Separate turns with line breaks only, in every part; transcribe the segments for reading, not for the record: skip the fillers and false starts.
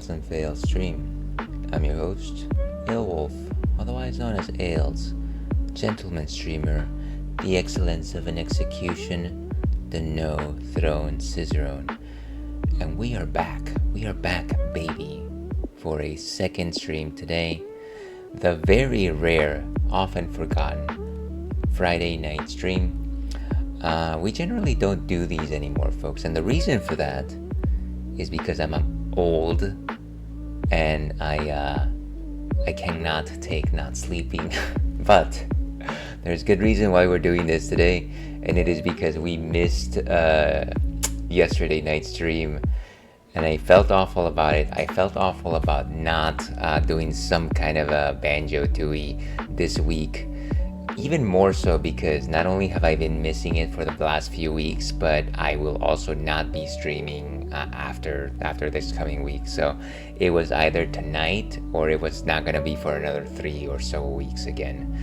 Ales and Fails stream. I'm your host, Ailwolf, otherwise known as Ailes, gentleman streamer, the excellence of an execution, the no throne cicerone. And we are back, baby, for a second stream today. The very rare, often forgotten Friday night stream. We generally don't do these anymore, folks, and the reason for that is because I'm old and I cannot take not sleeping. But there's good reason why we're doing this today, and it is because we missed yesterday night stream, and I felt awful about it. I felt awful about not doing some kind of a Barley-Tooie this week. Even more so because not only have I been missing it for the last few weeks, but I will also not be streaming after this coming week. So it was either tonight or it was not gonna be for another 3 or so weeks again.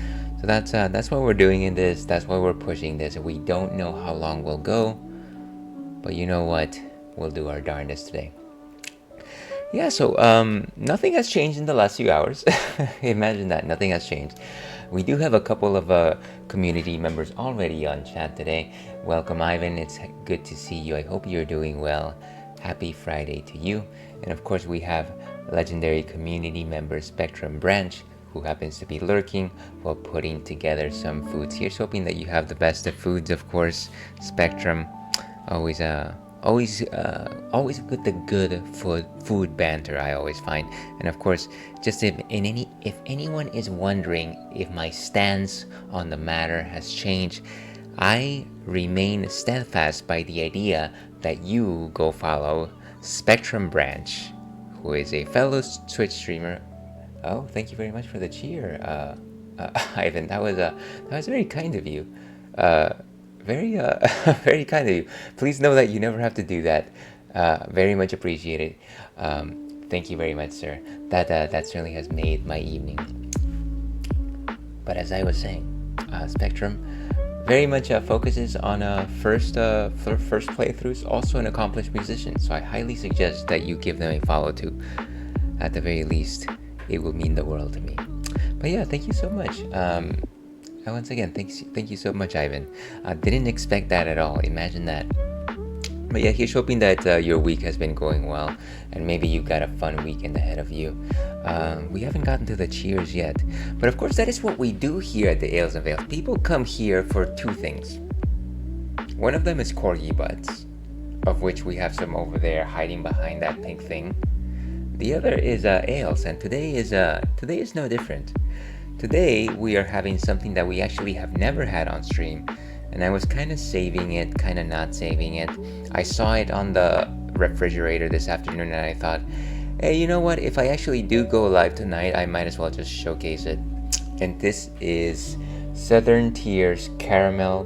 So that's why we're doing in this. That's why we're pushing this. We don't know how long we'll go, but you know what? We'll do our darndest today. Yeah. So nothing has changed in the last few hours. Imagine that. Nothing has changed. We do have a couple of community members already on chat today. Welcome, Ivan. It's good to see you. I hope you're doing well. Happy Friday to you. And of course, we have legendary community member Spectrum Branch, who happens to be lurking while putting together some foods. Here's hoping that you have the best of foods, of course. Spectrum, always with the good food banter, I always find. And of course, just if anyone is wondering if my stance on the matter has changed, I remain steadfast by the idea that you go follow Spectrum Branch, who is a fellow Twitch streamer. Oh, thank you very much for the cheer, Ivan. That was very kind of you. Very very kind of you. Please know that you never have to do that. Very much appreciated. Thank you very much, sir. That certainly has made my evening. But as I was saying, Spectrum very much focuses on first playthroughs. Also an accomplished musician, so I highly suggest that you give them a follow too. At the very least, it will mean the world to me. But yeah, thank you so much. Once again, thank you so much, Ivan. Didn't expect that at all. Imagine that. But yeah, here's hoping that your week has been going well, and maybe you've got a fun weekend ahead of you. We haven't gotten to the cheers yet, but of course that is what we do here at the Ales and Fails. People come here for two things. One of them is corgi butts, of which we have some over there hiding behind that pink thing. The other is ales, and today is no different. Today we are having something that we actually have never had on stream, and I was kind of saving it, kind of not saving it. I saw it on the refrigerator this afternoon and I thought, hey, you know what, if I actually do go live tonight, I might as well just showcase it. And this is Southern Tier's Caramel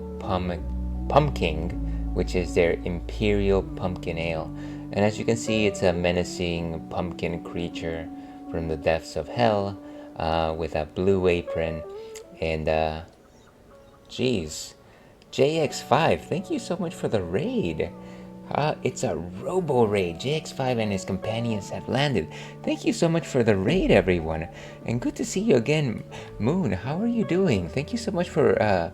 Pumpkin, which is their Imperial Pumpkin Ale. And as you can see, it's a menacing pumpkin creature from the depths of hell, with a blue apron. And geez, JX5, thank you so much for the raid. It's a robo raid. JX5 and his companions have landed. Thank you so much for the raid, everyone, and good to see you again. Moon, how are you doing? Thank you so much for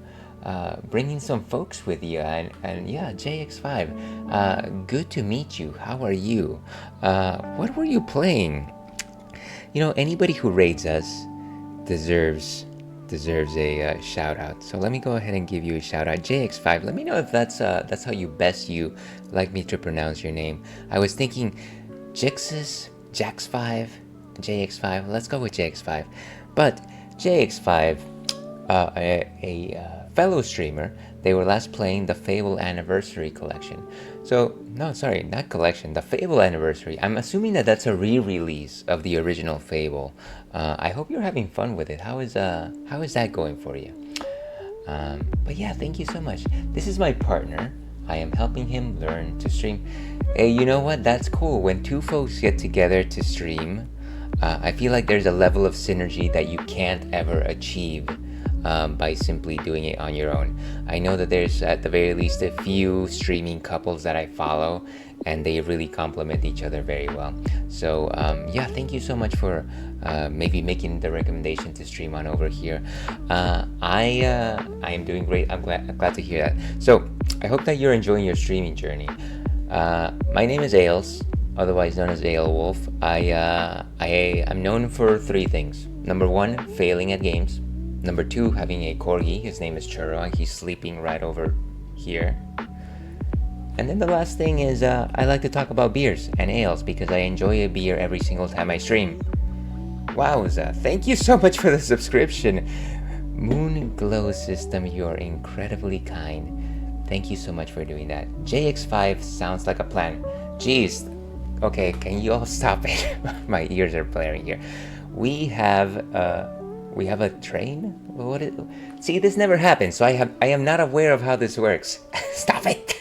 bringing some folks with you. And yeah, JX5, good to meet you. How are you? What were you playing? You know, anybody who raids us deserves a shout out. So let me go ahead and give you a shout out. JX5, let me know if that's how you like me to pronounce your name. I was thinking Jixus, Jax5, JX5. Let's go with JX5. But JX5, a fellow streamer, they were last playing the Fable Anniversary Collection. So, no, sorry, not collection, the Fable Anniversary. I'm assuming that that's a re-release of the original Fable. I hope you're having fun with it. How is that going for you? But yeah, thank you so much. This is my partner. I am helping him learn to stream. Hey, you know what? That's cool. When two folks get together to stream, I feel like there's a level of synergy that you can't ever achieve by simply doing it on your own. I know that there's at the very least a few streaming couples that I follow, and they really complement each other very well. So yeah, thank you so much for maybe making the recommendation to stream on over here. I am doing great. I'm glad to hear that. So I hope that you're enjoying your streaming journey. My name is Ailes, otherwise known as Ailewolf. I'm known for three things. Number one, failing at games. Number two, having a corgi. His name is Churro, and he's sleeping right over here. And then the last thing is I like to talk about beers and ales because I enjoy a beer every single time I stream. Wowza, thank you so much for the subscription. Moon Glow System, you're incredibly kind. Thank you so much for doing that. JX5 sounds like a plan. Jeez, okay, can you all stop it? My ears are blaring here. We have a train? See, this never happened, so I am not aware of how this works. Stop it!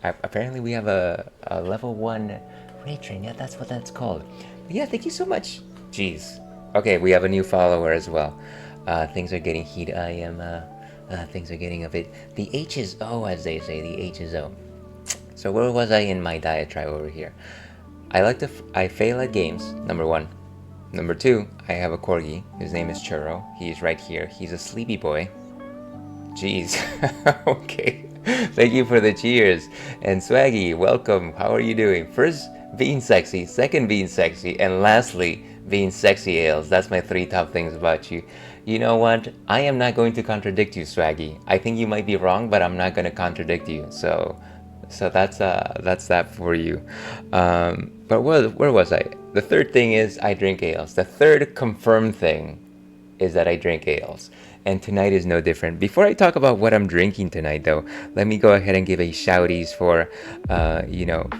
Apparently we have a level 1 raid train. Yeah, that's what that's called. But yeah, thank you so much. Jeez. Okay, we have a new follower as well. Things are getting heated. Things are getting a bit... The H is O, as they say. The H is O. So where was I in my diatribe over here? I fail at games, number one. Number two, I have a corgi. His name is Churro. He's right here. He's a sleepy boy. Jeez. Okay. Thank you for the cheers. And Swaggy, welcome. How are you doing? First, being sexy. Second, being sexy. And lastly, being sexy Ailes. That's my three top things about you. You know what? I am not going to contradict you, Swaggy. I think you might be wrong, but I'm not going to contradict you. So that's that for you. But where was I? The third thing is I drink ales. The third confirmed thing is that I drink ales. And tonight is no different. Before I talk about what I'm drinking tonight, though, let me go ahead and give a shouties for,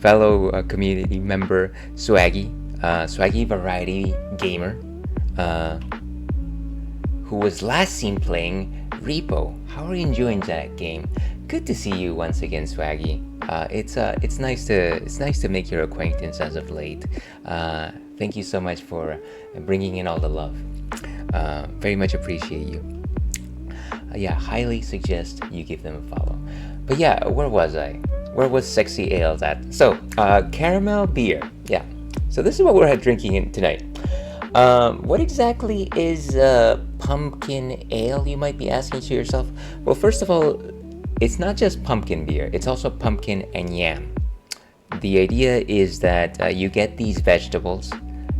fellow community member Swaggy, Swaggy Variety Gamer, who was last seen playing Repo. How are you enjoying that game? Good to see you once again, Swaggy. It's nice to make your acquaintance as of late. Thank you so much for bringing in all the love. Very much appreciate you. Yeah, highly suggest you give them a follow. But yeah, where was I? Where was Sexy Ales at? So, caramel beer. Yeah. So this is what we're drinking in tonight. What exactly is pumpkin ale, you might be asking to yourself? Well, first of all, it's not just pumpkin beer. It's also pumpkin and yam. The idea is that you get these vegetables,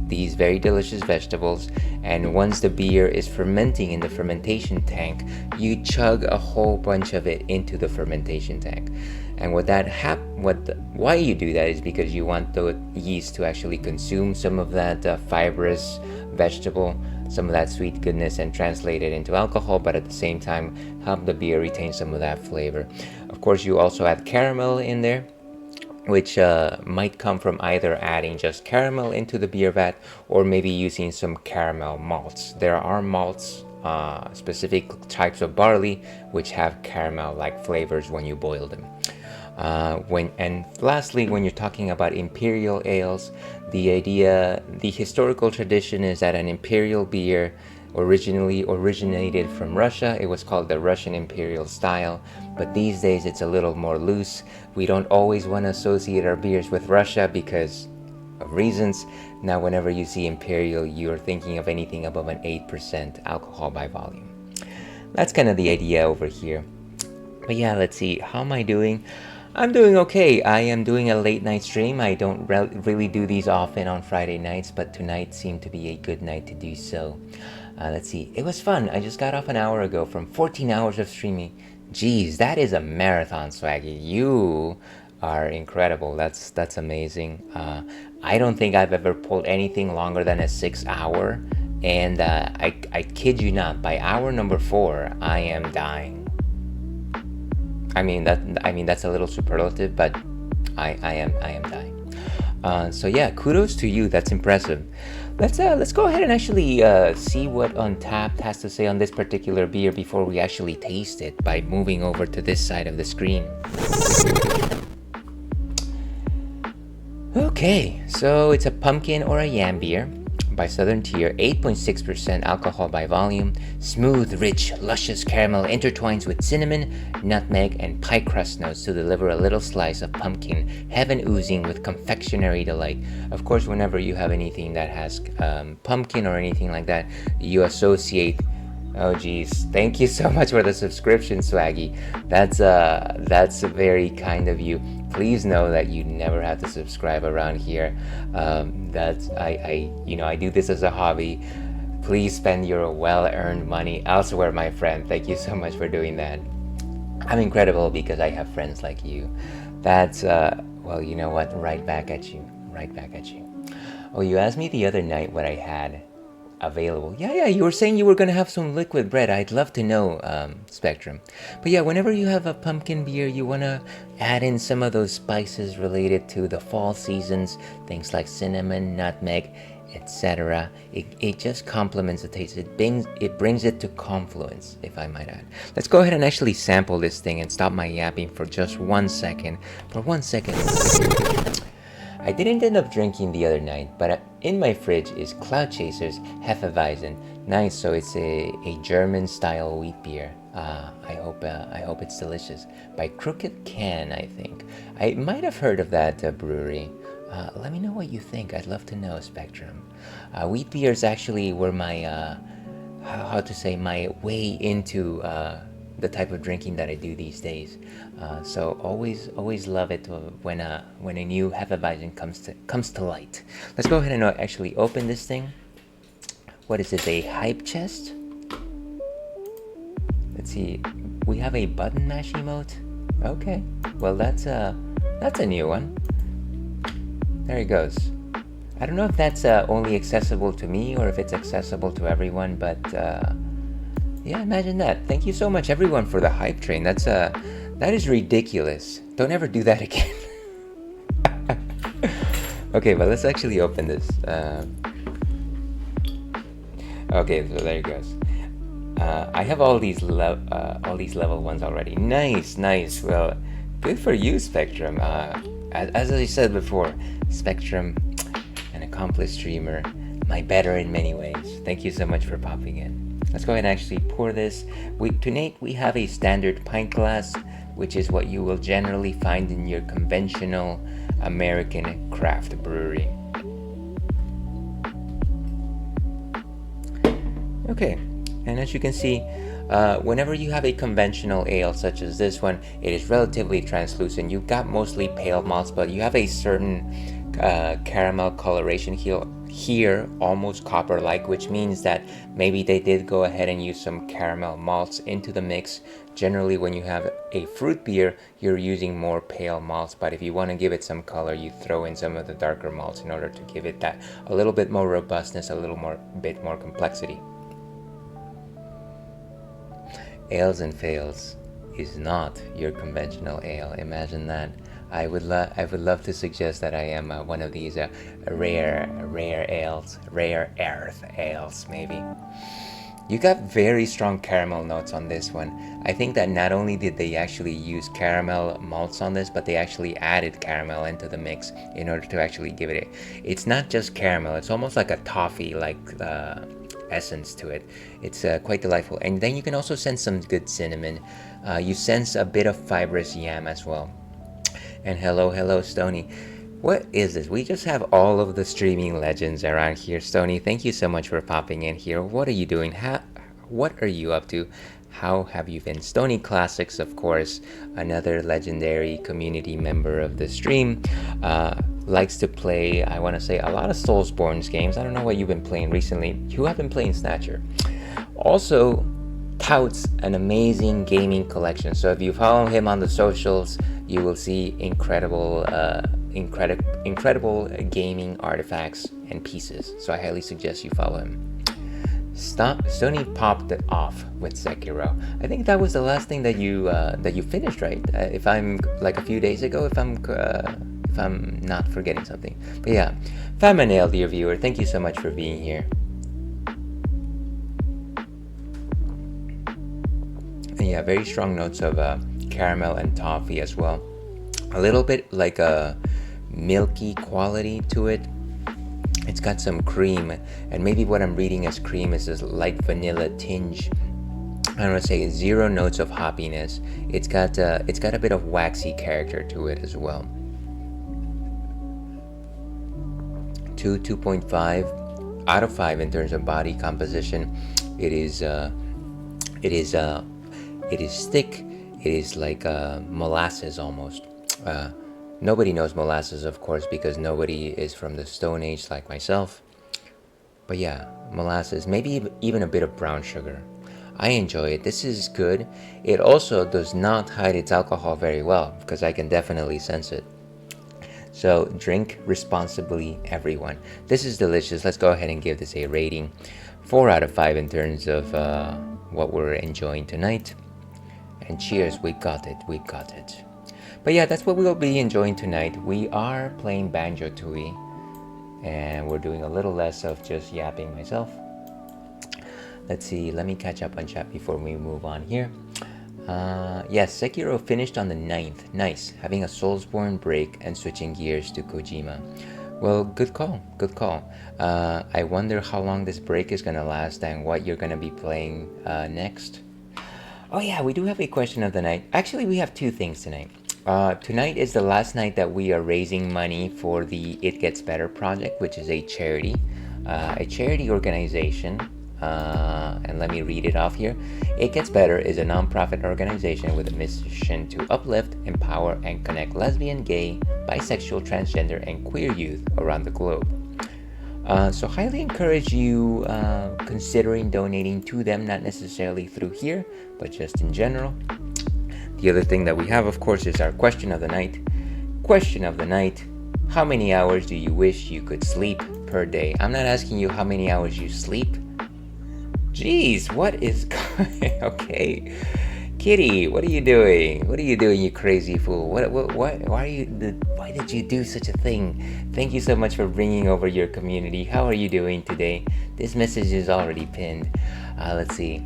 these very delicious vegetables, and once the beer is fermenting in the fermentation tank, you chug a whole bunch of it into the fermentation tank. And why you do that is because you want the yeast to actually consume some of that fibrous vegetable, some of that sweet goodness, and translate it into alcohol, but at the same time help the beer retain some of that flavor. Of course, you also add caramel in there, which might come from either adding just caramel into the beer vat or maybe using some caramel malts. There are malts, specific types of barley, which have caramel-like flavors when you boil them. And lastly, when you're talking about imperial ales, the historical tradition is that an imperial beer originally originated from Russia. It was called the Russian Imperial style, but these days it's a little more loose. We don't always want to associate our beers with Russia because of reasons. Now, whenever you see imperial, you're thinking of anything above an 8% alcohol by volume. That's kind of the idea over here. But yeah, let's see. How am I doing? I'm doing okay. I am doing a late night stream. I don't really do these often on Friday nights, but tonight seemed to be a good night to do so. Let's see. It was fun. I just got off an hour ago from 14 hours of streaming. Jeez, that is a marathon, Swaggy. You are incredible. That's amazing. I don't think I've ever pulled anything longer than a 6 hour. And I kid you not, by hour number 4, I am dying. I mean that's a little superlative, but I am dying. So yeah, kudos to you. That's impressive. Let's go ahead and actually see what Untapped has to say on this particular beer before we actually taste it by moving over to this side of the screen. Okay, so it's a pumpkin or a yam beer by Southern Tier, 8.6% alcohol by volume, smooth, rich, luscious caramel intertwines with cinnamon, nutmeg, and pie crust notes to deliver a little slice of pumpkin, heaven oozing with confectionery delight. Of course, whenever you have anything that has pumpkin or anything like that, you associate. Oh geez, thank you so much for the subscription, Swaggy. That's very kind of you. Please know that you never have to subscribe around here. I do this as a hobby. Please spend your well-earned money elsewhere, my friend. Thank you so much for doing that. I'm incredible because I have friends like you. That's well, you know what? Right back at you. Right back at you. Oh, you asked me the other night what I had available. Yeah, you were saying you were gonna have some liquid bread. I'd love to know, Spectrum. But yeah, whenever you have a pumpkin beer, you wanna add in some of those spices related to the fall seasons, things like cinnamon, nutmeg, etc. It just complements the taste. It brings it to confluence, if I might add. Let's go ahead and actually sample this thing and stop my yapping for just 1 second. For 1 second. I didn't end up drinking the other night, but in my fridge is Cloud Chaser's Hefeweizen. Nice, so it's a German-style wheat beer. I hope it's delicious. By Crooked Can, I think. I might have heard of that brewery. Let me know what you think. I'd love to know, Spectrum. Wheat beers actually were my my way into the type of drinking that I do these days. So always love it when a new Hefeweizen comes to light. Let's go ahead and actually open this thing. What is it? A hype chest? Let's see. We have a button mash emote. Okay. Well, that's a new one. There it goes. I don't know if that's only accessible to me or if it's accessible to everyone, but yeah, imagine that. Thank you so much, everyone, for the hype train. That is ridiculous. Don't ever do that again. Okay, but let's actually open this. Okay, so there it goes. I have all these level ones already. Nice. Well, good for you, Spectrum. As I said before, Spectrum, an accomplished streamer, my better in many ways. Thank you so much for popping in. Let's go ahead and actually pour this. Tonight we have a standard pint glass, which is what you will generally find in your conventional American craft brewery. Okay, and as you can see, whenever you have a conventional ale such as this one, it is relatively translucent. You've got mostly pale malts, but you have a certain caramel coloration here, almost copper-like, which means that maybe they did go ahead and use some caramel malts into the mix. Generally, when you have a fruit beer, you're using more pale malts, but if you want to give it some color, you throw in some of the darker malts in order to give it that a little bit more robustness, a bit more complexity. Ales and Fails is not your conventional ale. Imagine that. I would love to suggest that I am one of these rare earth ales, maybe. You got very strong caramel notes on this one. I think that not only did they actually use caramel malts on this, but they actually added caramel into the mix in order to actually give it it's not just caramel, it's almost like a toffee like essence to it. It's quite delightful. And then you can also sense some good cinnamon. You sense a bit of fibrous yam as well. And hello Stony. What is this? We just have all of the streaming legends around here. Stony, thank you so much for popping in here. What are you doing? What are you up to? How have you been? Stony Classics, of course, another legendary community member of the stream, likes to play, I want to say, a lot of Soulsborne games. I don't know what you've been playing recently. You have been playing Snatcher. Also touts an amazing gaming collection. So if you follow him on the socials, you will see incredible gaming artifacts and pieces. So I highly suggest you follow him. Stony popped it off with Sekiro. I think that was the last thing that you finished, right? If I'm like a few days ago, if I'm not forgetting something. But yeah, Famanale, dear viewer, thank you so much for being here. And yeah, very strong notes of caramel and toffee as well. A little bit like a milky quality to it. It's got some cream, and maybe what I'm reading as cream is this light vanilla tinge. I don't want to say 0 notes of hoppiness. It's got a bit of waxy character to it as well. 2.5 out of 5 in terms of body composition. It is thick. It is like molasses almost. Nobody knows molasses, of course, because nobody is from the Stone Age like myself. But yeah, molasses, maybe even a bit of brown sugar. I enjoy it. This is good. It also does not hide its alcohol very well, because I can definitely sense it. So drink responsibly, everyone. This is delicious. Let's go ahead and give this a rating. 4 out of 5 in terms of what we're enjoying tonight. And cheers, we got it. But yeah, that's what we'll be enjoying tonight. We are playing Banjo-Tooie, and we're doing a little less of just yapping myself. Let's see, let me catch up on chat before we move on here. Yes, Sekiro finished on the 9th. Nice, having a Soulsborne break and switching gears to Kojima. Well, good call. I wonder how long this break is gonna last and what you're gonna be playing next. Oh yeah, we do have a question of the night. Actually, we have 2 things tonight. Tonight is the last night that we are raising money for the It Gets Better project, which is a charity organization. And let me read it off here. It Gets Better is a non-profit organization with a mission to uplift, empower, and connect lesbian, gay, bisexual, transgender, and queer youth around the globe. So highly encourage you considering donating to them, not necessarily through here, but just in general. The other thing that we have, of course, is our question of the night. Question of the night: how many hours do you wish you could sleep per day? I'm not asking you how many hours you sleep. Jeez, what is going? Okay, Kitty, what are you doing? You crazy fool? Why did you do such a thing? Thank you so much for bringing over your community. How are you doing today? This message is already pinned. Let's see.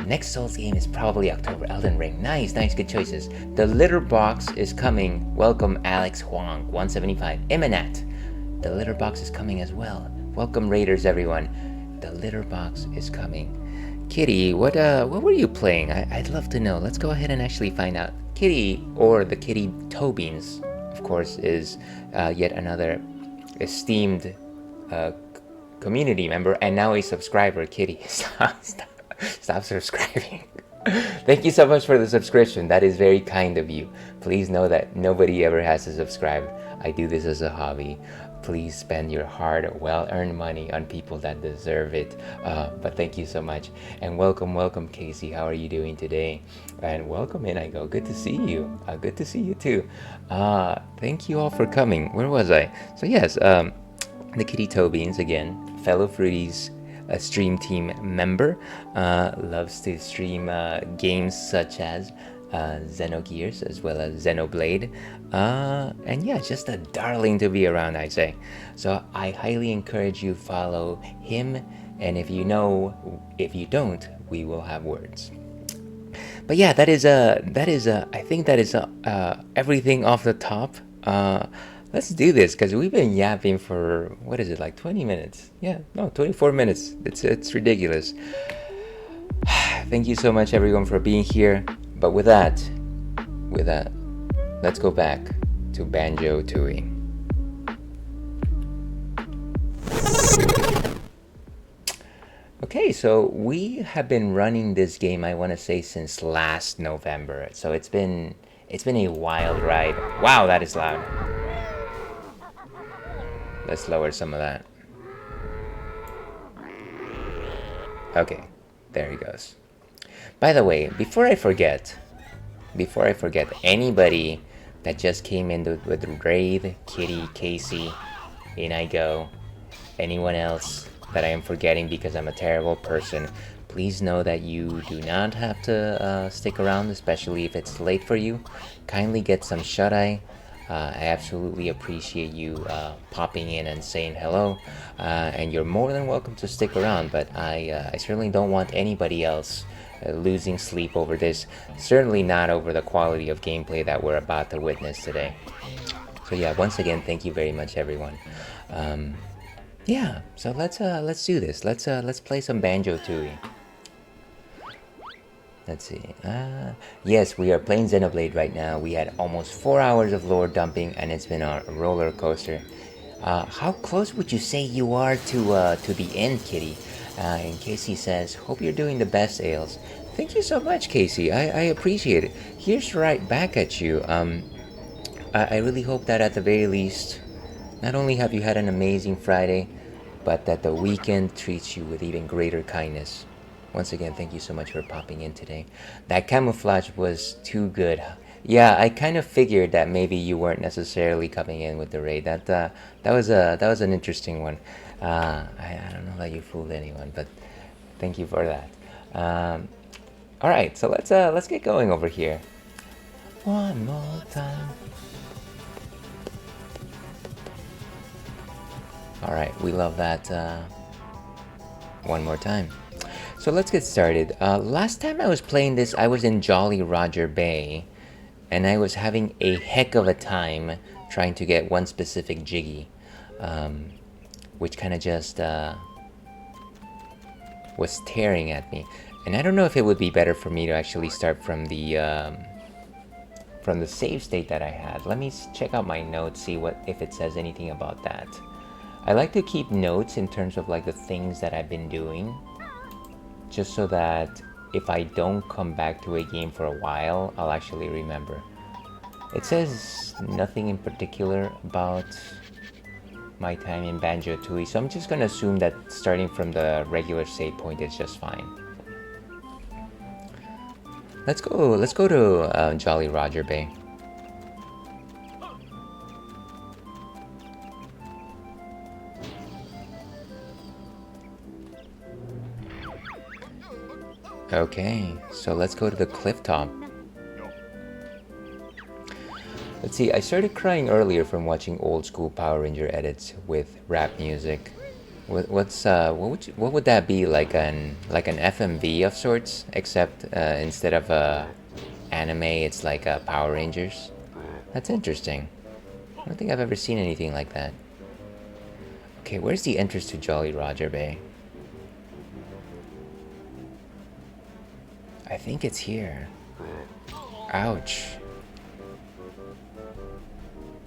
Next Souls game is probably October. Elden Ring. Nice, good choices. The litter box is coming. Welcome, Alex Huang, 175. Emanat. The litter box is coming as well. Welcome, Raiders, everyone. The litter box is coming. Kitty, what were you playing? I'd love to know. Let's go ahead and actually find out. Kitty, or the Kitty Tobins, of course, is yet another esteemed community member and now a subscriber. Kitty, stop subscribing. Thank you so much for the subscription. That is very kind of you. Please know that nobody ever has to subscribe. I do this as a hobby. Please spend your hard, well-earned money on people that deserve it. But thank you so much. And welcome, Casey. How are you doing today? And welcome in, I go. Good to see you. Good to see you too. Thank you all for coming. Where was I? So yes, the Kitty Tobins, again, fellow Fruities stream team member, loves to stream games such as Xenogears as well as Xenoblade, and yeah, just a darling to be around, I say. So I highly encourage you follow him, and if you don't, we will have words. But yeah, that is I think that is everything off the top. Let's do this, because we've been yapping for, what is it, like 20 minutes? Yeah, no, 24 minutes. It's ridiculous. Thank you so much, everyone, for being here. But with that, let's go back to Banjo-Tooie. Okay, so we have been running this game, I want to say, since last November. So it's been a wild ride. Wow, that is loud. Let's lower some of that. Okay, there he goes. By the way, before I forget, anybody that just came in with Wraith, Kitty, Casey, in I go, anyone else that I am forgetting because I'm a terrible person, please know that you do not have to stick around, especially if it's late for you. Kindly get some shut-eye. I absolutely appreciate you popping in and saying hello, and you're more than welcome to stick around, but I certainly don't want anybody else losing sleep over this, certainly not over the quality of gameplay that we're about to witness today. So yeah, once again, thank you very much, everyone. Yeah, so let's do this. Let's play some Banjo-Tooie. Let's see. Yes, we are playing Xenoblade right now. We had almost 4 hours of lore dumping, and it's been a roller coaster. How close would you say you are to the end, Kitty? And Casey says, "Hope you're doing the best, Ales." Thank you so much, Casey. I appreciate it. Here's right back at you. I really hope that at the very least, not only have you had an amazing Friday, but that the weekend treats you with even greater kindness. Once again, thank you so much for popping in today. That camouflage was too good. Yeah, I kind of figured that maybe you weren't necessarily coming in with the raid. That was an interesting one. I don't know that you fooled anyone, but thank you for that. All right, so let's get going over here. One more time. All right, we love that. One more time. So let's get started. Last time I was playing this, I was in Jolly Roger Bay, and I was having a heck of a time trying to get one specific Jiggy, which kind of just was tearing at me. And I don't know if it would be better for me to actually start from the save state that I had. Let me check out my notes, see if it says anything about that. I like to keep notes in terms of like the things that I've been doing, just so that if I don't come back to a game for a while, I'll actually remember. It says nothing in particular about my time in Banjo-Tooie, so I'm just gonna assume that starting from the regular save point is just fine. Let's go to Jolly Roger Bay. Okay, so let's go to the cliff top. Let's see, I started crying earlier from watching old school Power Ranger edits with rap music. What would that be, like an FMV of sorts, except instead of anime, it's like Power Rangers? That's interesting. I don't think I've ever seen anything like that. Okay, where's the entrance to Jolly Roger Bay? I think it's here. Ouch.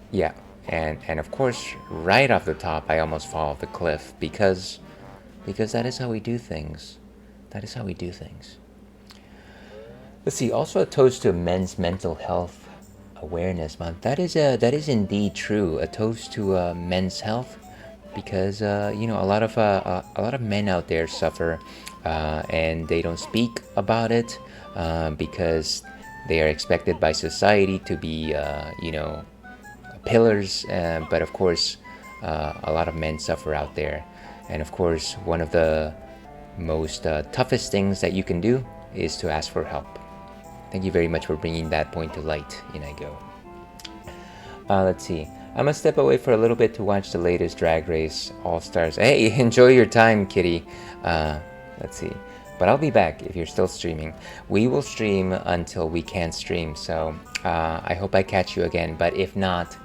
Yeah, and of course, right off the top, I almost fall off the cliff because that is how we do things. That is how we do things. Let's see. Also, a toast to Men's Mental Health Awareness Month. That is indeed true. A toast to men's health, because you know, a lot of men out there suffer, and they don't speak about it because they are expected by society to be you know, pillars, but of course a lot of men suffer out there, and of course one of the most toughest things that you can do is to ask for help. Thank you very much for bringing that point to light, Inigo. Let's see. I'm gonna step away for a little bit to watch the latest Drag Race All Stars. Hey, enjoy your time, Kitty. Let's see. But I'll be back if you're still streaming. We will stream until we can't stream, so I hope I catch you again. But if not,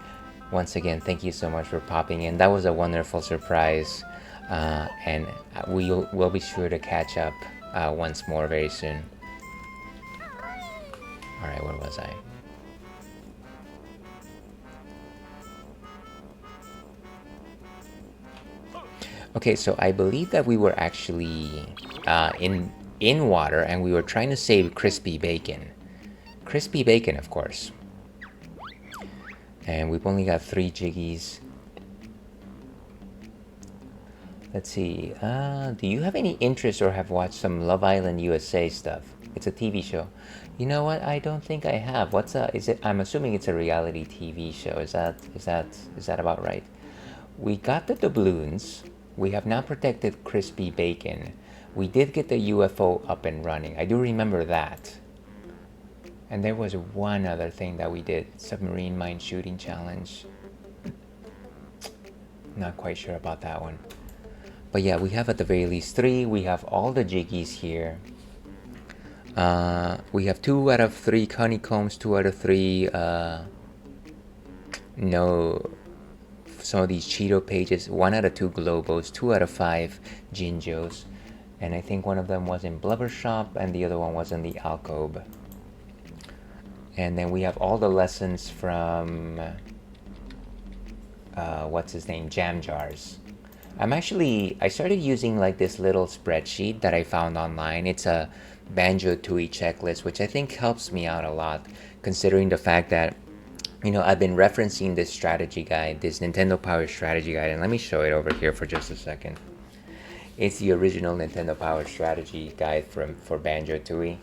once again, thank you so much for popping in. That was a wonderful surprise, and we'll be sure to catch up once more very soon. Alright, where was I? Okay, so I believe that we were actually in water, and we were trying to save crispy bacon. Crispy bacon, of course. And we've only got 3 Jiggies. Let's see. Do you have any interest or have watched some Love Island USA stuff? It's a TV show. You know what? I don't think I have. Is it? I'm assuming it's a reality TV show. Is that about right? We got the doubloons. We have now protected crispy bacon. We did get the UFO up and running. I do remember that. And there was one other thing that we did. Submarine mine shooting challenge. Not quite sure about that one. But yeah, we have at the very least 3. We have all the Jiggies here. We have 2 out of 3 honeycombs, 2 out of 3 no some of these Cheeto pages. 1 out of 2 Globos, 2 out of 5 Jinjos, and I think one of them was in Blubber Shop and the other one was in the Alcove. And then we have all the lessons from what's his name, Jam Jars. I started using like this little spreadsheet that I found online. It's a Banjo-Tooie checklist, which I think helps me out a lot, considering the fact that, you know, I've been referencing this strategy guide, this Nintendo Power strategy guide, and let me show it over here for just a second. It's the original Nintendo Power strategy guide for Banjo-Tooie.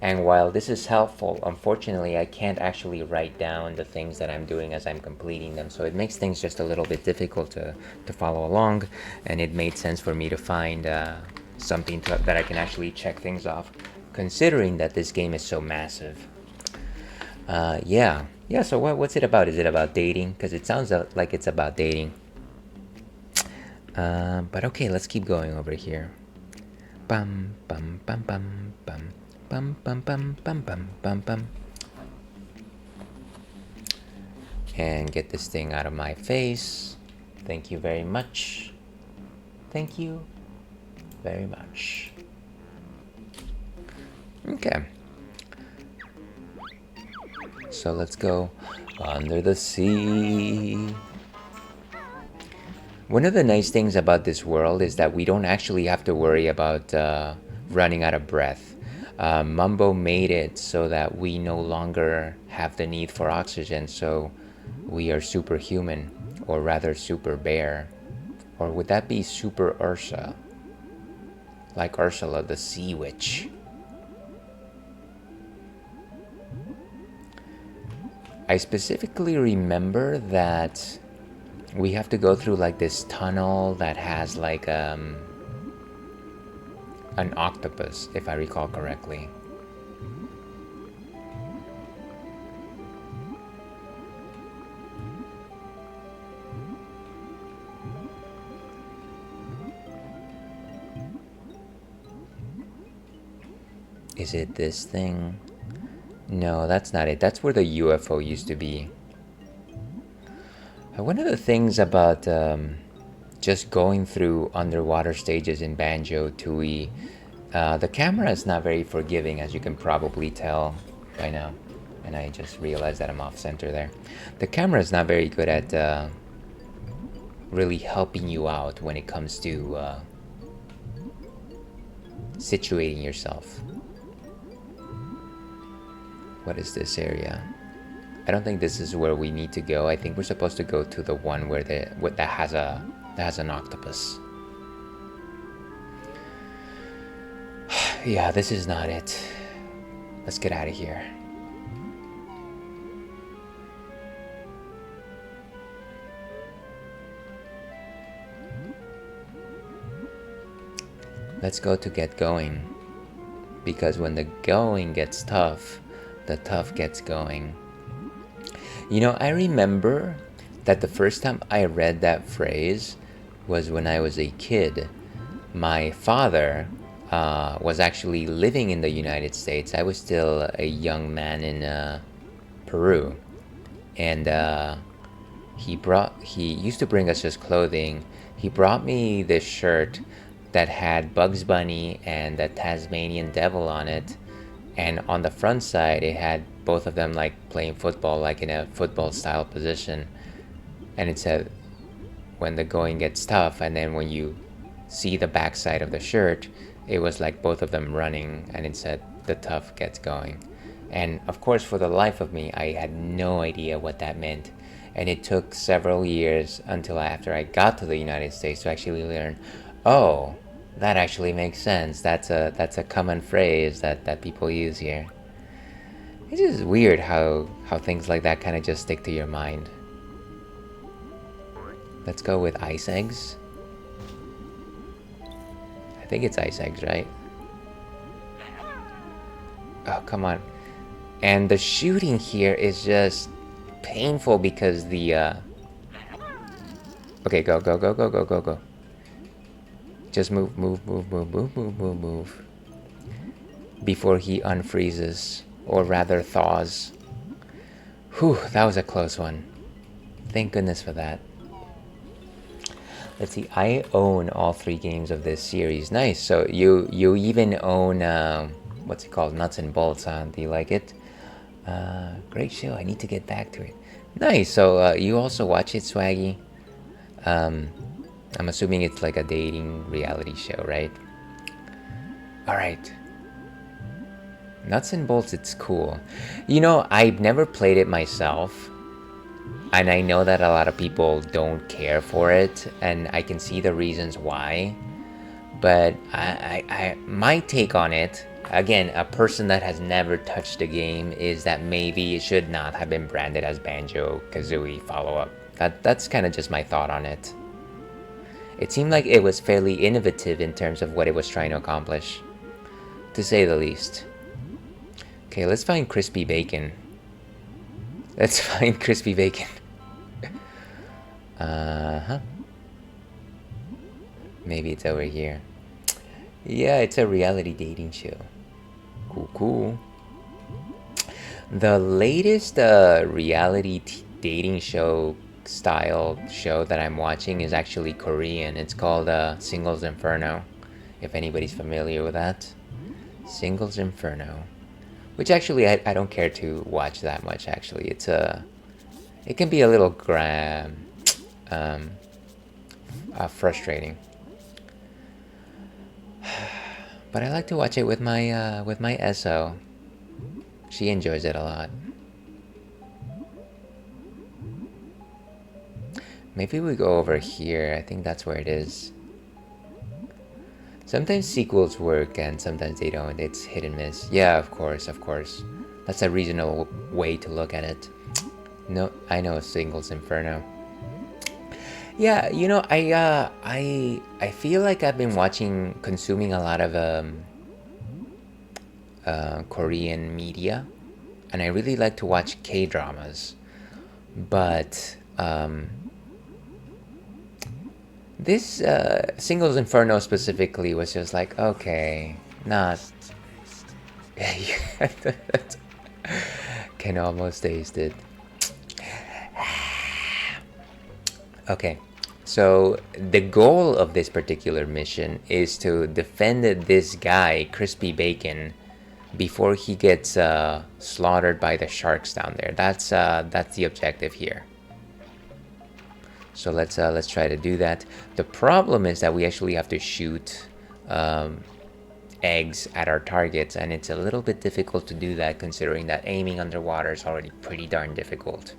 And while this is helpful, unfortunately, I can't actually write down the things that I'm doing as I'm completing them. So it makes things just a little bit difficult to follow along. And it made sense for me to find something that I can actually check things off, considering that this game is so massive. Yeah, so what's it about? Is it about dating? Because it sounds like it's about dating. But okay, let's keep going over here. Bum, bum, bum, bum, bum. Bum, bum, bum, bum, bum, bum, bum. And get this thing out of my face. Thank you very much. Thank you very much. Okay. So let's go under the sea. One of the nice things about this world is that we don't actually have to worry about running out of breath. Mumbo made it so that we no longer have the need for oxygen, so we are superhuman, or rather super bear. Or would that be super Ursa? Like Ursula the Sea Witch. I specifically remember that we have to go through like this tunnel that has like an octopus, if I recall correctly. Is it this thing? No, that's not it. That's where the UFO used to be. One of the things about just going through underwater stages in Banjo-Tooie, the camera is not very forgiving, as you can probably tell by now. And I just realized that I'm off center there. The camera is not very good at really helping you out when it comes to situating yourself. What is this area? I don't think this is where we need to go. I think we're supposed to go to the one where that has an octopus. Yeah, this is not it. Let's get out of here. Let's go to get going. Because when the going gets tough, the tough gets going. You know, I remember that the first time I read that phrase was when I was a kid. My father was actually living in the United States. I was still a young man in Peru. And he used to bring us just clothing. He brought me this shirt that had Bugs Bunny and the Tasmanian Devil on it. And on the front side, it had both of them like playing football, like in a football style position. And it said, when the going gets tough. And then when you see the back side of the shirt, it was like both of them running, and it said, the tough gets going. And of course, for the life of me, I had no idea what that meant. And it took several years until after I got to the United States to actually learn, oh, that actually makes sense. That's a common phrase that people use here. It's just weird how things like that kind of just stick to your mind. Let's go with ice eggs. I think it's ice eggs, right? Oh, come on. And the shooting here is just painful because the okay, go. Just move. Before he unfreezes, or rather thaws. Whew, that was a close one. Thank goodness for that. Let's see. I own all 3 games of this series. Nice. So you even own what's it called? Nuts and Bolts. Huh? Do you like it? Great show. I need to get back to it. Nice. So you also watch it, Swaggy? I'm assuming it's like a dating reality show, right? All right. Nuts and Bolts. It's cool. You know, I've never played it myself. And I know that a lot of people don't care for it, and I can see the reasons why. But my take on it, again, a person that has never touched the game, is that maybe it should not have been branded as Banjo-Kazooie follow-up. That's kind of just my thought on it. It seemed like it was fairly innovative in terms of what it was trying to accomplish, to say the least. Okay, let's find Crispy Bacon. Let's find Crispy Bacon. Uh-huh. Maybe it's over here. Yeah, it's a reality dating show. Cool, cool. The latest reality dating show style show that I'm watching is actually Korean. It's called Singles Inferno, if anybody's familiar with that. Singles Inferno. Which actually I don't care to watch that much, actually. It can be a little frustrating. But I like to watch it with my SO. She enjoys it a lot. Maybe we go over here. I think that's where it is. Sometimes sequels work and sometimes they don't. It's hit and miss. Yeah, of course, of course. That's a reasonable way to look at it. No, I know Singles Inferno. Yeah, you know, I feel like I've been consuming a lot of Korean media, and I really like to watch K-dramas, but this Singles Inferno specifically was just like, okay, nah, can almost taste it. Okay, so the goal of this particular mission is to defend this guy, Crispy Bacon, before he gets slaughtered by the sharks down there. That's the objective here. So let's try to do that. The problem is that we actually have to shoot eggs at our targets, and it's a little bit difficult to do that considering that aiming underwater is already pretty darn difficult.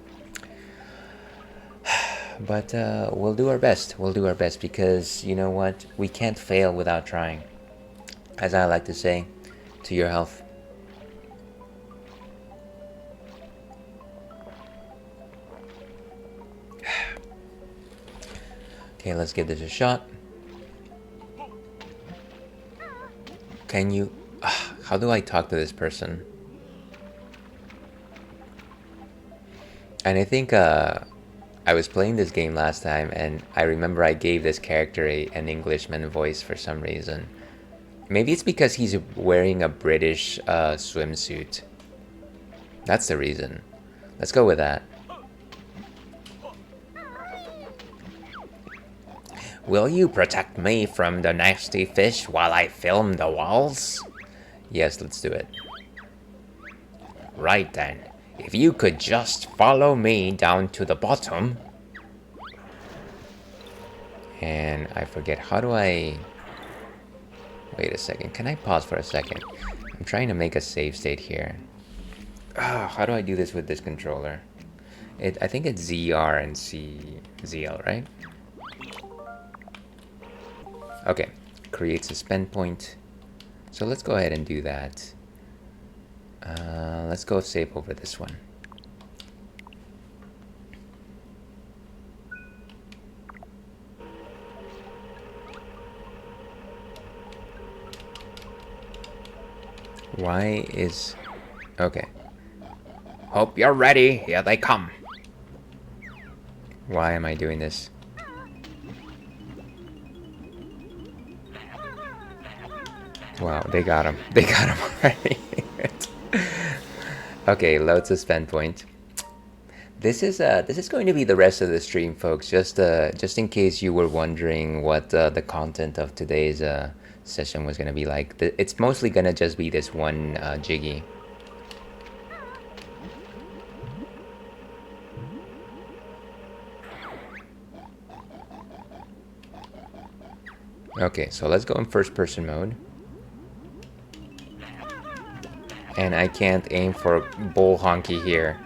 But we'll do our best. We'll do our best because, you know what? We can't fail without trying. As I like to say, to your health. Okay, let's give this a shot. Can you... how do I talk to this person? And I think I was playing this game last time, and I remember I gave this character an Englishman voice for some reason. Maybe it's because he's wearing a British swimsuit. That's the reason. Let's go with that. Will you protect me from the nasty fish while I film the walls? Yes, let's do it. Right then. If you could just follow me down to the bottom. And I forget, how do I... Wait a second, can I pause for a second? I'm trying to make a save state here. How do I do this with this controller? I think it's ZR and ZL, right? Okay, create suspend point. So let's go ahead and do that. Let's go save over this one. Why is... Okay. Hope you're ready. Here they come. Why am I doing this? Wow, they got him. They got him already. Okay, load suspend point. This is going to be the rest of the stream, folks. Just in case you were wondering what the content of today's session was gonna be like. It's mostly gonna just be this one jiggy. Okay, so let's go in first person mode. And I can't aim for bull honky here.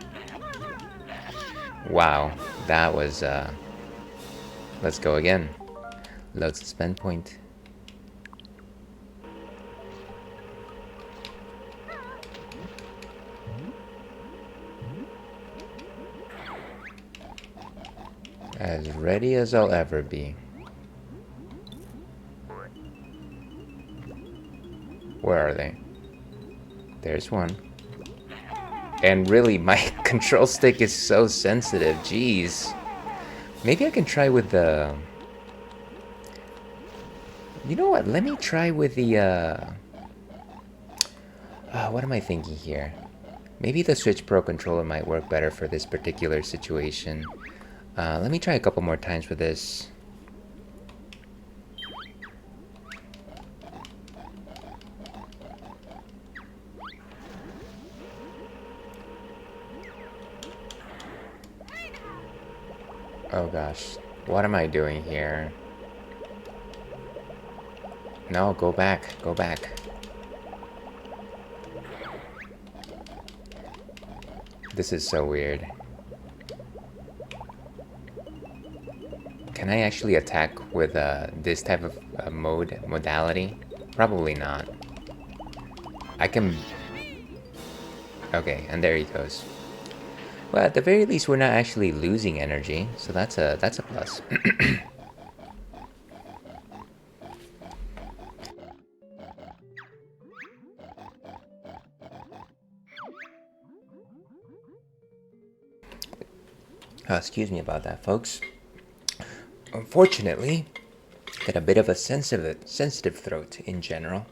Wow, that was let's go again. Load suspend point. As ready as I'll ever be. Where are they? There's one. And really, my control stick is so sensitive. Jeez. Maybe I can try with the... You know what? Let me try with the... what am I thinking here? Maybe the Switch Pro controller might work better for this particular situation. Let me try a couple more times with this. Oh gosh, what am I doing here? No, go back, go back. This is so weird. Can I actually attack with this type of modality? Probably not. I can... Okay, and there he goes. Well, at the very least, we're not actually losing energy, so that's a plus. Excuse me about that, folks. Unfortunately, got a bit of a sensitive throat in general.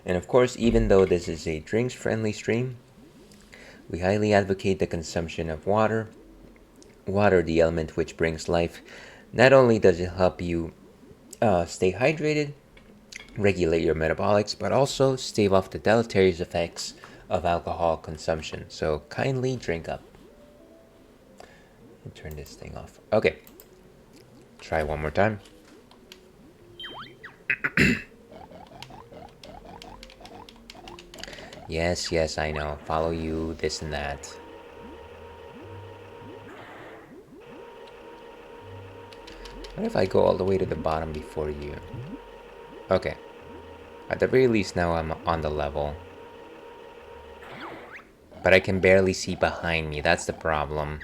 And of course, even though this is a drinks-friendly stream, we highly advocate the consumption of water. Water, the element which brings life. Not only does it help you stay hydrated, regulate your metabolics, but also stave off the deleterious effects of alcohol consumption. So kindly drink up. I'll turn this thing off. Okay. Try one more time. Yes, I know. Follow you, this and that. What if I go all the way to the bottom before you? Okay. At the very least, now I'm on the level. But I can barely see behind me. That's the problem.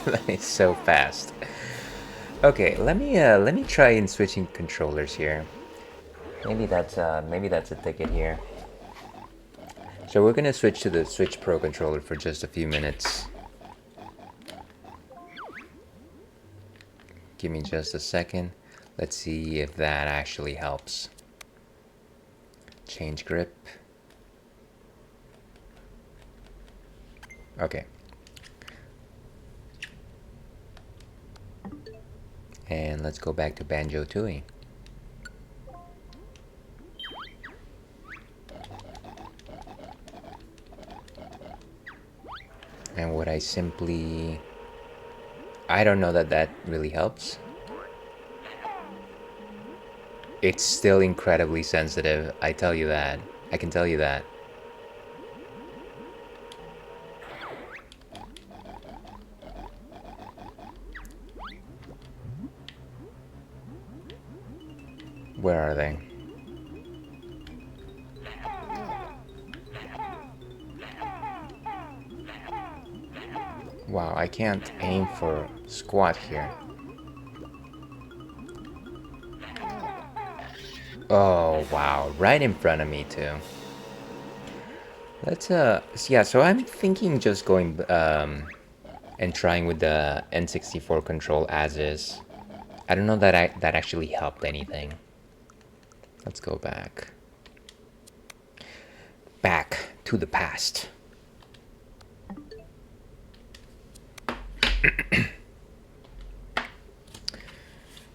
That is so fast. Okay, let me try in switching controllers here. Maybe that's a ticket here. So we're gonna switch to the Switch Pro controller for just a few minutes. Give me just a second. Let's see if that actually helps. Change grip. Okay. And let's go back to Banjo-Tooie. And would I simply... I don't know that that really helps. It's still incredibly sensitive, I tell you that. I can tell you that. Where are they? Wow, I can't aim for squat here. Oh, wow. Right in front of me, too. Let's yeah, so I'm thinking just going and trying with the N64 control as is. I don't know that that actually helped anything. Let's go back. Back to the past.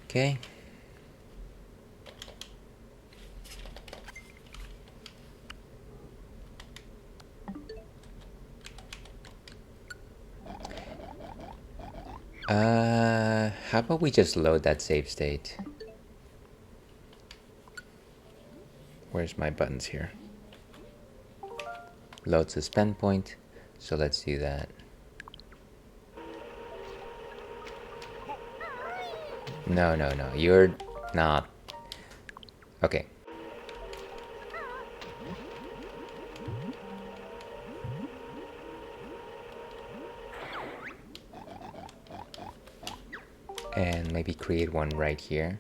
Okay. How about we just load that save state? Where's my buttons here? Load suspend point. So let's do that. No, no, no. You're not. Okay. And maybe create one right here.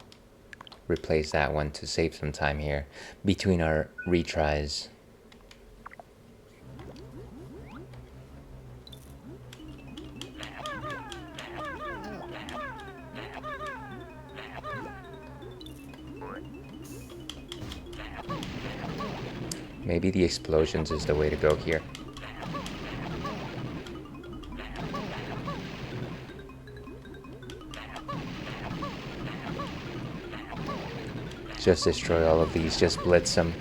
Replace that one to save some time here between our retries. Maybe the explosions is the way to go here. Just destroy all of these, just blitz them.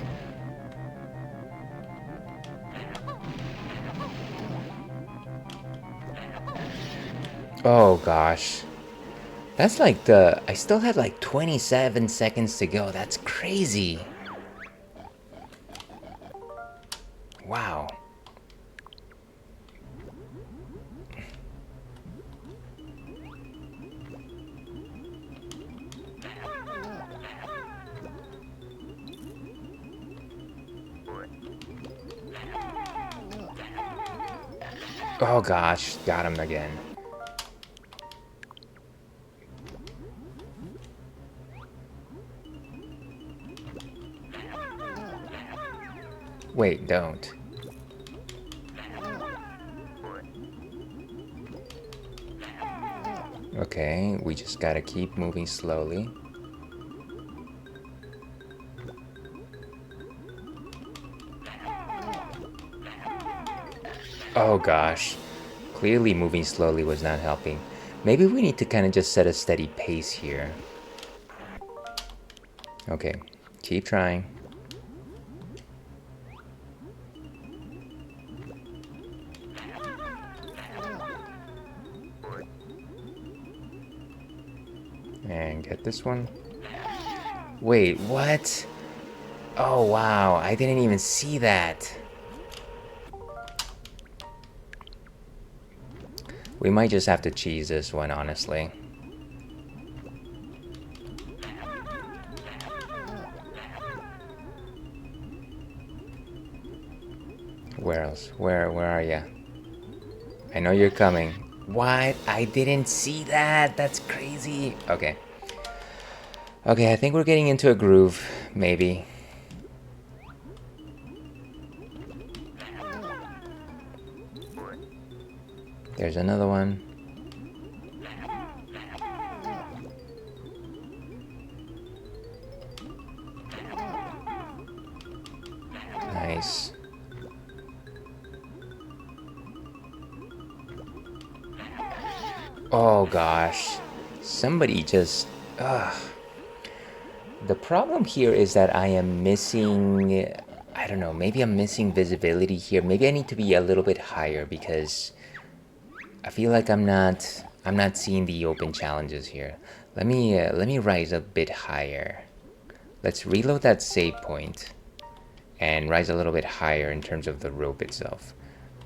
Oh gosh. That's like I still had like 27 seconds to go. That's crazy. Wow. Oh gosh, got him again. Wait, don't. Okay, we just gotta keep moving slowly. Oh gosh. Clearly moving slowly was not helping. Maybe we need to kind of just set a steady pace here. Okay, keep trying. And get this one. Wait, what? Oh wow, I didn't even see that. We might just have to cheese this one, honestly. Where else? Where are ya? I know you're coming. What? I didn't see that. That's crazy. Okay. Okay, I think we're getting into a groove, maybe. There's another one. Nice. Oh gosh. Somebody just... Ugh. The problem here is that I am missing... I don't know, maybe I'm missing visibility here. Maybe I need to be a little bit higher because I feel like I'm not seeing the open challenges here. Let me rise a bit higher. Let's reload that save point and rise a little bit higher in terms of the rope itself.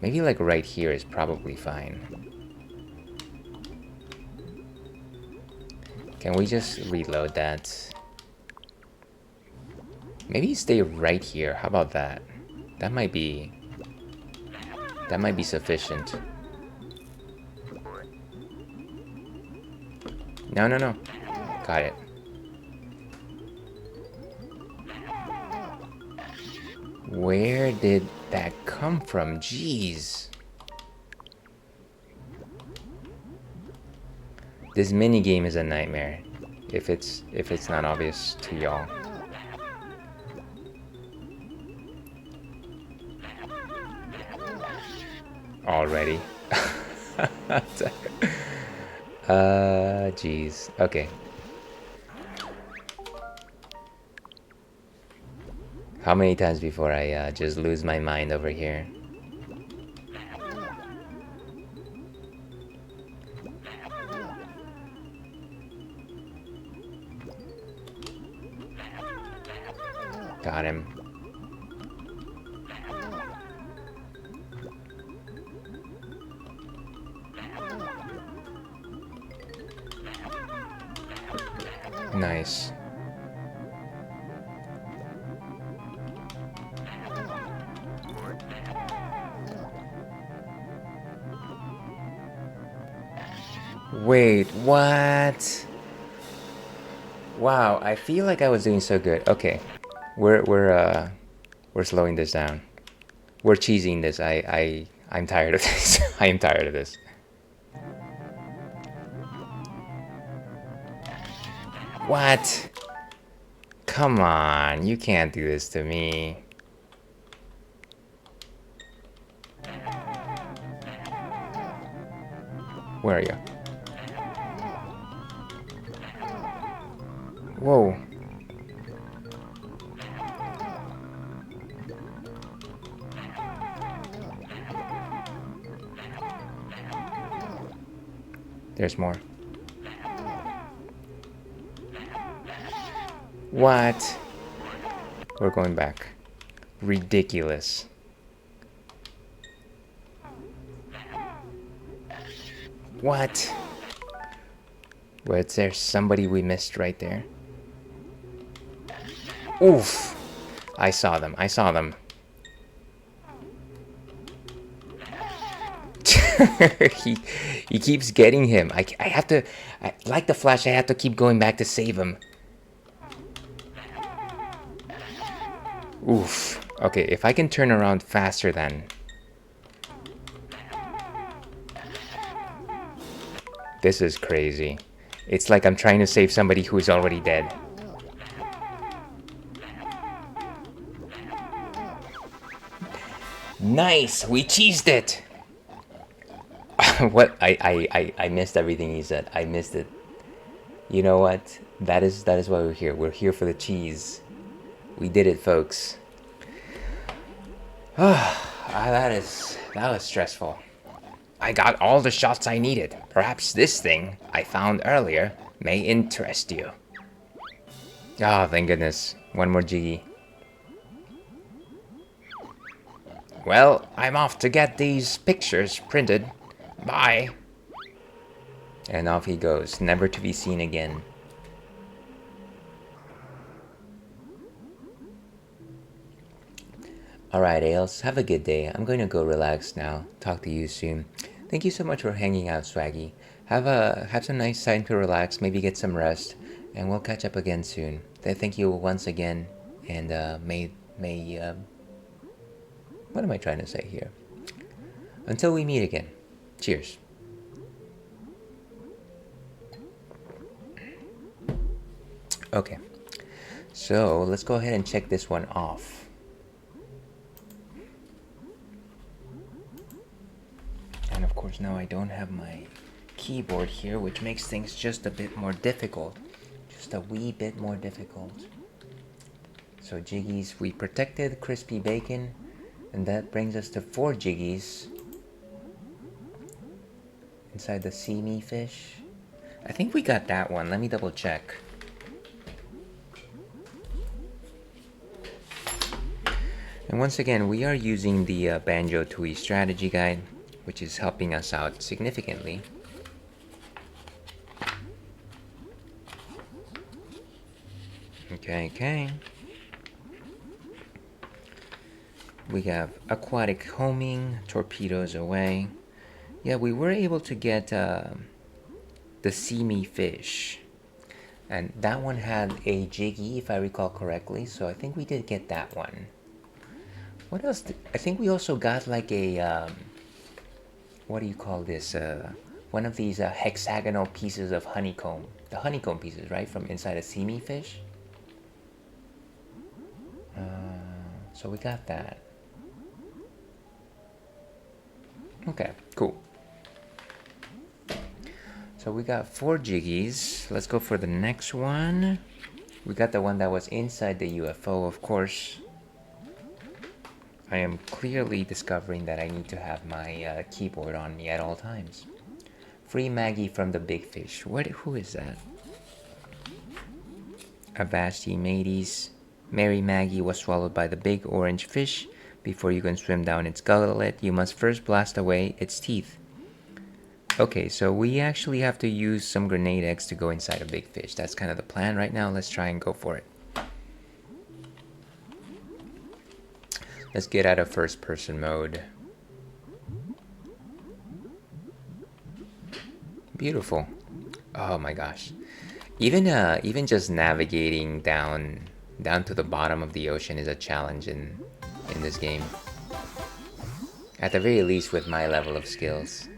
Maybe like right here is probably fine. Can we just reload that? Maybe stay right here. How about that? That might be sufficient. No, no, no. Got it. Where did... that come from? Jeez. This mini game is a nightmare. If it's not obvious to y'all. Already. Jeez. Okay. How many times before I just lose my mind over here? Got him. Nice. Wait, what? Wow, I feel like I was doing so good. Okay. We're slowing this down. We're cheesing this. I'm tired of this. I am tired of this. What? Come on, you can't do this to me. Where are you? Whoa. There's more. What? We're going back. Ridiculous. What? Was there somebody we missed right there? Oof! I saw them. I saw them. he keeps getting him. I have to, like the Flash, I have to keep going back to save him. Oof. Okay, if I can turn around faster then. This is crazy. It's like I'm trying to save somebody who's already dead. Nice! We cheesed it! What? I missed everything he said. I missed it. You know what? That is why we're here. We're here for the cheese. We did it, folks. That was stressful. I got all the shots I needed. Perhaps this thing I found earlier may interest you. Oh, thank goodness. One more Jiggy. Well, I'm off to get these pictures printed. Bye. And off he goes, never to be seen again. Alright, Ales, have a good day. I'm going to go relax now. Talk to you soon. Thank you so much for hanging out, Swaggy. Have some nice time to relax, maybe get some rest, and we'll catch up again soon. Thank you once again, and what am I trying to say here? Until we meet again. Cheers. Okay, so let's go ahead and check this one off. And of course now I don't have my keyboard here, which makes things just a bit more difficult. Just a wee bit more difficult. So Jiggies, we protected crispy bacon, and that brings us to 4 Jiggies inside the sea me fish. I think we got that one. Let me double check. And once again, we are using the Barley-Tooie strategy guide, which is helping us out significantly. Okay. We have aquatic homing, torpedoes away. Yeah, we were able to get the sea me fish. And that one had a Jiggy, if I recall correctly, so I think we did get that one. What else? I think we also got like a what do you call this? One of these hexagonal pieces of honeycomb. The honeycomb pieces, right, from inside a simi fish. So we got that. Okay, cool. So we got 4 jiggies. Let's go for the next one. We got the one that was inside the UFO, of course. I am clearly discovering that I need to have my keyboard on me at all times. Free Maggie from the big fish. Who is that? Avasti mateys. Mary Maggie was swallowed by the big orange fish. Before you can swim down its gullet, you must first blast away its teeth. Okay, so we actually have to use some grenade eggs to go inside a big fish. That's kind of the plan right now. Let's try and go for it. Let's get out of first person mode. Beautiful. Oh my gosh. Even just navigating down to the bottom of the ocean is a challenge in this game. At the very least with my level of skills.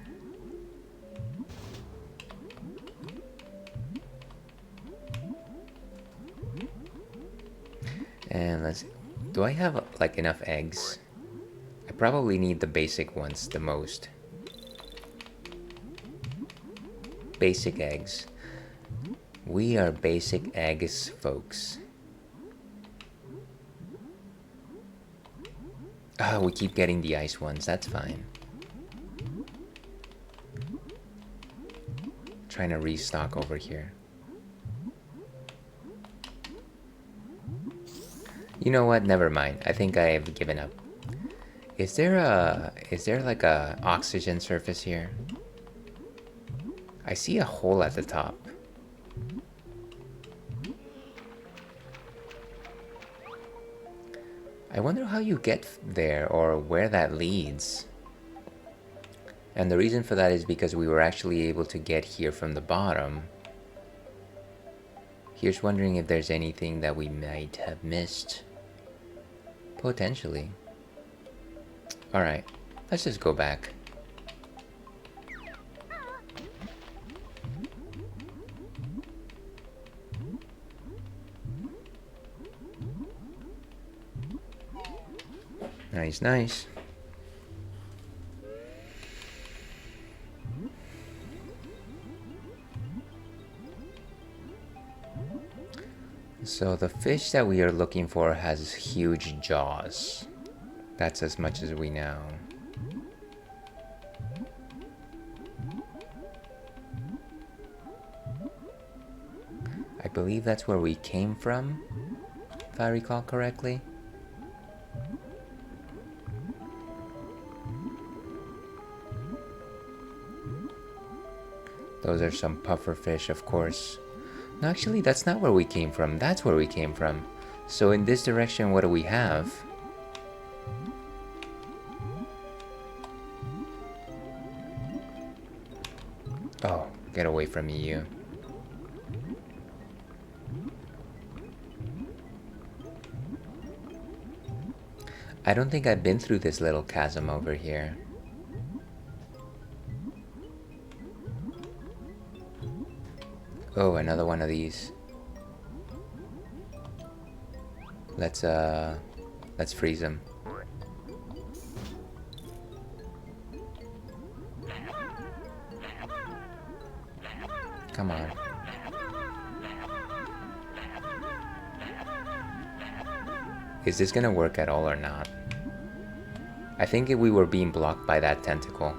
And do I have like enough eggs? I probably need the basic ones the most. Basic eggs. We are basic eggs, folks. Oh, we keep getting the ice ones. That's fine. Trying to restock over here. You know what? Never mind. I think I've given up. Is there like a oxygen surface here? I see a hole at the top. I wonder how you get there or where that leads. And the reason for that is because we were actually able to get here from the bottom. Here's wondering if there's anything that we might have missed. Potentially. Alright, let's just go back. Nice, nice. So the fish that we are looking for has huge jaws. That's as much as we know. I believe that's where we came from, if I recall correctly. Those are some puffer fish, of course. No, actually, that's not where we came from. That's where we came from. So in this direction, what do we have? Oh, get away from me, you. I don't think I've been through this little chasm over here. Oh, another one of these. Let's freeze them. Come on. Is this gonna work at all or not? I think we were being blocked by that tentacle.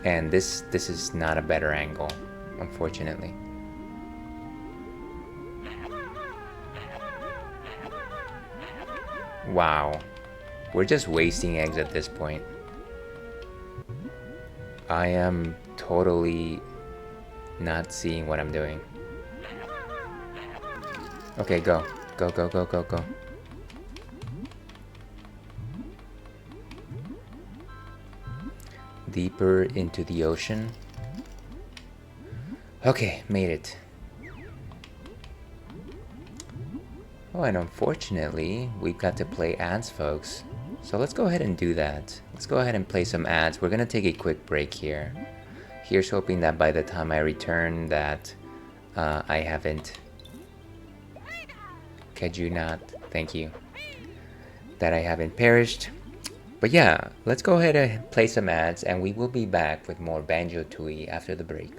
And this is not a better angle, unfortunately. Wow. We're just wasting eggs at this point. I am totally not seeing what I'm doing. Okay, go. Go, go, go, go, go. Deeper into the ocean. Okay, made it. Oh, and unfortunately, we've got to play ads, folks. So let's go ahead and do that. Let's go ahead and play some ads. We're gonna take a quick break here. Here's hoping that by the time I return that I haven't... Could you not? Thank you. That I haven't perished. But yeah, let's go ahead and play some ads and we will be back with more Banjo-Tooie after the break.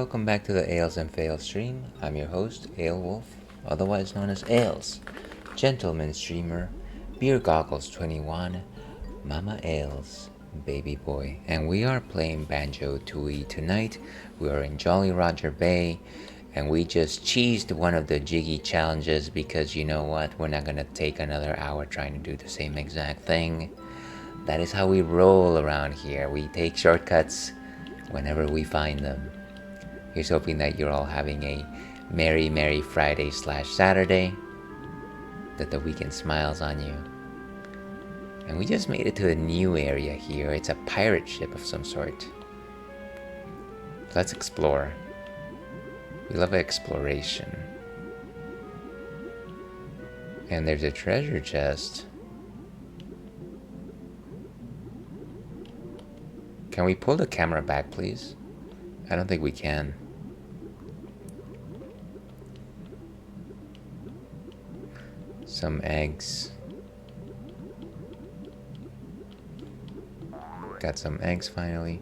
welcome back to the Ales and Fails stream. I'm your host, Ale Wolf, otherwise known as Ales, gentleman streamer, Beer Goggles 21, Mama Ales, baby boy, and we are playing Banjo-Tooie tonight. We are in Jolly Roger Bay, and we just cheesed one of the Jiggy challenges because you know what? We're not gonna take another hour trying to do the same exact thing. That is how we roll around here. We take shortcuts whenever we find them. Here's hoping that you're all having a merry Friday/Saturday, that the weekend smiles on you. And we just made it to a new area here. It's a pirate ship of some sort. Let's explore. We love exploration. And there's a treasure chest. Can we pull the camera back, please? I don't think we can. Some eggs. Got some eggs finally.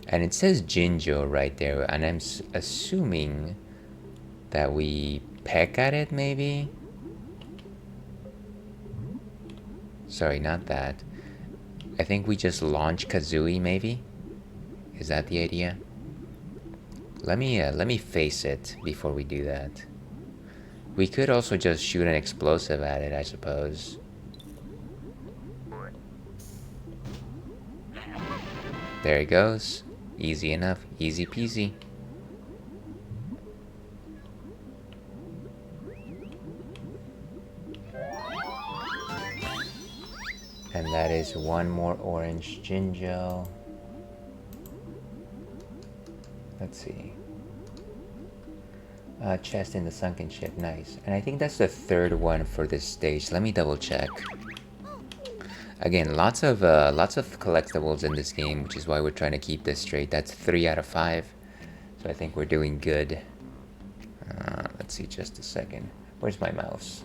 And it says Jinjo right there, and I'm assuming that we peck at it, maybe? Sorry, not that. I think we just launch Kazooie, maybe? Is that the idea? Let me face it before we do that. We could also just shoot an explosive at it, I suppose. There it goes. Easy enough. Easy peasy. And that is one more orange Jinjo. Let's see. Chest in the sunken ship. Nice. And I think that's the third one for this stage. Let me double check. Again, lots of collectibles in this game, which is why we're trying to keep this straight. That's 3 out of 5. So I think we're doing good. Let's see, just a second. Where's my mouse?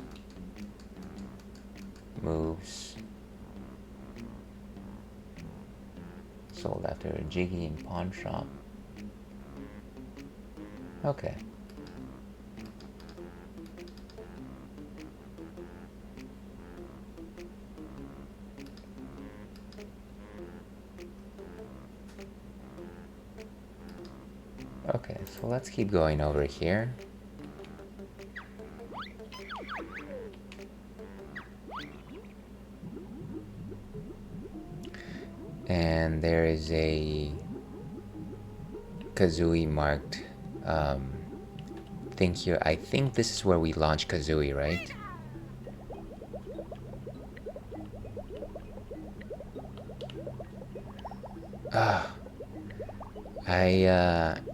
Moves. Sold after a Jiggy in pawn shop. Okay. Okay, so let's keep going over here. And there is a Kazooie marked thing here. I think this is where we launch Kazooie, right?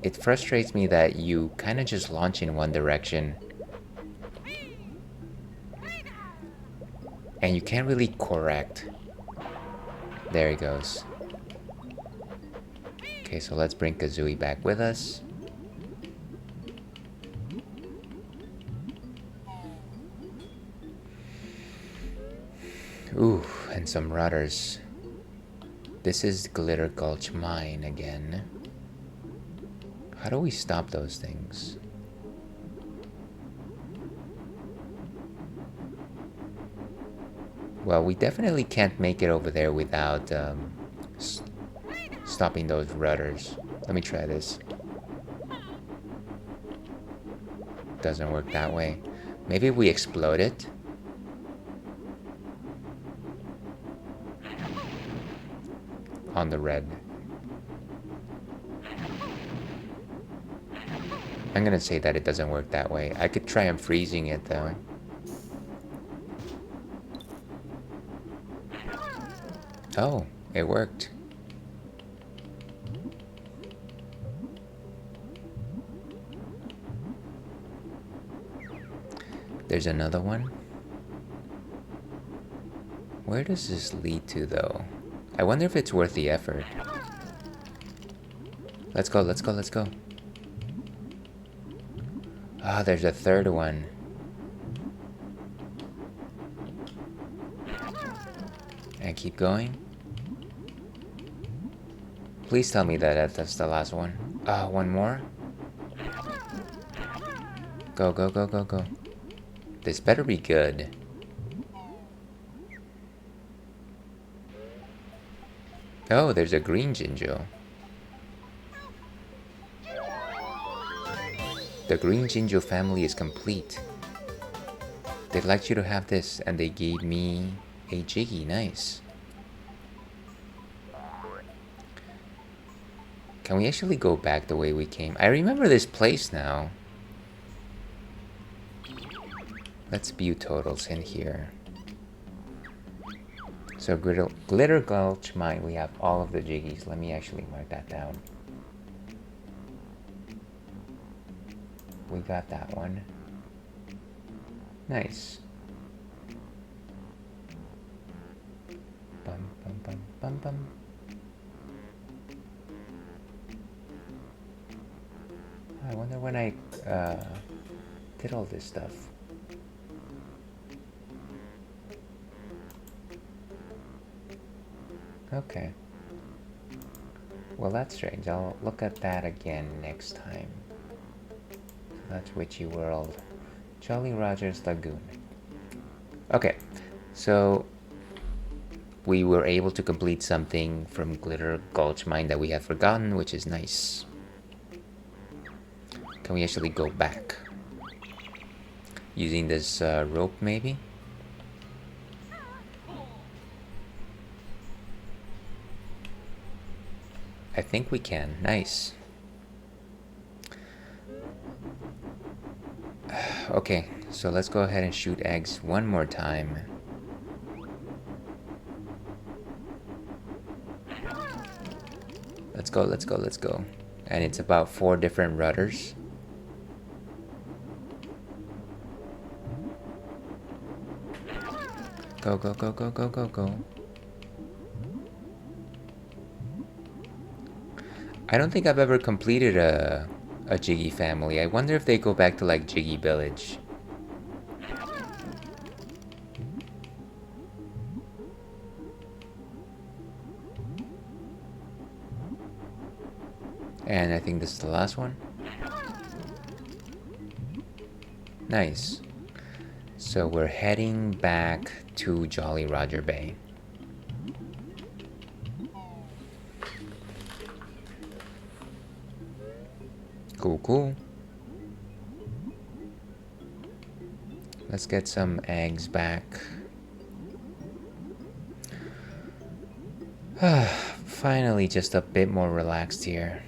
It frustrates me that you kind of just launch in one direction and you can't really correct. There he goes. Okay, so let's bring Kazooie back with us. Ooh, and some rudders. This is Glitter Gulch Mine again. How do we stop those things? Well, we definitely can't make it over there without stopping those rudders. Let me try this. Doesn't work that way. Maybe we explode it. On the red. I'm gonna say that it doesn't work that way. I could try freezing it though. Oh, it worked. There's another one. Where does this lead to though? I wonder if it's worth the effort. Let's go, let's go, let's go. Ah, oh, there's a third one. And keep going. Please tell me that that's the last one. One more. Go, go, go, go, go. This better be good. Oh, there's a green Jinjo. The green Jinjo family is complete. They'd like you to have this, and they gave me a Jiggy. Nice. Can we actually go back the way we came? I remember this place now. Let's view totals in here. So Glitter Gulch Mine, we have all of the Jiggies. Let me actually mark that down. We got that one. Nice. Bum, bum, bum, bum, bum. I wonder when I did all this stuff. Okay. Well, that's strange. I'll look at that again next time. So that's Witchy World. Jolly Roger's Lagoon. Okay, so we were able to complete something from Glitter Gulch Mine that we had forgotten, which is nice. Can we actually go back? Using this rope, maybe? I think we can. Nice. Okay, so let's go ahead and shoot eggs one more time. Let's go, let's go, let's go. And it's about 4 different rudders. Go, go, go, go, go, go, go. I don't think I've ever completed a Jiggy family. I wonder if they go back to like Jiggy Village. And I think this is the last one. Nice. So we're heading back to Jolly Roger Bay. Cool, cool. Let's get some eggs back. Finally, just a bit more relaxed here.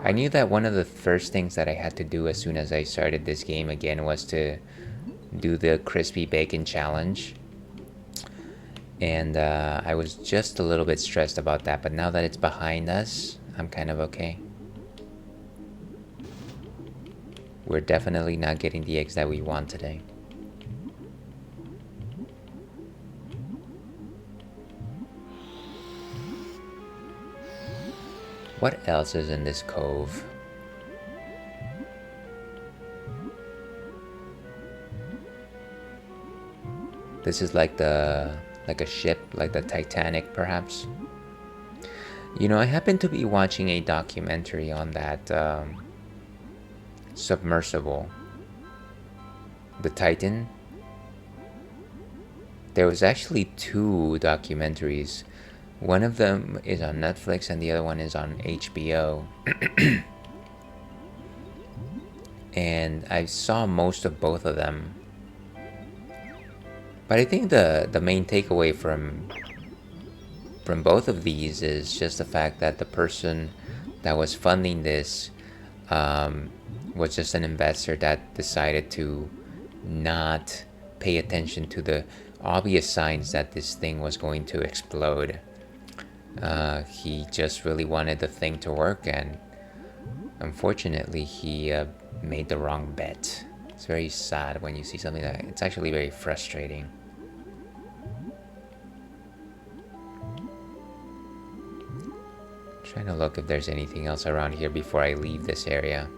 I knew that one of the first things that I had to do as soon as I started this game again was to do the crispy bacon challenge. And I was just a little bit stressed about that, but now that it's behind us, I'm kind of okay. We're definitely not getting the eggs that we want today. What else is in this cove? This is like a ship, like the Titanic, perhaps. You know, I happen to be watching a documentary on that submersible, the Titan. There was actually 2 documentaries. One of them is on Netflix and the other one is on HBO. And I saw most of both of them. But I think the main takeaway from both of these is just the fact that the person that was funding this was just an investor that decided to not pay attention to the obvious signs that this thing was going to explode. He just really wanted the thing to work, and unfortunately he made the wrong bet. It's very sad when you see something like that. It's actually very frustrating. Trying to look if there's anything else around here before I leave this area.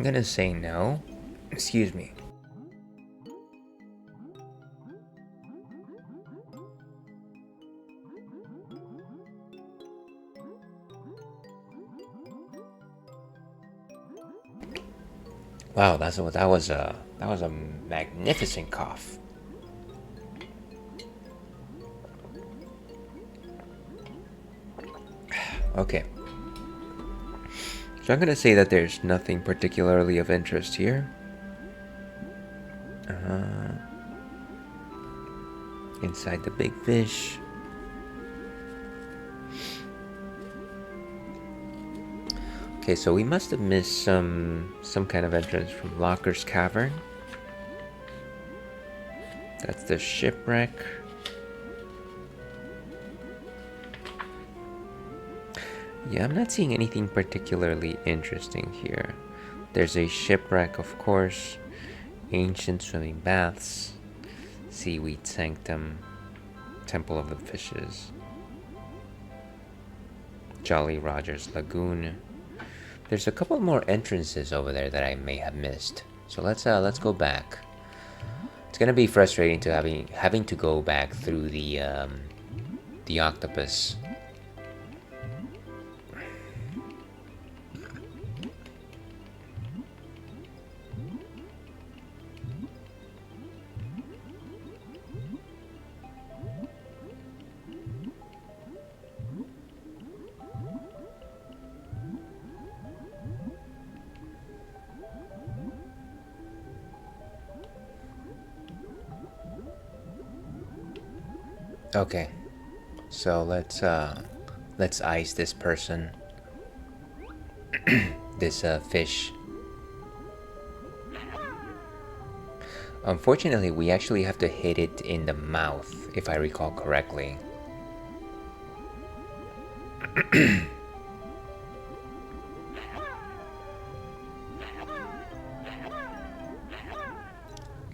gonna say no. Excuse me. Wow, that was a magnificent cough. Okay. So I'm gonna say that there's nothing particularly of interest here. Inside the big fish. Okay, so we must have missed some kind of entrance from Locker's Cavern. That's the shipwreck. Yeah, I'm not seeing anything particularly interesting here. There's a shipwreck, of course, ancient swimming baths, seaweed sanctum, temple of the fishes, Jolly Roger's lagoon. There's a couple more entrances over there that I may have missed. So let's go back. It's gonna be frustrating to having to go back through the octopus. Okay, so let's ice this person, this fish. Unfortunately, we actually have to hit it in the mouth, if I recall correctly.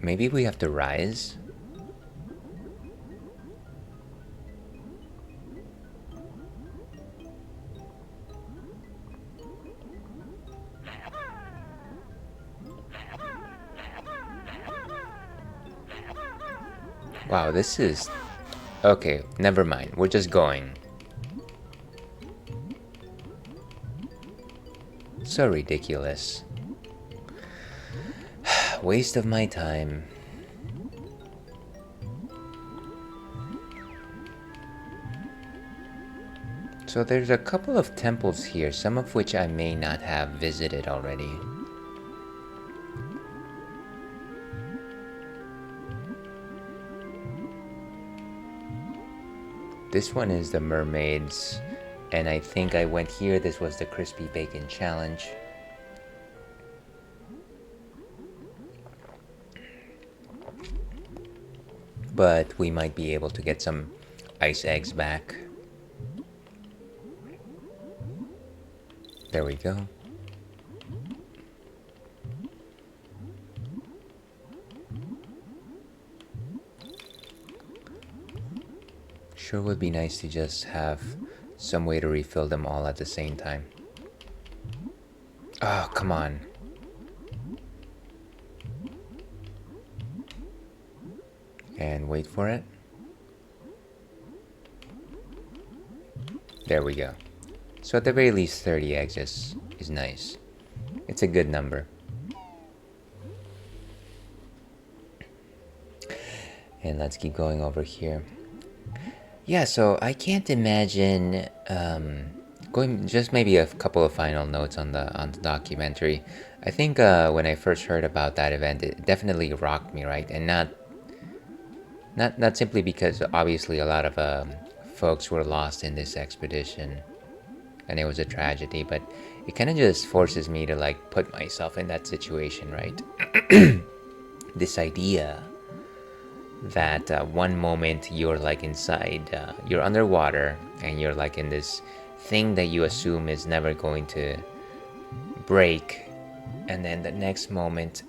Maybe we have to rise. Wow, this is... Okay, never mind. We're just going. So ridiculous. Waste of my time. So there's a couple of temples here, some of which I may not have visited already. This one is the mermaids, and I think I went here. This was the crispy bacon challenge. But we might be able to get some ice eggs back. There we go. Sure would be nice to just have some way to refill them all at the same time. Oh, come on. And wait for it. There we go. So at the very least 30 eggs is nice. It's a good number. And let's keep going over here. Yeah, so I can't imagine going. Just maybe a couple of final notes on the documentary. I think when I first heard about that event, it definitely rocked me, right? And not simply because obviously a lot of folks were lost in this expedition, and it was a tragedy, but it kind of just forces me to like put myself in that situation, right? This idea that one moment you're like inside, you're underwater, and you're like in this thing that you assume is never going to break, and then the next moment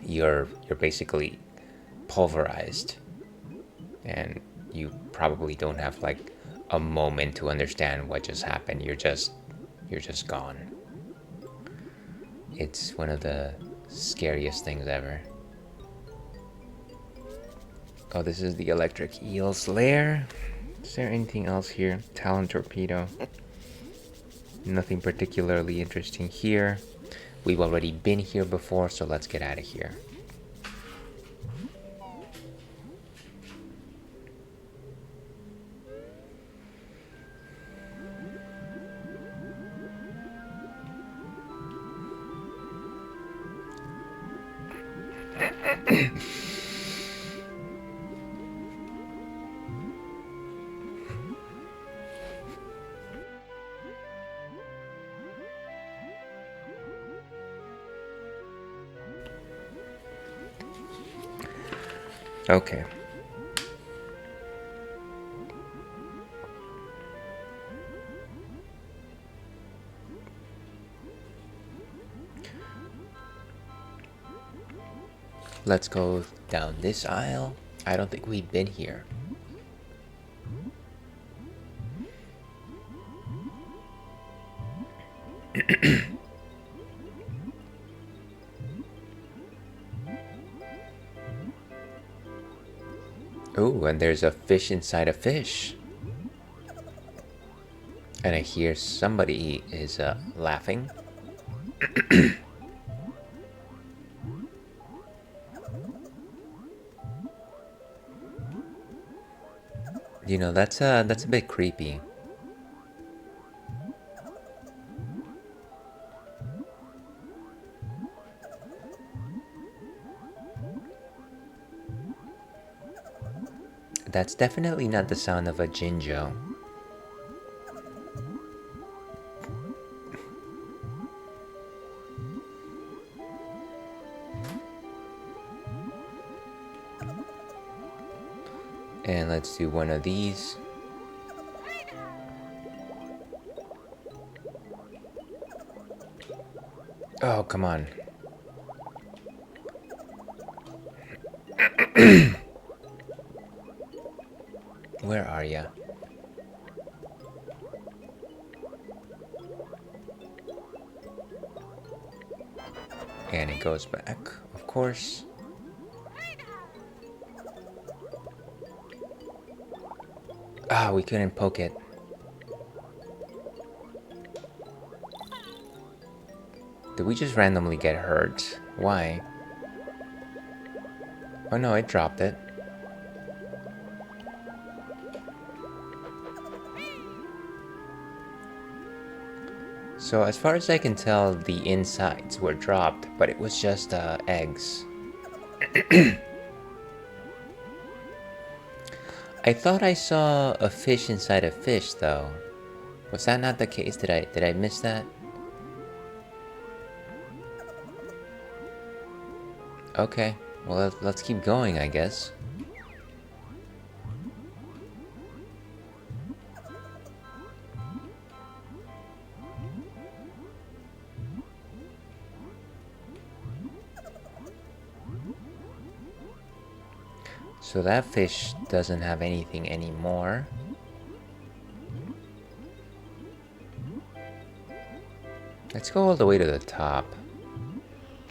you're basically pulverized, and you probably don't have like a moment to understand what just happened. You're just gone. It's one of the scariest things ever. Oh, this is the electric eel's lair. Is there anything else here? Talon torpedo. Nothing particularly interesting here. We've already been here before, so let's get out of here. Okay. Let's go down this aisle. I don't think we've been here. Oh, and there's a fish inside a fish. And I hear somebody is laughing. You know, that's a bit creepy. That's definitely not the sound of a Jinjo. And let's do one of these. Oh, come on. Where are ya? And it goes back, of course. Ah, we couldn't poke it. Did we just randomly get hurt? Why? Oh no, it dropped it. So as far as I can tell, the insides were dropped, but it was just eggs. I thought I saw a fish inside a fish, though. Was that not the case? Did I miss that? Okay, well let's keep going, I guess. So that fish doesn't have anything anymore. Let's go all the way to the top.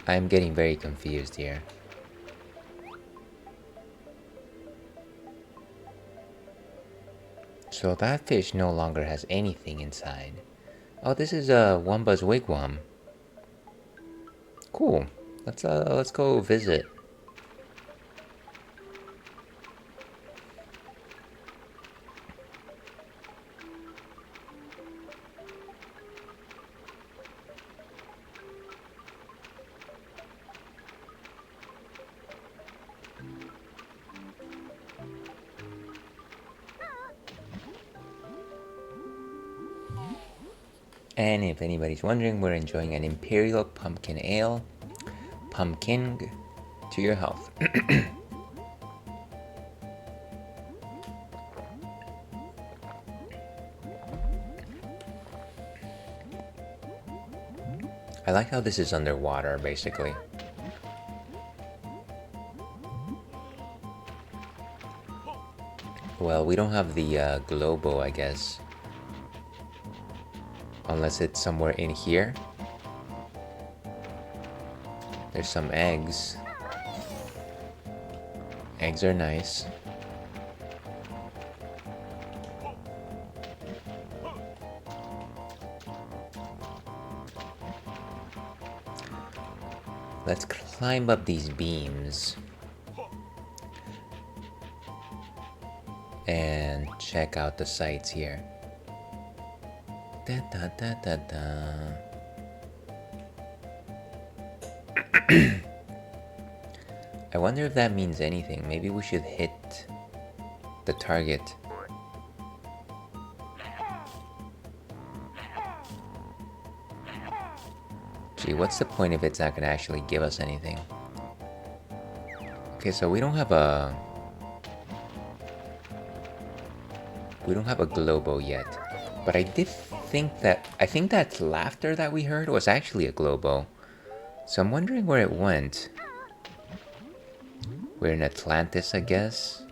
I'm getting very confused here. So that fish no longer has anything inside. Oh, this is a Wamba's wigwam. Cool. Let's go visit. And if anybody's wondering, we're enjoying an Imperial Pumpkin Ale. Pumpkin to your health. I like how this is underwater, basically. Well, we don't have the Globo, I guess. Unless it's somewhere in here. There's some eggs. Eggs are nice. Let's climb up these beams and check out the sights here. Da, da, da, da, da. I wonder if that means anything. Maybe we should hit the target. Gee, what's the point if it's not gonna actually give us anything? Okay, so we don't have a Globo yet. But I think that laughter that we heard was actually a Globo. So I'm wondering where it went. We're in Atlantis, I guess.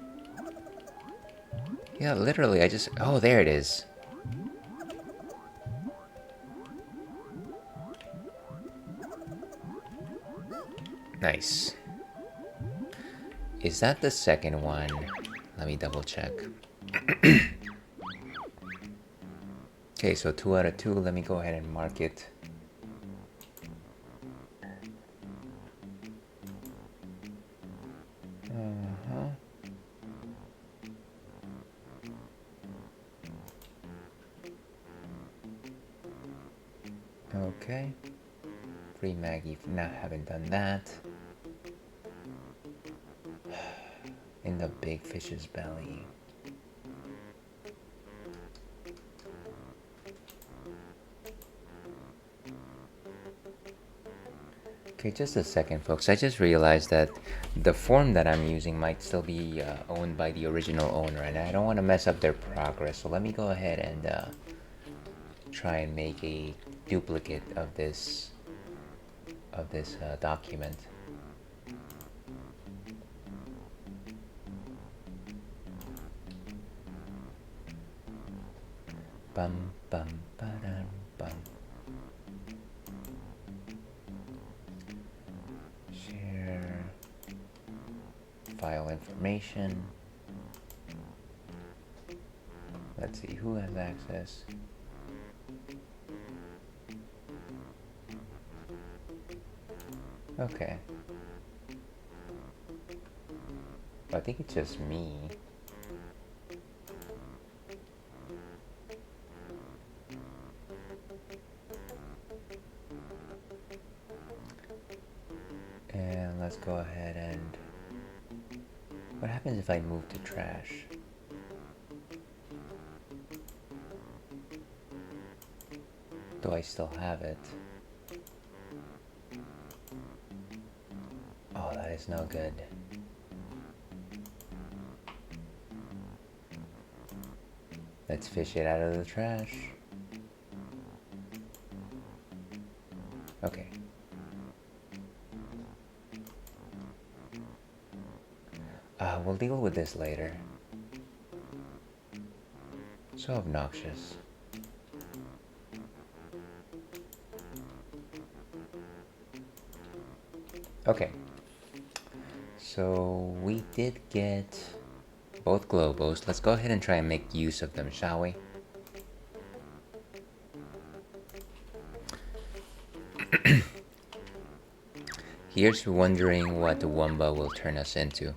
Yeah, literally, oh, there it is. Nice. Is that the second one? Let me double check. Okay, so 2 out of 2. Let me go ahead and mark it. Okay. Free Maggie. Nah, haven't done that. In the big fish's belly. Okay, just a second, folks. I just realized that the form that I'm using might still be owned by the original owner, and I don't want to mess up their progress. So let me go ahead and try and make a duplicate of this document. Bum bum ba-dum bum. Share file information. Let's see who has access. Okay. I think it's just me. And let's go ahead and... What happens if I move to trash? Do I still have it? Oh, that is no good. Let's fish it out of the trash. Okay. We'll deal with this later. So obnoxious. Okay. So we did get both Globos. Let's go ahead and try and make use of them, shall we? Here's wondering what the Wumba will turn us into.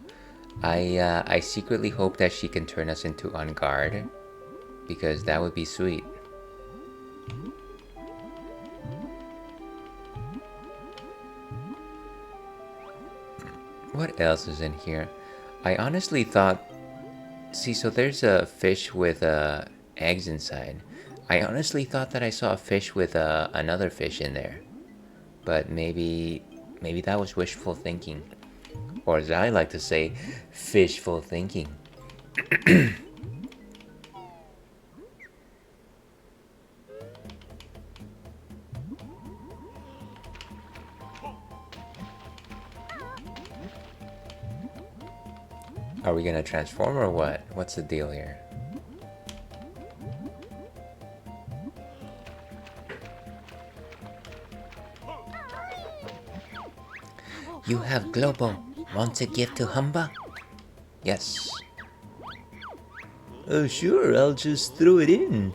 I secretly hope that she can turn us into On Guard, because that would be sweet. What else is in here? I honestly thought... See, so there's a fish with eggs inside. I honestly thought that I saw a fish with another fish in there. But maybe that was wishful thinking. Or as I like to say, fishful thinking. Are we gonna transform or what? What's the deal here? You have Globo. Want to give to Humba? Yes. Oh, sure, I'll just throw it in.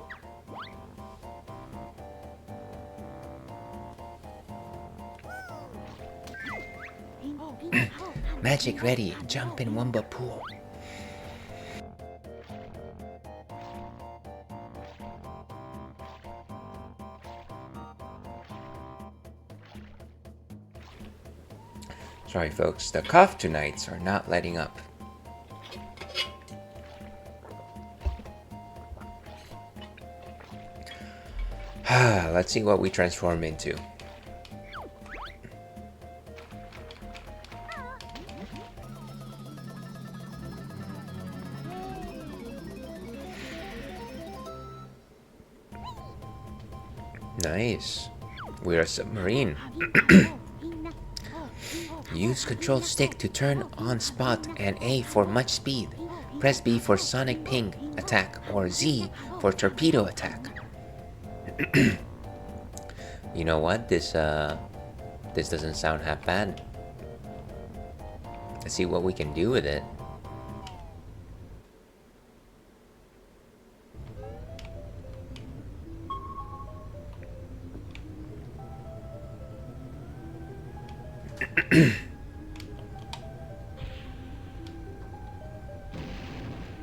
Magic ready. Jump in Wumba pool. Sorry, folks. The cough tonights are not letting up. Let's see what we transform into. Nice. We're a submarine. Use control stick to turn on spot and A for much speed. Press B for sonic ping attack or Z for torpedo attack. You know what? This doesn't sound half bad. Let's see what we can do with it.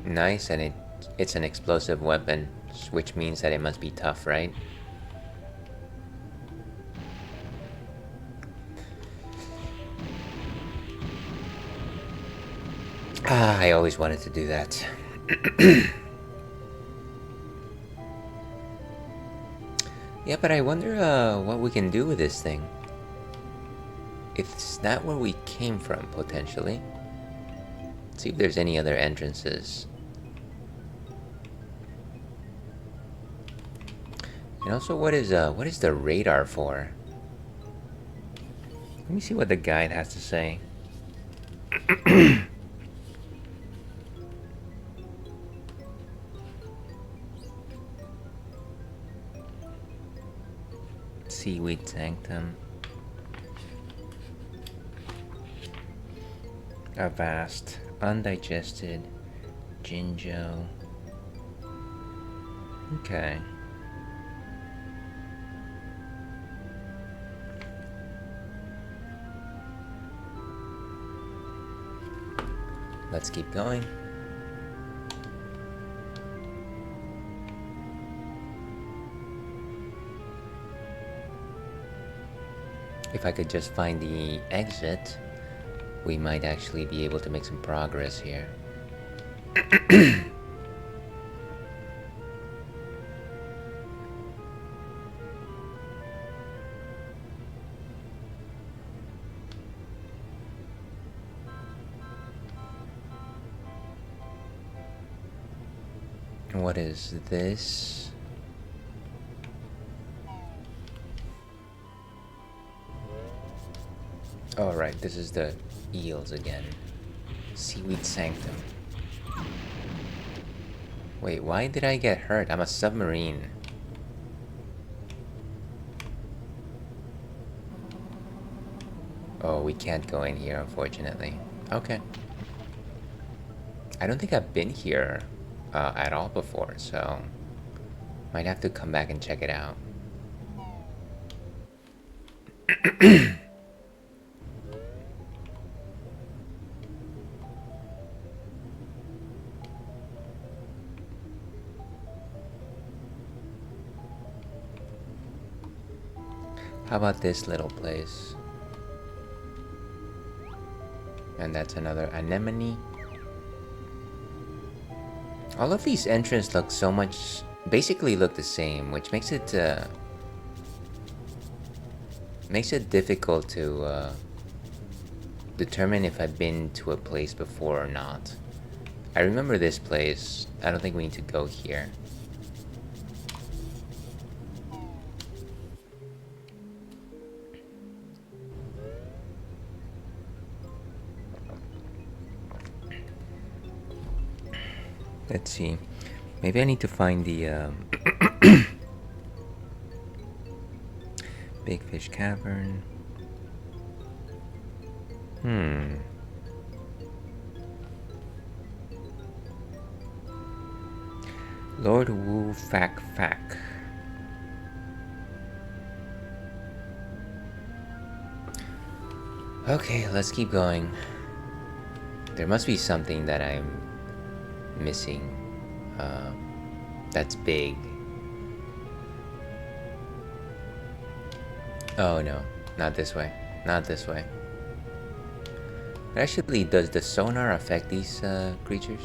Nice, and it's an explosive weapon, which means that it must be tough, right? Ah, I always wanted to do that. Yeah, but I wonder what we can do with this thing. It's not where we came from, potentially. Let's see if there's any other entrances. And also, what is the radar for? Let me see what the guide has to say. Seaweed Sanctum. Avast. Undigested. Jinjo. Okay. Let's keep going. If I could just find the exit, we might actually be able to make some progress here. What is this? Oh, right, this is the eels again. Seaweed Sanctum. Wait, why did I get hurt? I'm a submarine. Oh, we can't go in here, unfortunately. Okay. I don't think I've been here at all before, so might have to come back and check it out. How about this little place? And that's another anemone. All of these entrances look so much, basically look the same, which makes it difficult to determine if I've been to a place before or not. I remember this place. I don't think we need to go here. Let's see. Maybe I need to find the Big Fish Cavern. Hmm. Lord Wu Fak Fak. Okay, let's keep going. There must be something that I'm missing. Uh, that's big. Oh no, not this way. Not this way. Actually, does the sonar affect these creatures?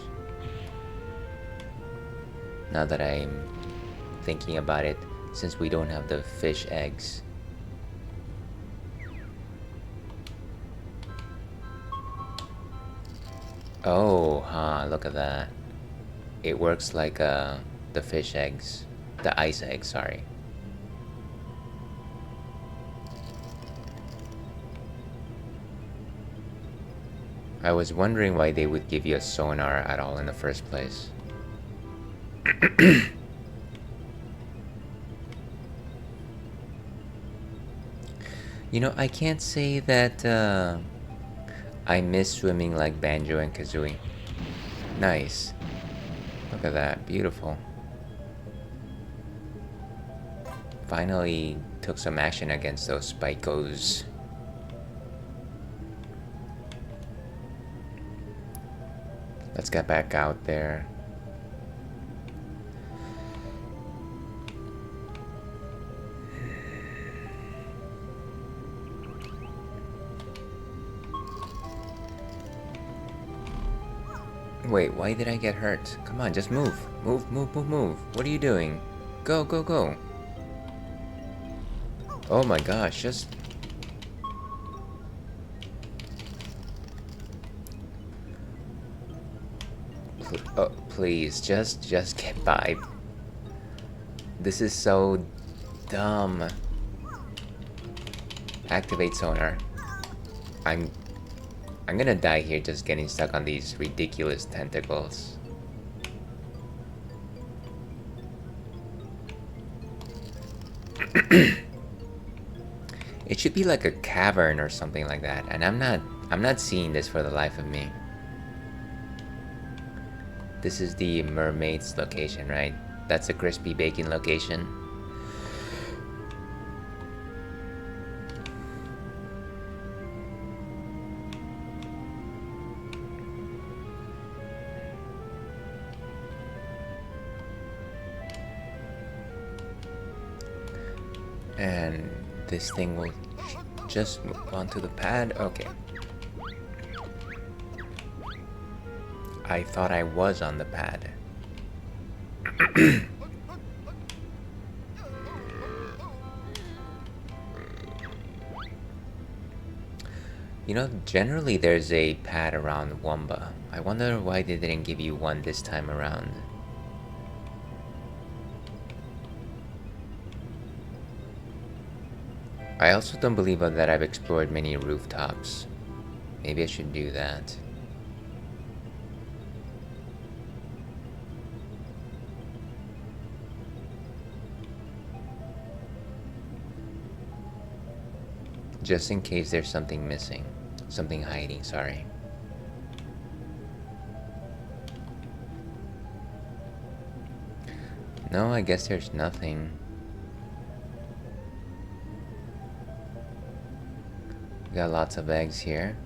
Now that I'm thinking about it, since we don't have the fish eggs. Oh, huh, look at that. It works like the fish eggs. The ice eggs, sorry. I was wondering why they would give you a sonar at all in the first place. You know, I can't say that I miss swimming like Banjo and Kazooie. Nice. Look at that, beautiful. Finally took some action against those Spikos. Let's get back out there. Wait, why did I get hurt? Come on, just move. Move, move, move, move. What are you doing? Go, go, go. Oh my gosh, just... Oh, please, just get by. This is so dumb. Activate sonar. I'm gonna die here just getting stuck on these ridiculous tentacles. It should be like a cavern or something like that, and I'm not seeing this for the life of me. This is the mermaid's location, right? That's the crispy bacon location. And this thing will just move onto the pad. Okay. I thought I was on the pad. You know, generally there's a pad around Wumba. I wonder why they didn't give you one this time around. I also don't believe that I've explored many rooftops. Maybe I should do that. Just in case there's something missing. Something hiding, sorry. No, I guess there's nothing. We got lots of eggs here.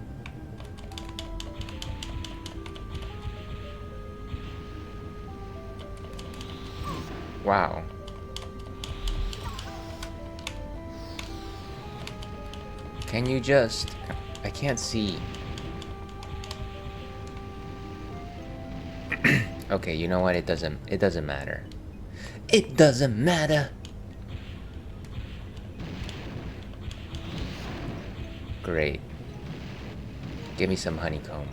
Wow. Can you just... I can't see. Okay, you know what? It doesn't matter. It doesn't matter. Great. Give me some honeycomb.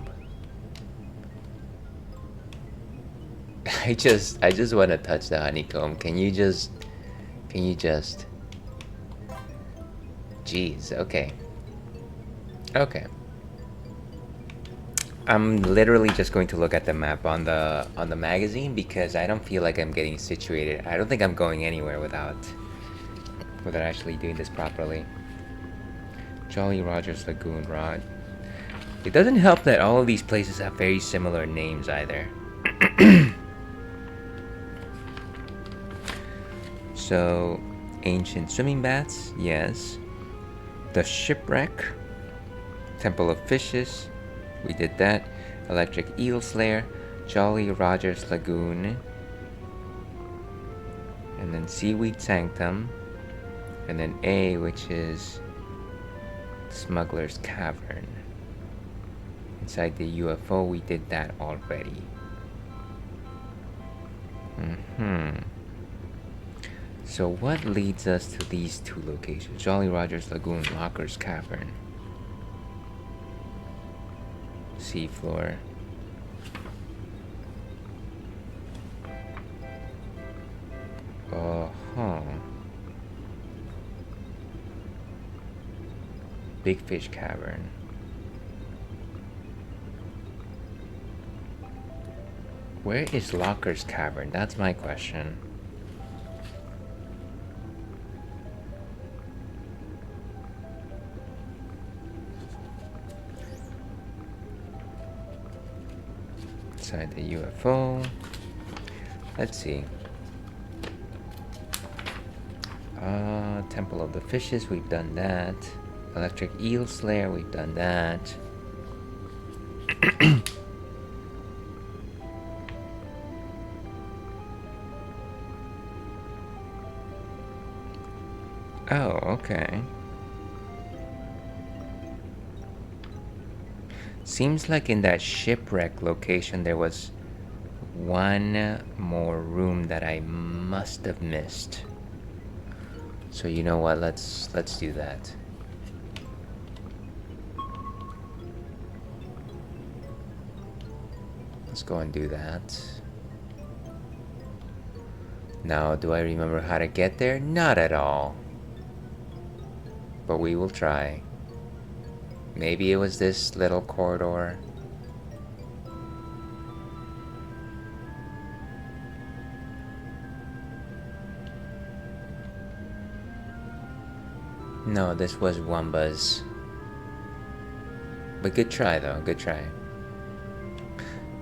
I just want to touch the honeycomb. Can you just Jeez, okay. Okay. I'm literally just going to look at the map on the magazine because I don't feel like I'm getting situated. I don't think I'm going anywhere without actually doing this properly. Jolly Roger's Lagoon Rod. It doesn't help that all of these places have very similar names either. So, ancient swimming baths, yes. The shipwreck, Temple of Fishes, we did that. Electric Eel Slayer, Jolly Roger's Lagoon, and then Seaweed Sanctum, and then A, which is Smuggler's Cavern. Inside the UFO, we did that already. So what leads us to these two locations? Jolly Roger's Lagoon, Locker's Cavern. Seafloor. Big Fish Cavern. Where is Locker's Cavern? That's my question. Inside the UFO. Let's see. Temple of the Fishes, we've done that. Electric Eel Slayer, we've done that. Oh, okay. Seems like in that shipwreck location there was one more room that I must have missed. So you know what? Let's do that. Let's go and do that. Now, do I remember how to get there? Not at all. But we will try. Maybe it was this little corridor. No, this was Wumba's. But good try though, good try.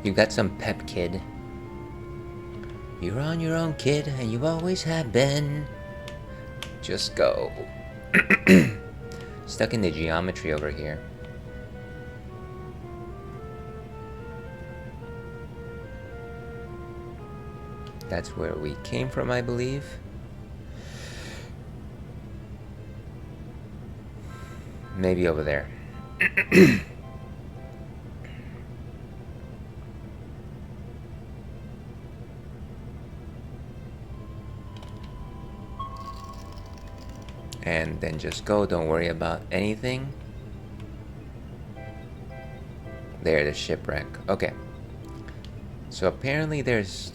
You got some pep, kid. You're on your own, kid, and you always have been. Just go. Stuck in the geometry over here. That's where we came from, I believe. Maybe over there. And then just go, don't worry about anything. There, the shipwreck. Okay. So apparently there's...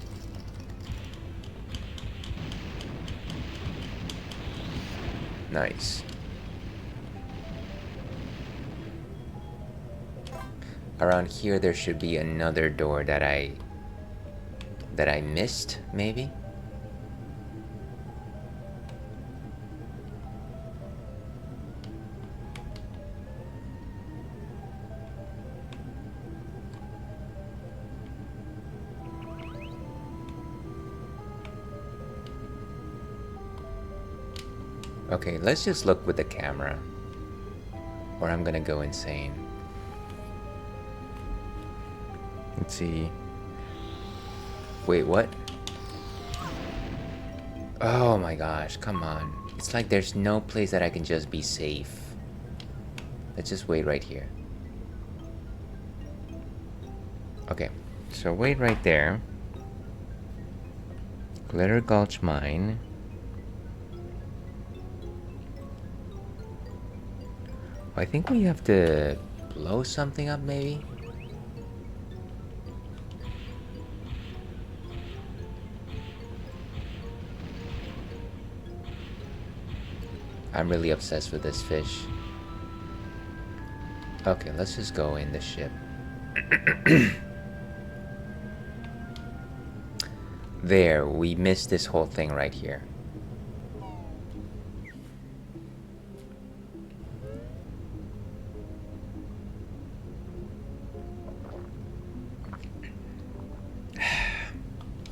Nice. Around here there should be another door that I missed, maybe? Okay, let's just look with the camera, or I'm gonna go insane. Let's see. Wait, what? Oh my gosh, come on. It's like there's no place that I can just be safe. Let's just wait right here. Okay, so wait right there. Glitter Gulch Mine. I think we have to blow something up, maybe? I'm really obsessed with this fish. Okay, let's just go in the ship. There, we missed this whole thing right here.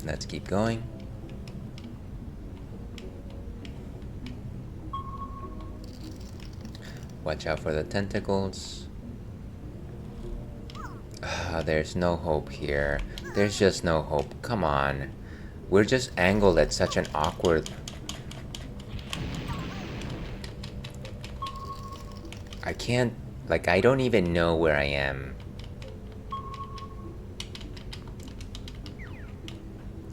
Let's keep going. Watch out for the tentacles. There's no hope here. There's just no hope. Come on. We're just angled at such an awkward... I can't... Like, I don't even know where I am.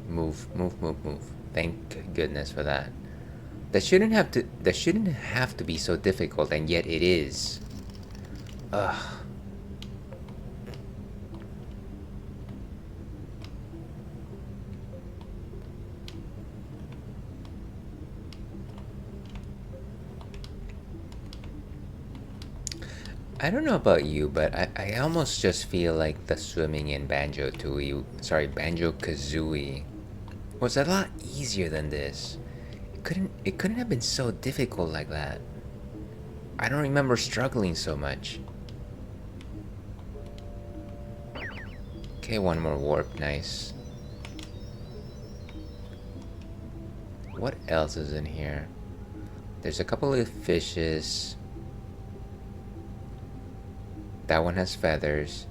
Move, move, move, move. Thank goodness for that. That shouldn't have to be so difficult, and yet it is. Ugh. I don't know about you, but I almost just feel like the swimming in Banjo-Kazooie was a lot easier than this. It couldn't have been so difficult like that. I don't remember struggling so much. Okay, one more warp, nice. What else is in here? There's a couple of fishes. That one has feathers.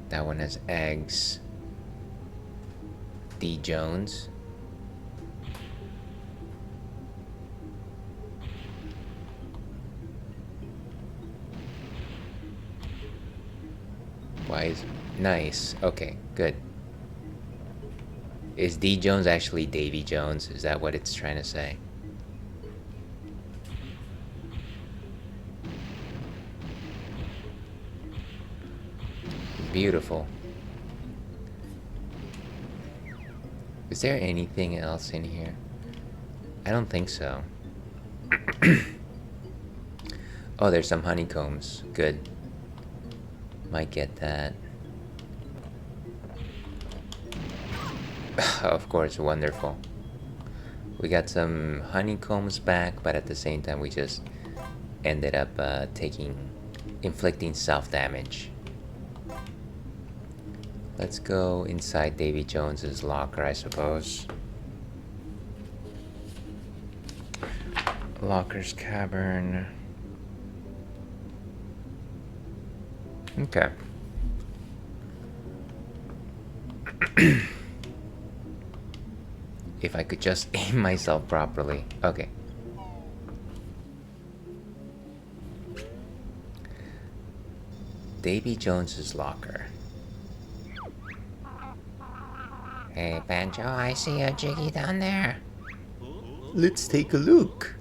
That one has eggs. D. Jones. Why is... Nice. Okay, good. Is D. Jones actually Davy Jones? Is that what it's trying to say? Beautiful. Is there anything else in here? I don't think so. Oh, there's some honeycombs. Good. Might get that. Of course, wonderful. We got some honeycombs back, but at the same time we just ended up inflicting self-damage. Let's go inside Davy Jones's locker, I suppose. Locker's cavern. Okay. If I could just aim myself properly. Okay. Davy Jones's locker. Hey, Banjo, I see a Jiggy down there. Let's take a look.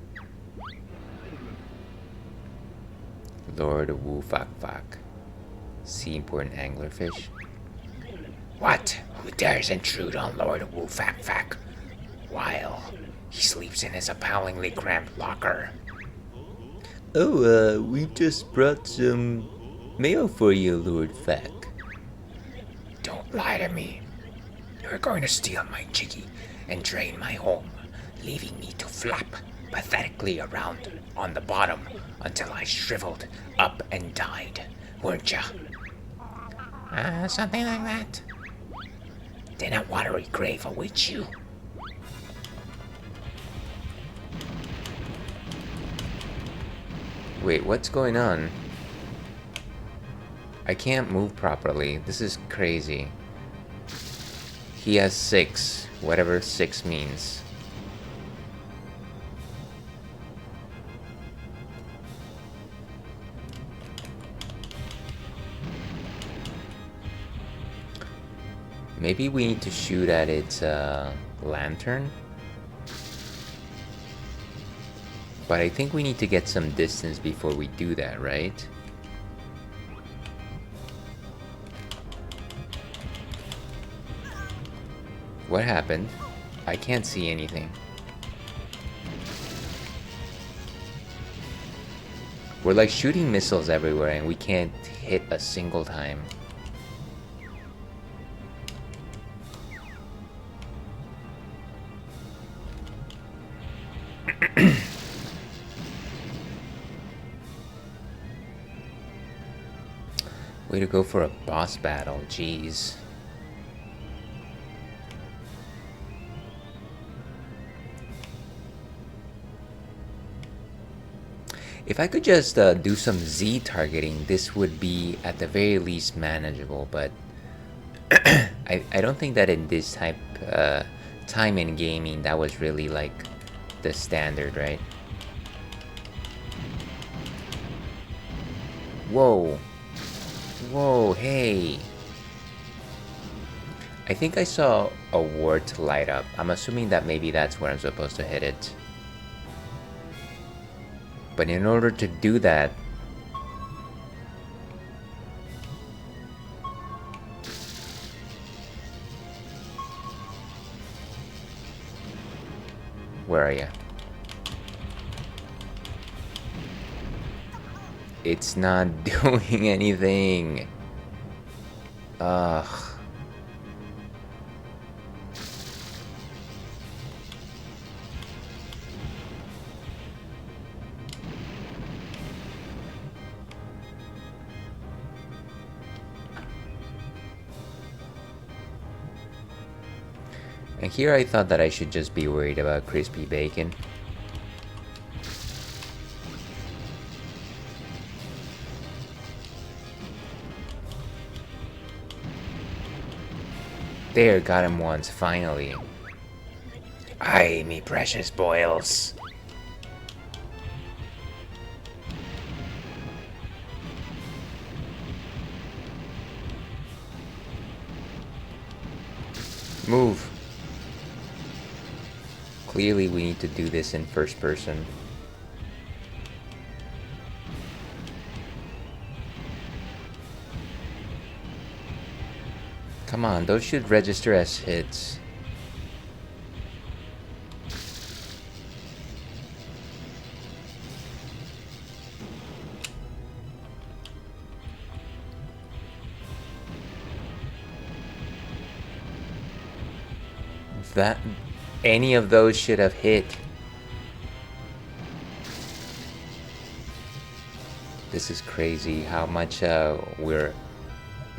Lord Woo Fak Fak. Seaborn anglerfish. What? Who dares intrude on Lord Woo Fak Fak while he sleeps in his appallingly cramped locker? Oh, we just brought some mail for you, Lord Fak. Don't lie to me. You're going to steal my Jiggy and drain my home, leaving me to flap pathetically around on the bottom until I shriveled up and died, weren't ya? Something like that. Then a watery grave awaits you. Wait, what's going on? I can't move properly. This is crazy. He has 6, whatever 6 means. Maybe we need to shoot at its lantern? But I think we need to get some distance before we do that, right? What happened? I can't see anything. We're like shooting missiles everywhere and we can't hit a single time. Way to go for a boss battle, jeez. If I could just do some Z targeting, this would be at the very least manageable, but I don't think that in this time in gaming that was really like the standard, right? Whoa. Whoa, hey. I think I saw a wart light up. I'm assuming that maybe that's where I'm supposed to hit it. But in order to do that, where are you? It's not doing anything. Ugh. And here I thought that I should just be worried about crispy bacon. There, got him once, finally. Aye, me precious boils. Move. Clearly we need to do this in first person. Come on, those should register as hits. That any of those should have hit. This is crazy how much we're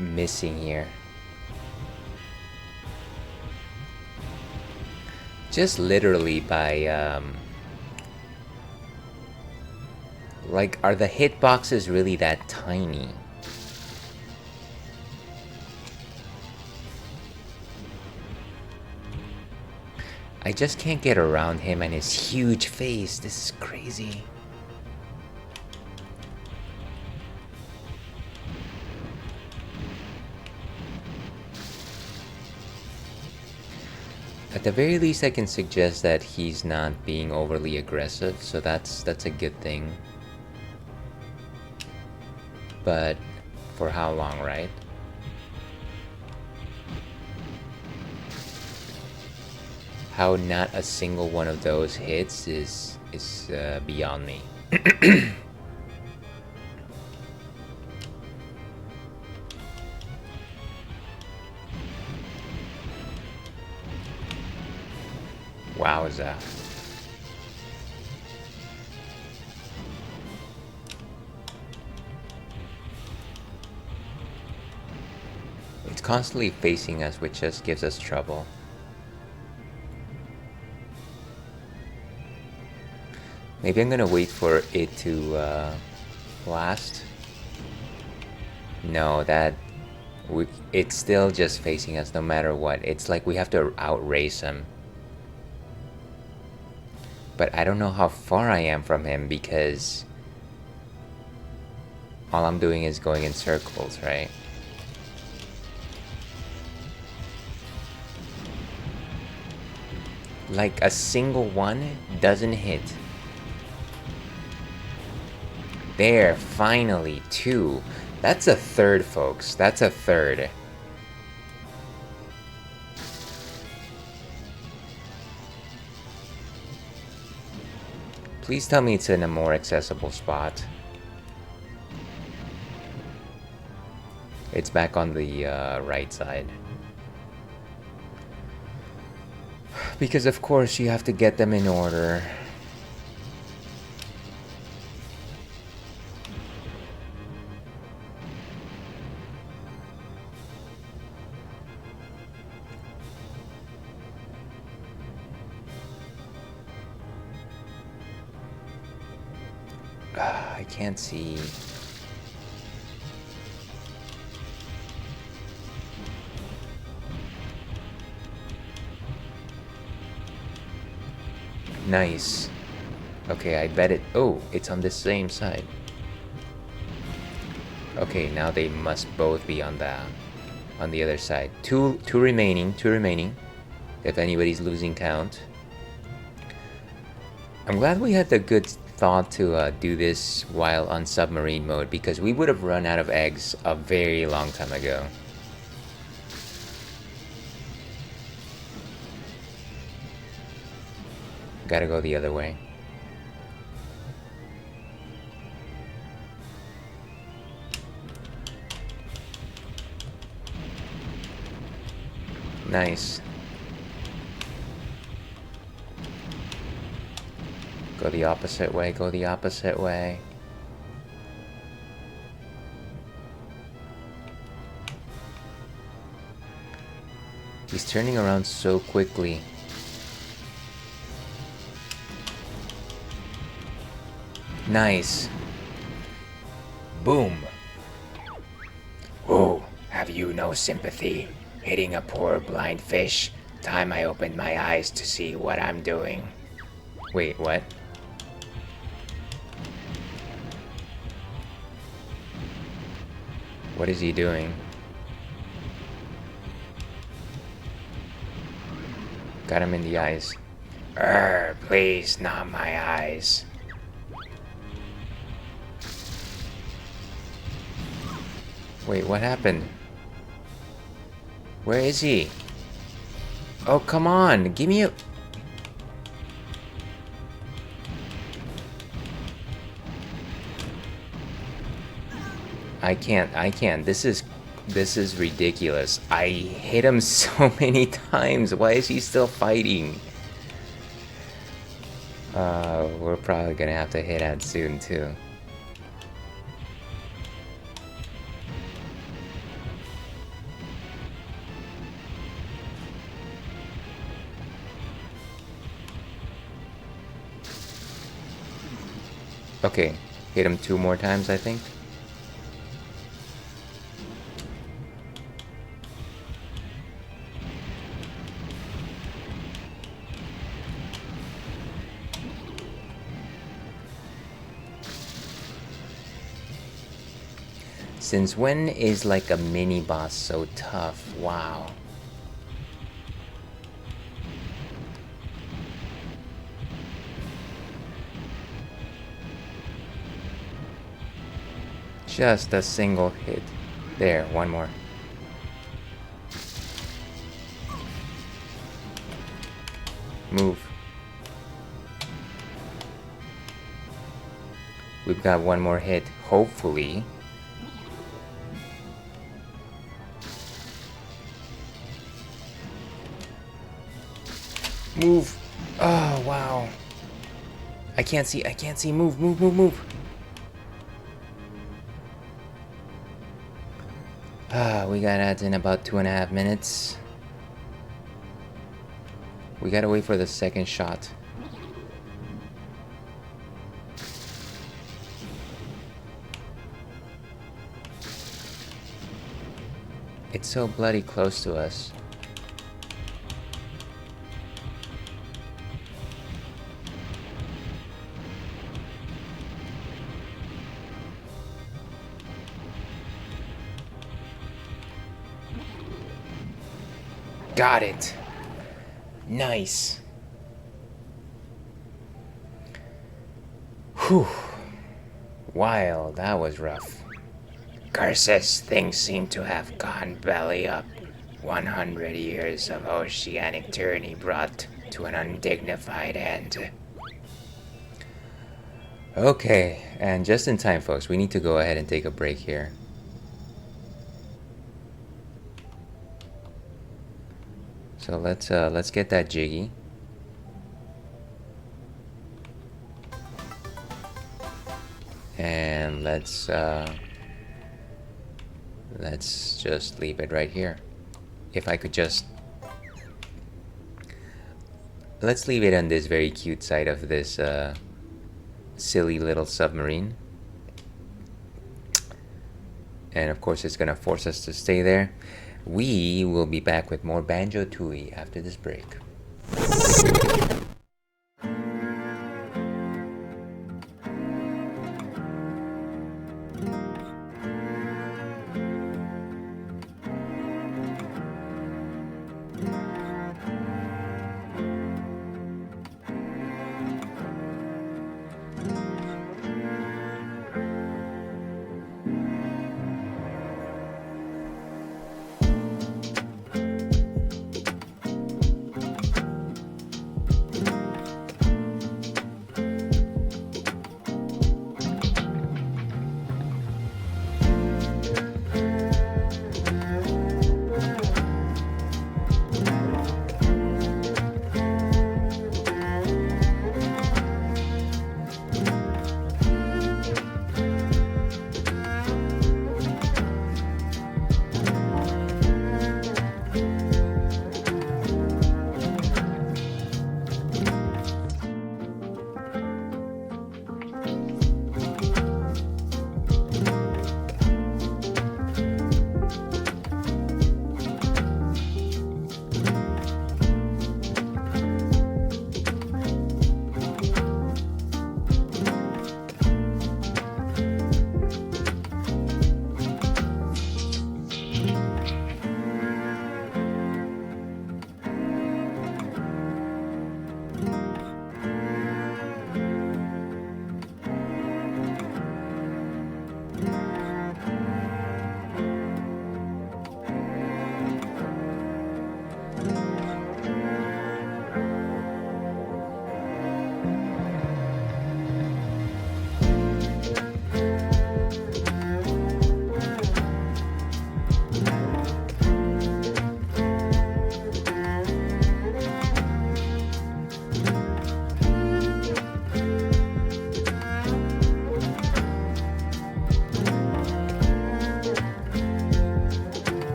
missing here. Just literally by like, are the hitboxes really that tiny? I just can't get around him and his huge face. This is crazy. At the very least, I can suggest that he's not being overly aggressive, so that's a good thing. But for how long, right? How not a single one of those hits is beyond me. Wowza. It's constantly facing us, which just gives us trouble. Maybe I'm gonna wait for it to blast. No, it's still just facing us no matter what. It's like we have to outrace him. But I don't know how far I am from him because all I'm doing is going in circles, right? Like a single one doesn't hit. There, finally, two. That's a third, folks. That's a third. Please tell me it's in a more accessible spot. It's back on the right side. Because of course you have to get them in order. I can't see. Nice. Okay, I bet it. Oh, it's on the same side. Okay, now they must both be on the other side. Two remaining. Two remaining. If anybody's losing count. I'm glad we had the good thought to do this while on submarine mode, because we would have run out of eggs a very long time ago. Gotta go the other way. Nice. Go the opposite way, go the opposite way. He's turning around so quickly. Nice. Boom. Oh, have you no sympathy? Hitting a poor blind fish. Time I opened my eyes to see what I'm doing. Wait, what? What is he doing? Got him in the eyes. Please, not my eyes. Wait, what happened? Where is he? Oh, come on. Give me a... I can't. This is ridiculous. I hit him so many times. Why is he still fighting? We're probably gonna have to hit out soon too. Okay, hit him 2 more times, I think. Since when is like a mini boss so tough? Wow. Just a single hit. There, one more. Move. We've got one more hit, hopefully. Move. Oh, wow. I can't see. Move. We got ads in about 2.5 minutes. We gotta wait for the second shot. It's so bloody close to us. Got it. Nice. Whew. Wow, that was rough. Curses, things seem to have gone belly up. 100 years of oceanic tyranny brought to an undignified end. Okay, and just in time, folks, we need to go ahead and take a break here. So let's get that jiggy. And let's just leave it right here. If I could just... Let's leave it on this very cute side of this silly little submarine. and of course it's gonna force us to stay there. We will be back with more Banjo-Tooie after this break.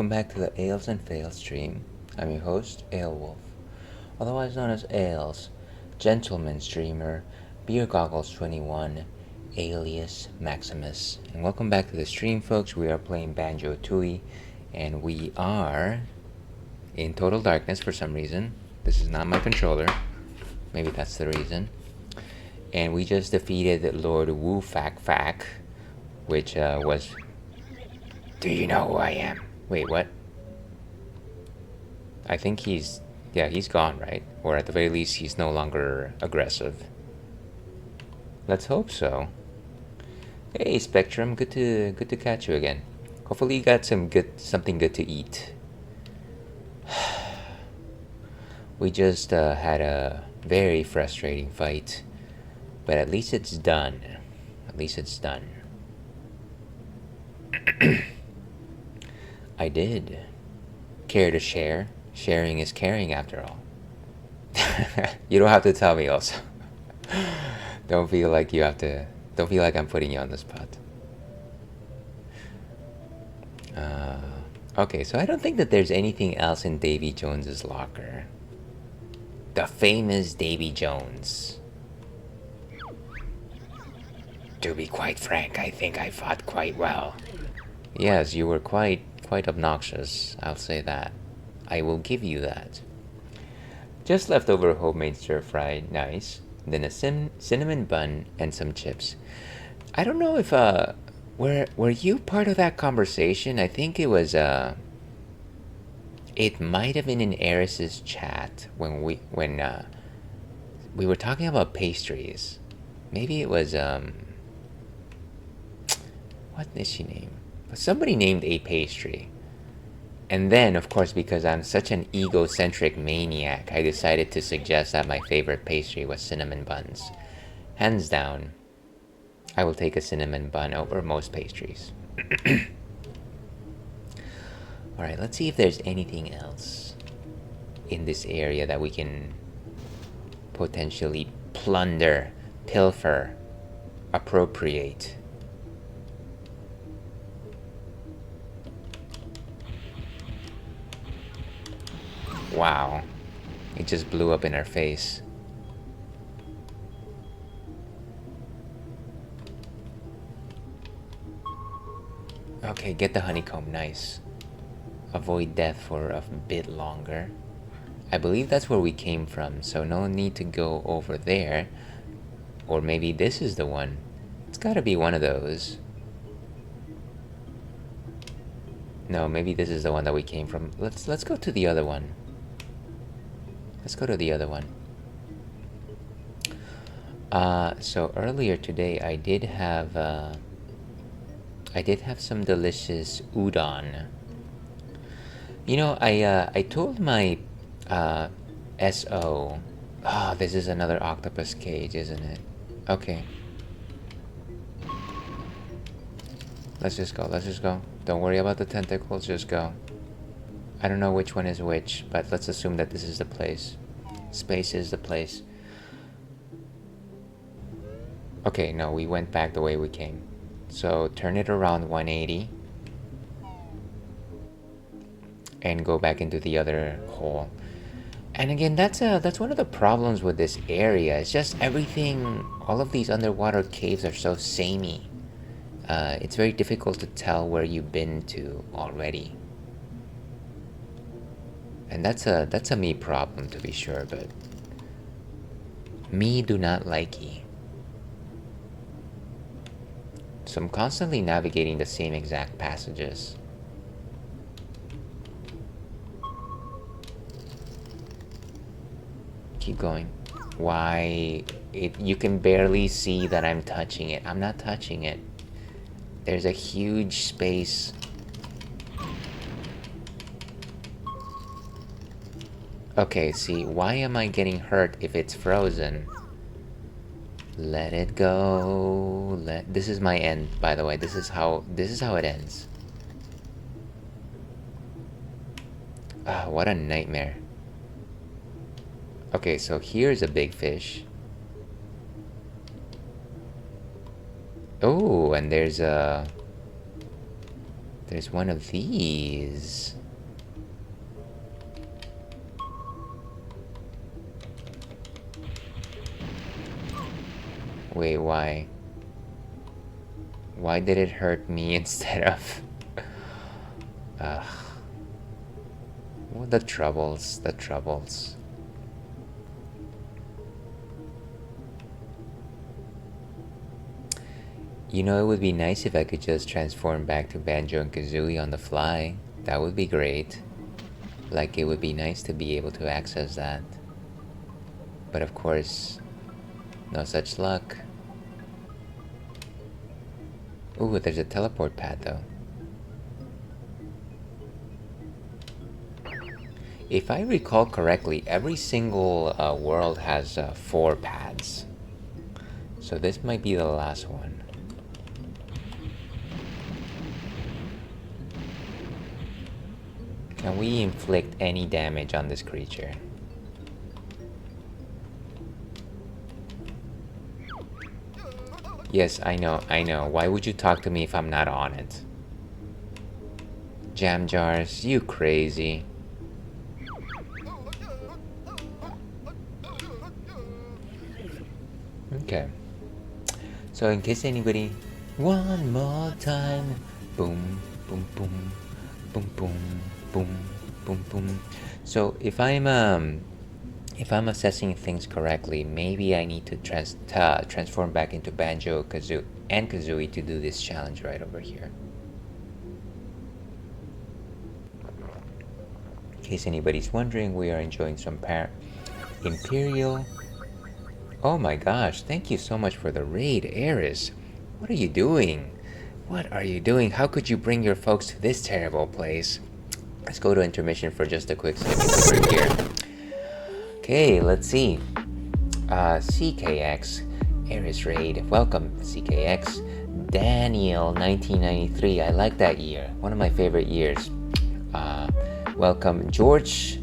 welcome back to the Ales and Fails stream. I'm your host, Alewolf, otherwise known as Ales, gentleman streamer, Beer Goggles 21, alias Maximus. And welcome back to the stream, folks. We are playing Barley-Tooie, and we are in total darkness for some reason. This is not my controller. Maybe that's the reason. And we just defeated Lord Wu Fak Fak, which was... Do you know who I am? Wait, what? I think he's... Yeah, he's gone, right? Or at the very least, he's no longer aggressive. Let's hope so. Hey, Spectrum, good to catch you again. Hopefully you got something good to eat. We just had a very frustrating fight, but at least it's done. At least it's done. I did. Care to share? Sharing is caring, after all. You don't have to tell me also. Don't feel like you have to. Don't feel like I'm putting you on the spot. Okay, so I don't think that there's anything else in Davy Jones's locker. The famous Davy Jones. To be quite frank, I think I fought quite well. Yes, you were quite obnoxious, I'll say that. I will give you that. Just leftover homemade stir-fry, nice. Then a cinnamon bun and some chips. I don't know if were you part of that conversation? I think it was it might have been in Eris's chat when we were talking about pastries. Maybe it was what is she named? Somebody named a pastry. And then, of course, because I'm such an egocentric maniac, I decided to suggest that my favorite pastry was cinnamon buns. Hands down, I will take a cinnamon bun over most pastries. Alright, let's see if there's anything else in this area that we can potentially plunder, pilfer, appropriate. Wow, it just blew up in our face. Okay, get the honeycomb, nice. Avoid death for a bit longer. I believe that's where we came from, so no need to go over there. Or maybe this is the one. It's gotta be one of those. No, maybe this is the one that we came from. Let's go to the other one. Let's go to the other one. So earlier today, I did have some delicious udon. You know, I told my SO. Ah, this is another octopus cage, isn't it? Okay. Let's just go. Let's just go. Don't worry about the tentacles. Just go. I don't know which one is which, but let's assume that this is the place. Space is the place. Okay, no, we went back the way we came. So turn it around 180 and go back into the other hole. And again, that's one of the problems with this area. It's just everything, all of these underwater caves are so samey. It's very difficult to tell where you've been to already. And that's a me problem, to be sure, but me do not likey. So I'm constantly navigating the same exact passages. Keep going. Why? You can barely see that I'm touching it. I'm not touching it. There's a huge space. Okay, see, why am I getting hurt if it's frozen? Let it go. This is my end, by the way. This is how it ends. Ah, what a nightmare. Okay, so here's a big fish. Oh, and there's a There's one of these. Wait, why? Why did it hurt me instead of... Ugh. Well, the troubles, the troubles. You know, it would be nice if I could just transform back to Banjo and Kazooie on the fly. That would be great. Like, it would be nice to be able to access that. But of course, no such luck. Ooh, there's a teleport pad though. If I recall correctly, every single world has 4 pads. So this might be the last one. Can we inflict any damage on this creature? Yes, I know, I know. Why would you talk to me if I'm not on it? Jam jars, you crazy. Okay. So in case anybody... One more time. Boom, boom, boom, boom, boom, boom, boom, boom. So if I'm assessing things correctly, maybe I need to transform back into Banjo, Kazooie to do this challenge right over here. In case anybody's wondering, we are enjoying some Imperial. Oh my gosh, thank you so much for the raid, Eris. What are you doing? What are you doing? How could you bring your folks to this terrible place? Let's go to intermission for just a quick second over here. Okay, let's see. CKX, Eris raid. Welcome, CKX. Daniel, 1993. I like that year. One of my favorite years. Welcome, Georgelinas.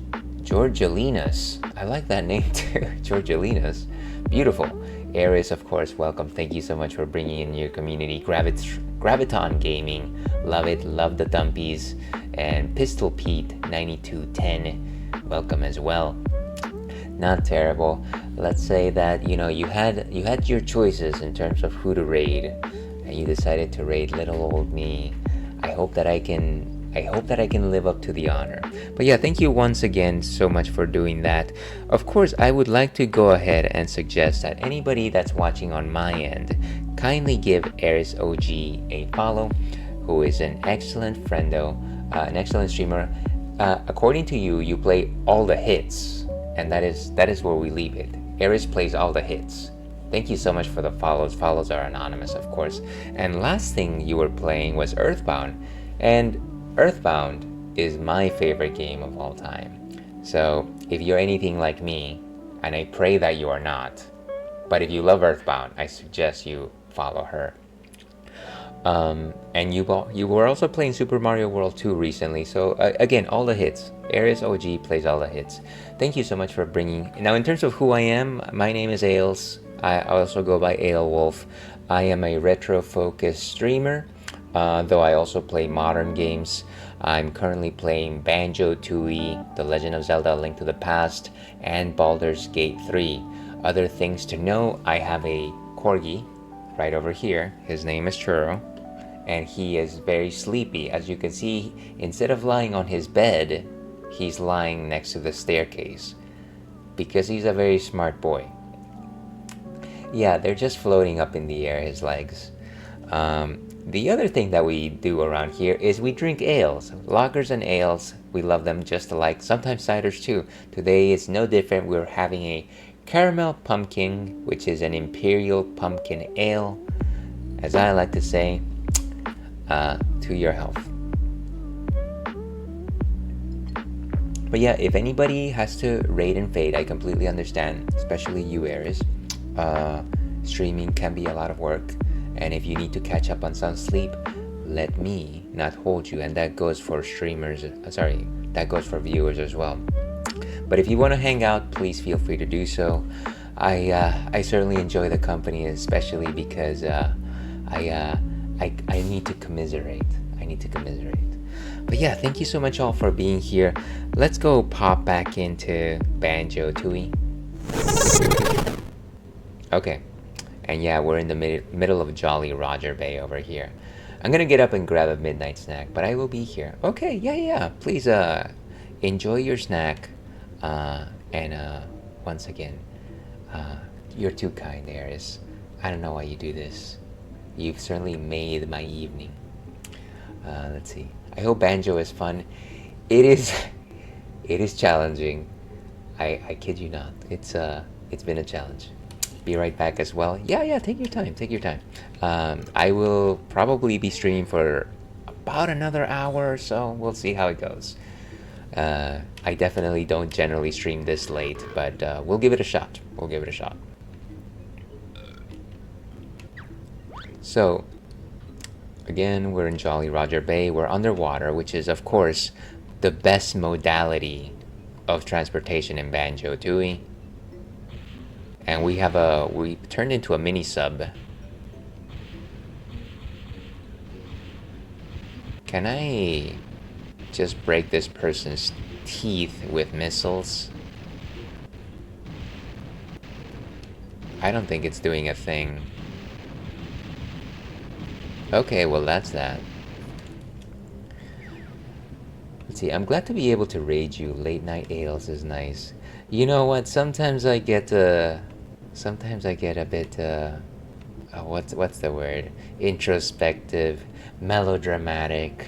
I like that name too, Georgelinas. Beautiful. Eris, of course, welcome. Thank you so much for bringing in your community. Graviton Gaming, love it. Love the Dumpies. And Pistol Pete, 9210. Welcome as well. Not terrible. Let's say that you had your choices in terms of who to raid, and you decided to raid little old me. I hope that I can live up to the honor. But yeah, thank you once again so much for doing that. Of course, I would like to go ahead and suggest that anybody that's watching on my end, kindly give Eris OG a follow, who is an excellent friendo, an excellent streamer. According to you, you play all the hits, and that is where we leave it. Eris plays all the hits. Thank you so much for the follows. Follows are anonymous, of course. And last thing you were playing was Earthbound, and Earthbound is my favorite game of all time. So if you're anything like me, and I pray that you are not, but if you love Earthbound, I suggest you follow her. And you were also playing Super Mario World 2 recently, so again, all the hits. Eris OG plays all the hits. Thank you so much for bringing... Now, in terms of who I am, my name is Ails. I also go by Ailwolf. I am a retro-focused streamer, though I also play modern games. I'm currently playing Banjo-Tooie, The Legend of Zelda: A Link to the Past, and Baldur's Gate 3. Other things to know, I have a corgi right over here. His name is Churro, and he is very sleepy. As you can see, instead of lying on his bed, he's lying next to the staircase because he's a very smart boy. Yeah, they're just floating up in the air, his legs. The other thing that we do around here is we drink ales, lagers and ales. We love them just alike, sometimes ciders too. Today is no different. We're having a caramel pumpkin, which is an imperial pumpkin ale, as I like to say, to your health. But yeah, if anybody has to raid and fade, I completely understand, especially you, Eris. Streaming can be a lot of work, and if you need to catch up on some sleep, let me not hold you, and that goes for streamers, that goes for viewers as well. But if you want to hang out, please feel free to do so. I certainly enjoy the company, especially because I need to commiserate. I need to commiserate. But yeah, thank you so much all for being here. Let's go pop back into Banjo-Tooie. Okay, and yeah, we're in the middle of Jolly Roger Bay over here. I'm gonna get up and grab a midnight snack, but I will be here. Okay, yeah. Please enjoy your snack. And once again, you're too kind, Aris. I don't know why you do this. You've certainly made my evening. Let's see. I hope Banjo is fun. It is. It is challenging. I kid you not. It's been a challenge. Be right back as well. Yeah. Take your time. Take your time. I will probably be streaming for about another hour or so. We'll see how it goes. I definitely don't generally stream this late, but we'll give it a shot. We'll give it a shot. So, again, we're in Jolly Roger Bay. We're underwater, which is, of course, the best modality of transportation in Banjo-Tooie. And we turned into a mini sub. Can I just break this person's teeth with missiles? I don't think it's doing a thing. Okay, well that's that. Let's see, I'm glad to be able to raid you. Late night ales is nice. You know what, sometimes I get a bit what's the word? Introspective, melodramatic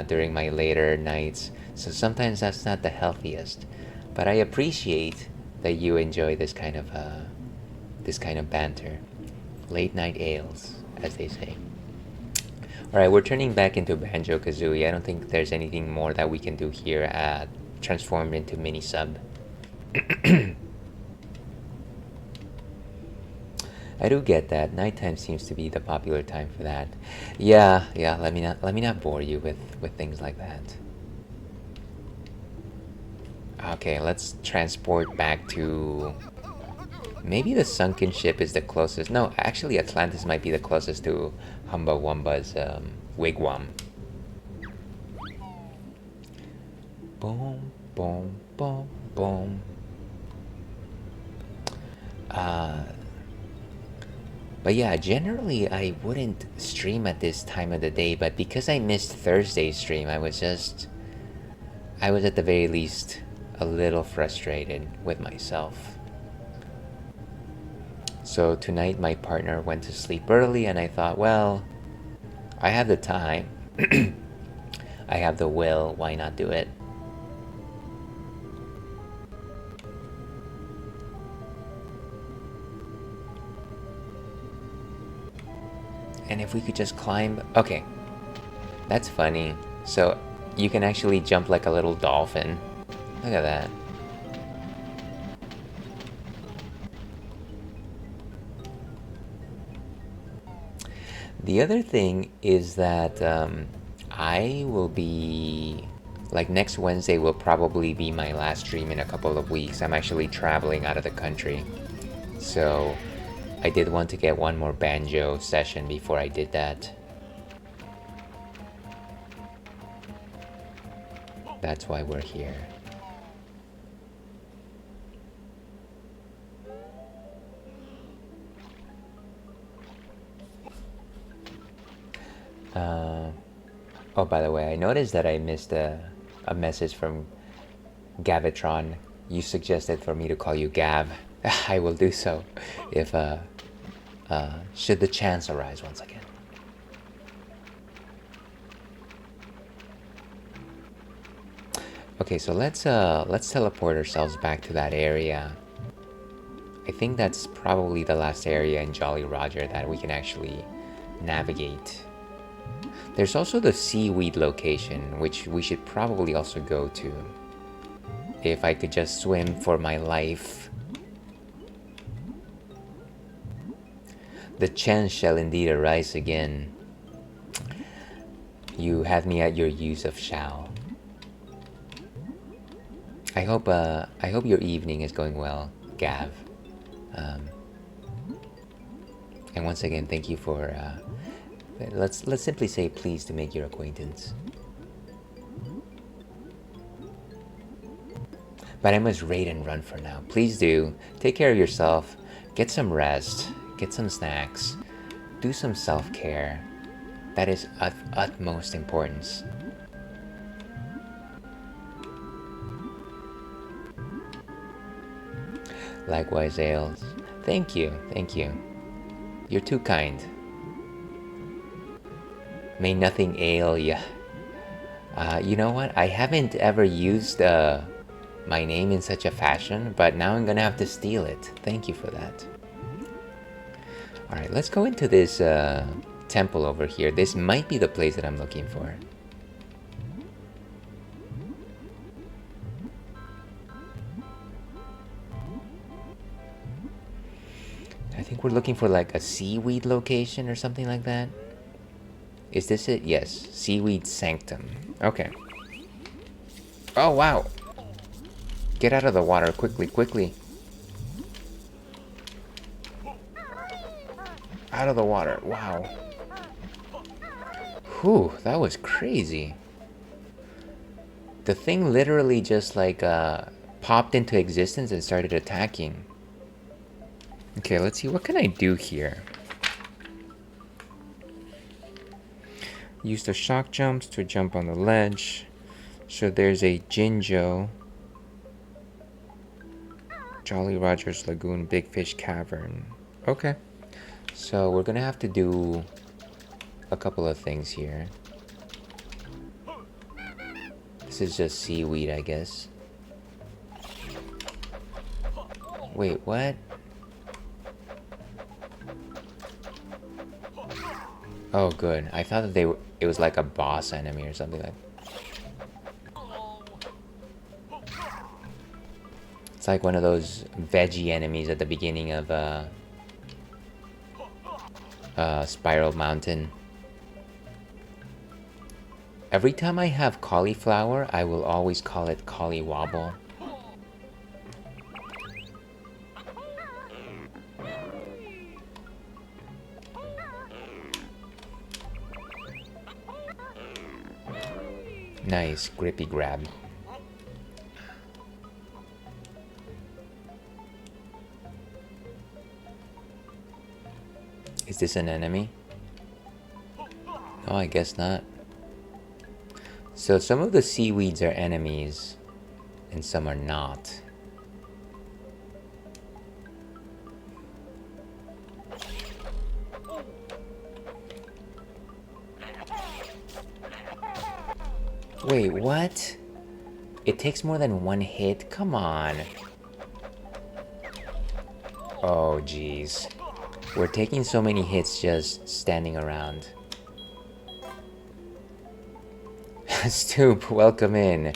during my later nights. So sometimes that's not the healthiest. But I appreciate that you enjoy this kind of banter. Late night ales, as they say. Alright, we're turning back into Banjo-Kazooie. I don't think there's anything more that we can do here at transformed into mini sub. I do get that. Nighttime seems to be the popular time for that. Yeah, let me not bore you with things like that. Okay, let's transport back to... Maybe the sunken ship is the closest. No, actually Atlantis might be the closest to Humba Wumba's wigwam. Boom, boom, boom, boom. But yeah, generally I wouldn't stream at this time of the day, but because I missed Thursday's stream, I was at the very least a little frustrated with myself. So tonight my partner went to sleep early and I thought, well, I have the time, I have the will, why not do it? And if we could just climb... Okay, that's funny. So you can actually jump like a little dolphin. Look at that. The other thing is that I will be... Like next Wednesday will probably be my last stream in a couple of weeks. I'm actually traveling out of the country. So I did want to get one more banjo session before I did that. That's why we're here. Oh, by the way, I noticed that I missed a message from Gavitron. You suggested for me to call you Gav. I will do so if should the chance arise once again. Okay, so let's teleport ourselves back to that area. I think that's probably the last area in Jolly Roger that we can actually navigate. There's also the seaweed location, which we should probably also go to. If I could just swim for my life. The chance shall indeed arise again. You have me at your use of shall. I hope your evening is going well, Gav. And once again, thank you for Let's simply say pleased to make your acquaintance. But I must raid and run for now. Please do. Take care of yourself. Get some rest. Get some snacks. Do some self-care. That is of utmost importance. Likewise, Ales. Thank you. Thank you. You're too kind. May nothing ail ya. You know what? I haven't ever used my name in such a fashion, but now I'm gonna have to steal it. Thank you for that. Alright, let's go into this temple over here. This might be the place that I'm looking for. I think we're looking for like a seaweed location or something like that. Is this it? Yes. Seaweed Sanctum. Okay. Oh, wow. Get out of the water quickly, quickly. Out of the water. Wow. Whew, that was crazy. The thing literally just like popped into existence and started attacking. Okay, let's see. What can I do here? Use the shock jumps to jump on the ledge. So there's a Jinjo. Jolly Roger's Lagoon, Big Fish Cavern. Okay. So we're gonna have to do a couple of things here. This is just seaweed, I guess. Wait, what? Oh, good. I thought that it was like a boss enemy or something like. It's like one of those veggie enemies at the beginning of Spiral Mountain. Every time I have cauliflower, I will always call it Collywobble. Nice, grippy grab. Is this an enemy? No, I guess not. So some of the seaweeds are enemies, and some are not. Wait, what? It takes more than one hit? Come on. Oh, jeez. We're taking so many hits just standing around. Stoop, welcome in.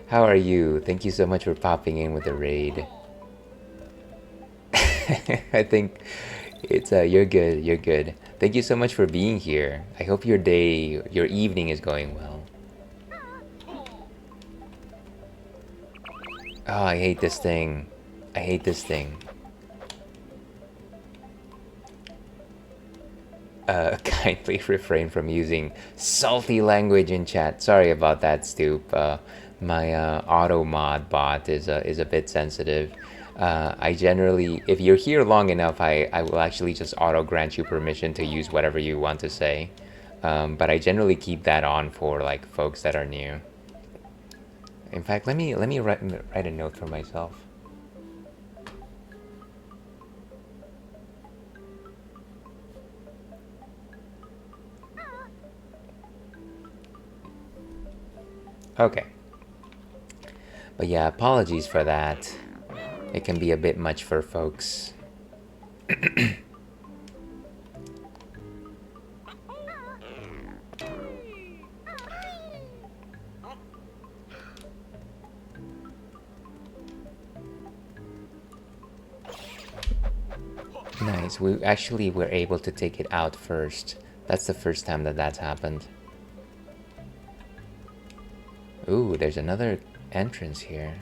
How are you? Thank you so much for popping in with the raid. I think it's, you're good, you're good. Thank you so much for being here. I hope your day, your evening is going well. Oh, I hate this thing. I hate this thing. Kindly refrain from using salty language in chat. Sorry about that, Stoop. My auto mod bot is a bit sensitive. I generally, if you're here long enough, I will actually just auto grant you permission to use whatever you want to say. But I generally keep that on for like folks that are new. In fact, let me write a note for myself. Okay. But yeah, apologies for that. It can be a bit much for folks. Nice, we actually were able to take it out first. That's the first time that that's happened. Ooh, there's another entrance here.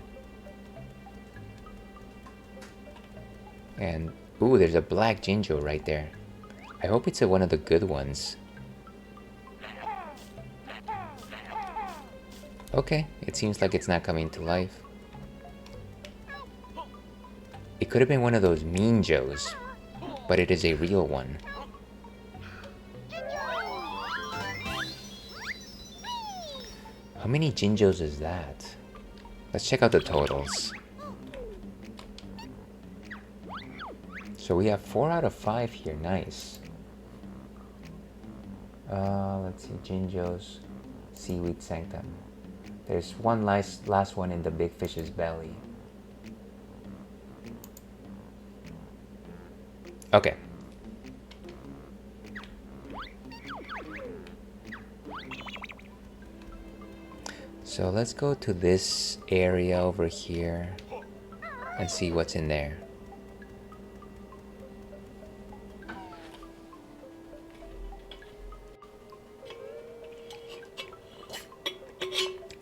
And, ooh, there's a black Jinjo right there. I hope it's one of the good ones. Okay, it seems like it's not coming to life. It could have been one of those mean Joes, but it is a real one. How many Jinjos is that? Let's check out the totals. So we have 4 out of 5 here. Nice. Let's see. Jinjos. Seaweed Sanctum. There's one last one in the big fish's belly. Okay. So let's go to this area over here and see what's in there.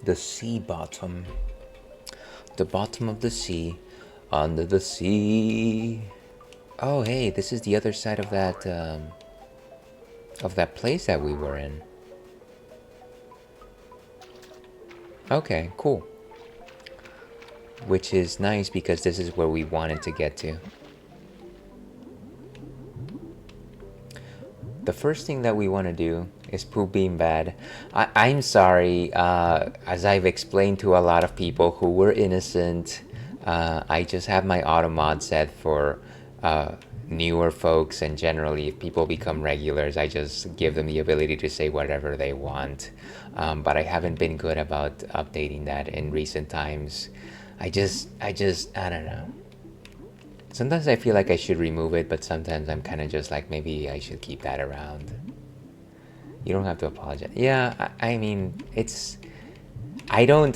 The sea bottom. The bottom of the sea. Under the sea. Oh, hey, this is the other side of that place that we were in. Okay, cool. Which is nice because this is where we wanted to get to. The first thing that we want to do is poop being bad. I'm sorry, as I've explained to a lot of people who were innocent, I just have my auto mod set for newer folks, and generally if people become regulars, I just give them the ability to say whatever they want. But I haven't been good about updating that in recent times. I don't know. Sometimes I feel like I should remove it, but sometimes I'm kind of just like, maybe I should keep that around. You don't have to apologize. Yeah, I mean, it's... I don't,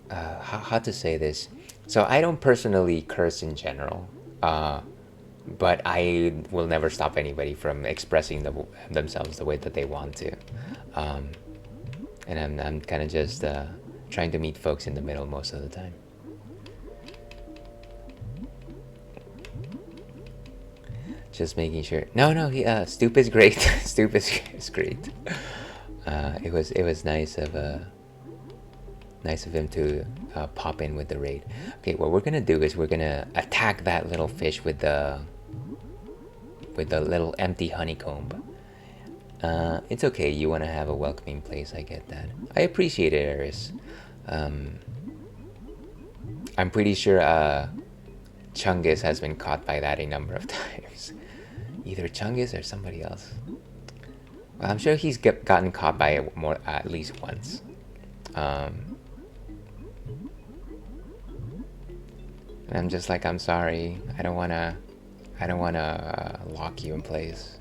how to say this? So I don't personally curse in general, but I will never stop anybody from expressing themselves the way that they want to. And I'm kind of just trying to meet folks in the middle most of the time. Just making sure. No, Stoop is great. Stoop is great. It was nice of him to pop in with the raid. Okay, what we're gonna do is we're gonna attack that little fish with the little empty honeycomb. It's okay. You want to have a welcoming place. I get that. I appreciate it, Eris. I'm pretty sure Chungus has been caught by that a number of times. Either Chungus or somebody else. Well, I'm sure he's gotten caught by it at least once. And I'm just like, I'm sorry. I don't wanna lock you in place.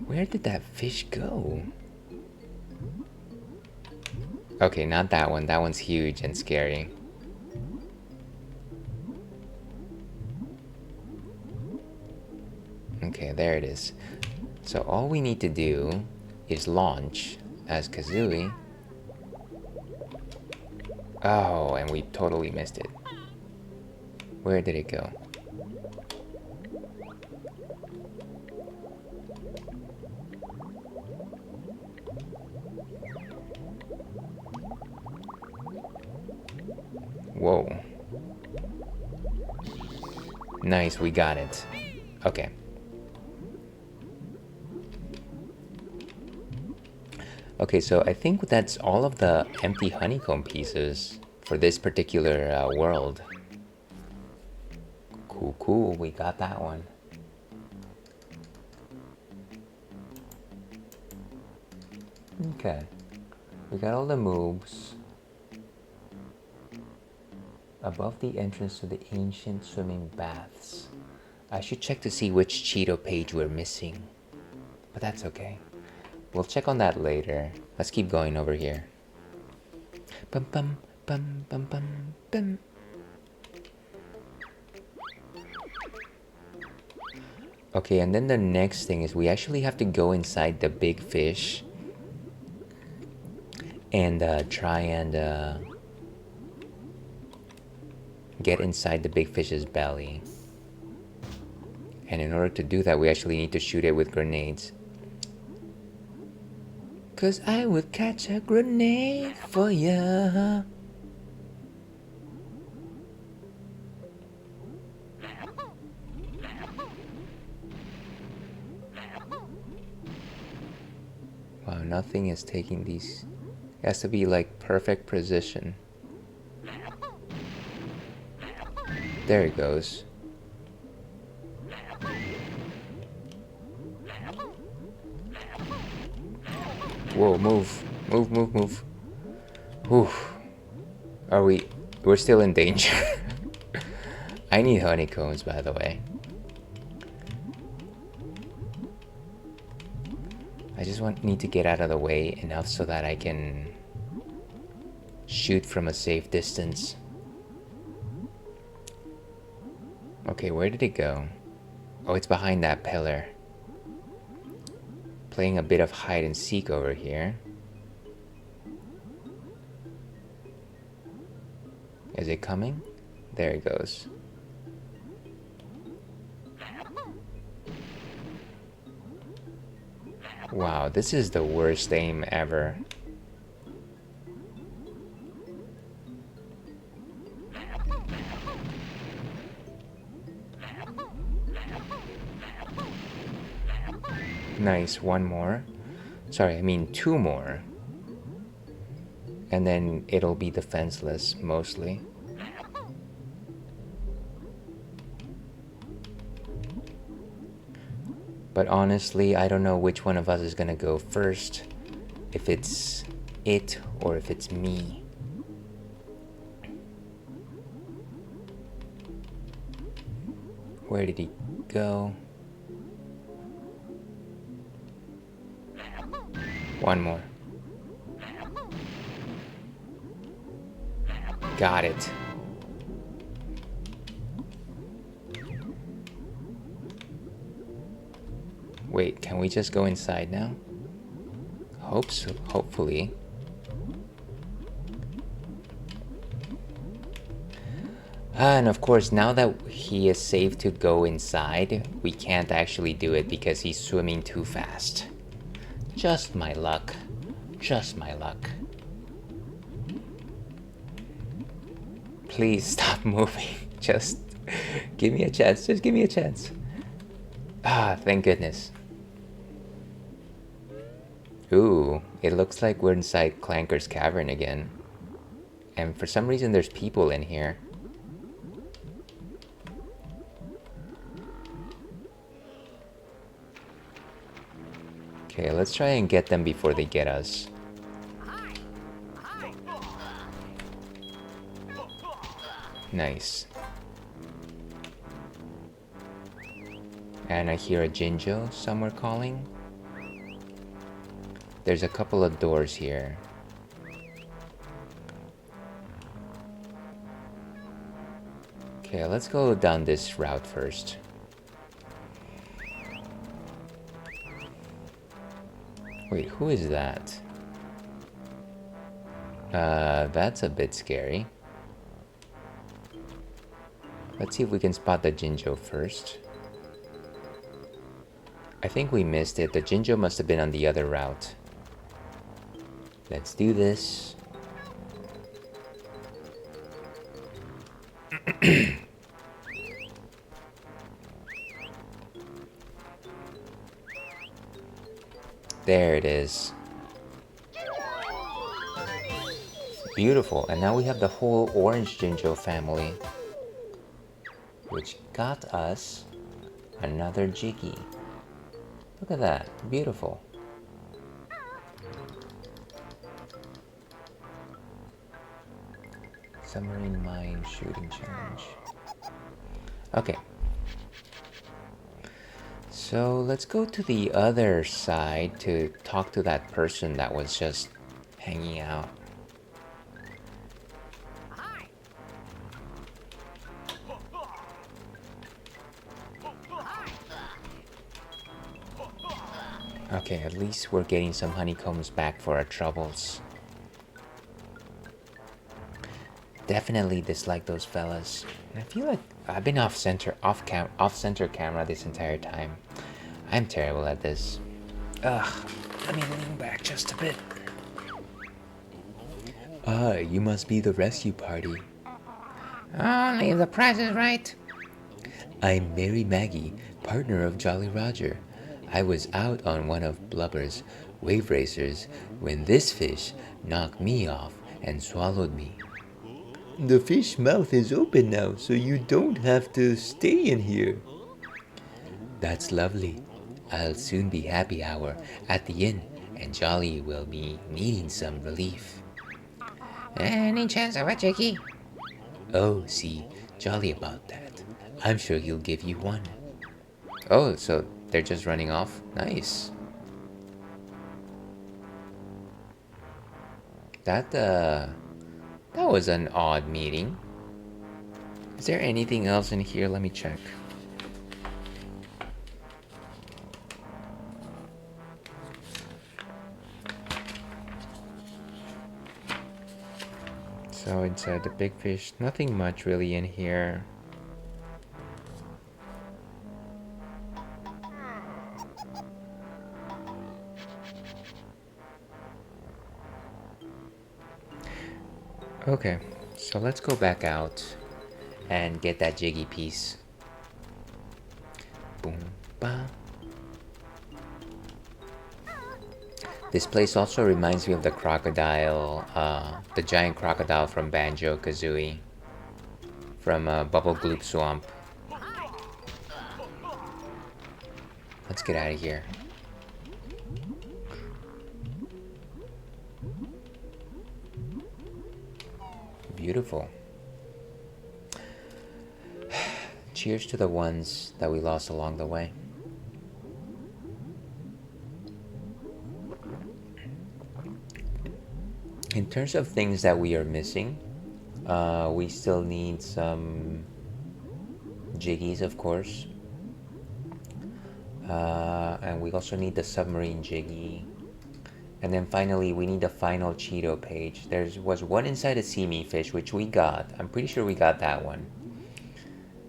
Where did that fish go? Okay, not that one. That one's huge and scary. Okay, there it is. So all we need to do is launch as Kazooie. Oh, and we totally missed it. Where did it go? Whoa. Nice, we got it. Okay. Okay, so I think that's all of the empty honeycomb pieces for this particular world. Cool, we got that one. Okay, we got all the moves. Above the entrance to the ancient swimming baths. I should check to see which Cheeto page we're missing, but that's okay. We'll check on that later. Let's keep going over here. Bum bum bum bum bum bum. Okay, and then the next thing is we actually have to go inside the big fish and try and get inside the big fish's belly. And in order to do that, we actually need to shoot it with grenades. 'Cause I would catch a grenade for ya. Wow, nothing is taking these. It has to be like perfect precision. There it goes. Whoa, move. Move, move, move. Whew. Are we... We're still in danger. I need honeycombs, by the way. I just need to get out of the way enough so that I can shoot from a safe distance. Okay, where did it go? Oh, it's behind that pillar. Playing a bit of hide and seek over here. Is it coming? There it goes. Wow, this is the worst aim ever. Nice, one more. Sorry, I mean 2 more. And then it'll be defenseless, mostly. But honestly, I don't know which one of us is gonna go first. If it's it or if it's me. Where did he go? One more. Got it. Wait, can we just go inside now? Hope so, hopefully. And of course, now that he is safe to go inside, we can't actually do it because he's swimming too fast. Just my luck. Just my luck. Please stop moving. Just give me a chance. Just give me a chance. Ah, thank goodness. Ooh, it looks like we're inside Clanker's cavern again. And for some reason there's people in here. Okay, let's try and get them before they get us. Nice. And I hear a Jinjo somewhere calling. There's a couple of doors here. Okay, let's go down this route first. Wait, who is that? That's a bit scary. Let's see if we can spot the Jinjo first. I think we missed it. The Jinjo must have been on the other route. Let's do this. There it is. Beautiful. And now we have the whole orange Jinjo family, which got us another Jiggy. Look at that. Beautiful. Submarine mine shooting challenge. Okay. So let's go to the other side to talk to that person that was just hanging out. Okay, at least we're getting some honeycombs back for our troubles. Definitely dislike those fellas. And I feel like I've been off center camera this entire time. I'm terrible at this. Ugh. Let me lean back just a bit. Ah, you must be the rescue party. Only if the price is right. I'm Mary Maggie, partner of Jolly Roger. I was out on one of Blubber's wave racers when this fish knocked me off and swallowed me. The fish mouth is open now, so you don't have to stay in here. That's lovely. I'll soon be happy hour at the inn, and Jolly will be needing some relief. Any chance of a jiggy? Oh, see, Jolly about that. I'm sure he'll give you one. Oh, so they're just running off? Nice. That was an odd meeting. Is there anything else in here? Let me check. So inside the big fish, nothing much really in here. Okay, so let's go back out and get that jiggy piece. Boom, ba. This place also reminds me of the crocodile, the giant crocodile from Banjo-Kazooie, from Bubble Gloop Swamp. Let's get out of here. Beautiful. Cheers to the ones that we lost along the way. In terms of things that we are missing, we still need some jiggies, of course. And we also need the submarine jiggy. And then finally, we need the final Cheeto page. There was one inside a sea meat fish, which we got. I'm pretty sure we got that one.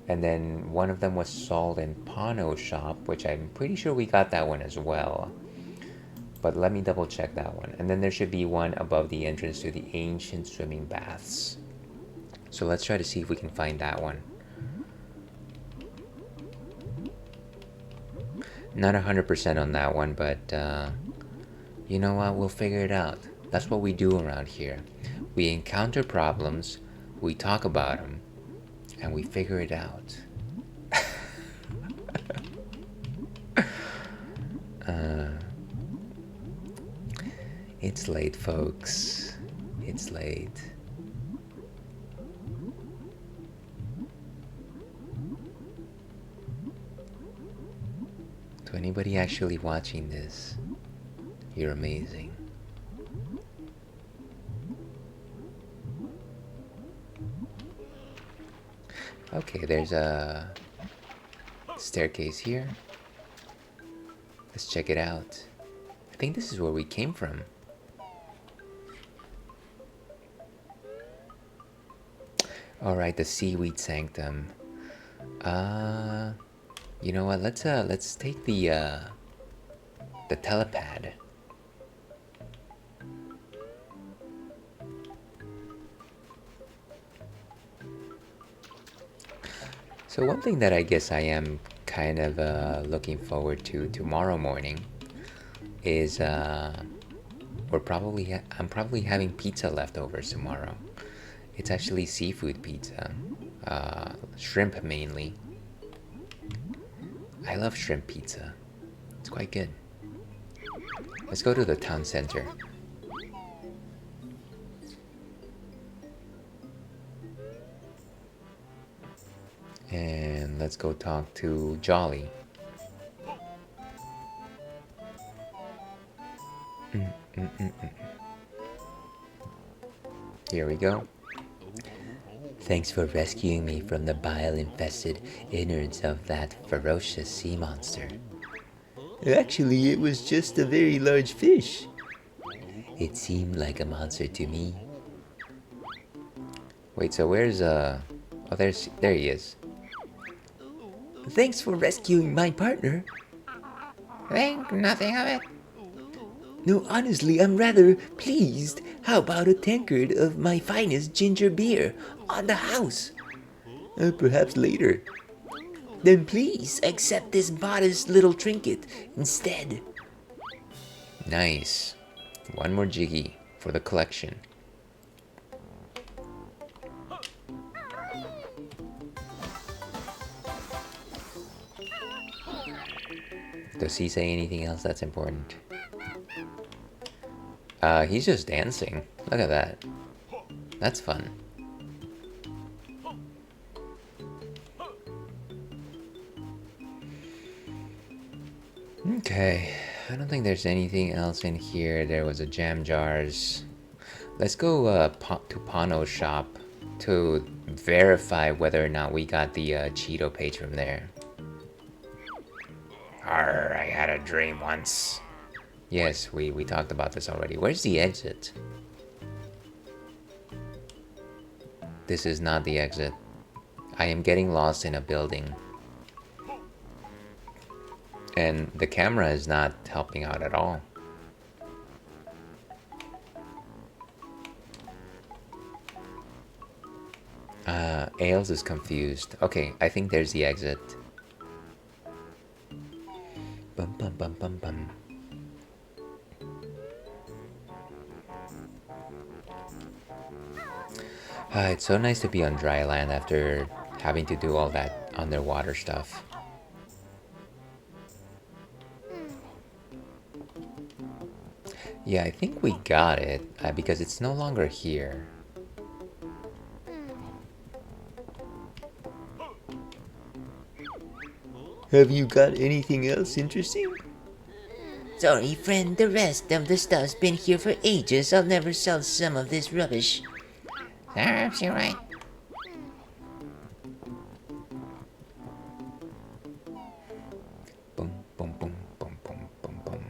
And then one of them was Salt and Pano Shop, which I'm pretty sure we got that one as well. But let me double check that one. And then there should be one above the entrance to the ancient swimming baths. So let's try to see if we can find that one. Not 100% on that one, but you know what? We'll figure it out. That's what we do around here. We encounter problems, we talk about them, and we figure it out. It's late, folks. It's late. To anybody actually watching this, you're amazing. Okay, there's a staircase here. Let's check it out. I think this is where we came from. Alright, the seaweed sanctum. You know what? Let's take the telepad. So one thing that I guess I am kind of looking forward to tomorrow morning is I'm probably having pizza leftovers tomorrow. It's actually seafood pizza, shrimp mainly. I love shrimp pizza. It's quite good. Let's go to the town center. And let's go talk to Jolly. Here we go. Thanks for rescuing me from the bile-infested innards of that ferocious sea monster. Actually, it was just a very large fish. It seemed like a monster to me. Wait, so where's oh, there he is. Thanks for rescuing my partner. Think nothing of it. No, honestly, I'm rather pleased. How about a tankard of my finest ginger beer on the house? Perhaps later. Then please accept this modest little trinket instead. Nice. One more jiggy for the collection. Does he say anything else that's important? He's just dancing. Look at that. That's fun. Okay, I don't think there's anything else in here. There was a jam jars. Let's go to Pano's shop to verify whether or not we got the Cheeto page from there. Arr, I had a dream once. Yes, we talked about this already. Where's the exit? This is not the exit. I am getting lost in a building. And the camera is not helping out at all. Ailes is confused. Okay, I think there's the exit. Bum bum bum bum bum. It's so nice to be on dry land after having to do all that underwater stuff. Yeah, I think we got it because it's no longer here. Have you got anything else interesting? Sorry, friend, the rest of the stuff's been here for ages. I'll never sell some of this rubbish. Serves you right. Boom, boom, boom, boom, boom, boom, boom.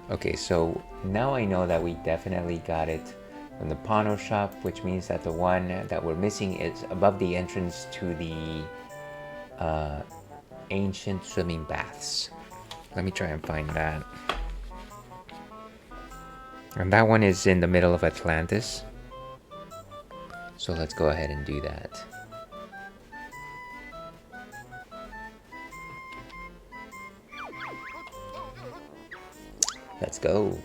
Okay, so now I know that we definitely got it from the Pano shop, which means that the one that we're missing is above the entrance to the ancient swimming baths. Let me try and find that. And that one is in the middle of Atlantis. So let's go ahead and do that. Let's go.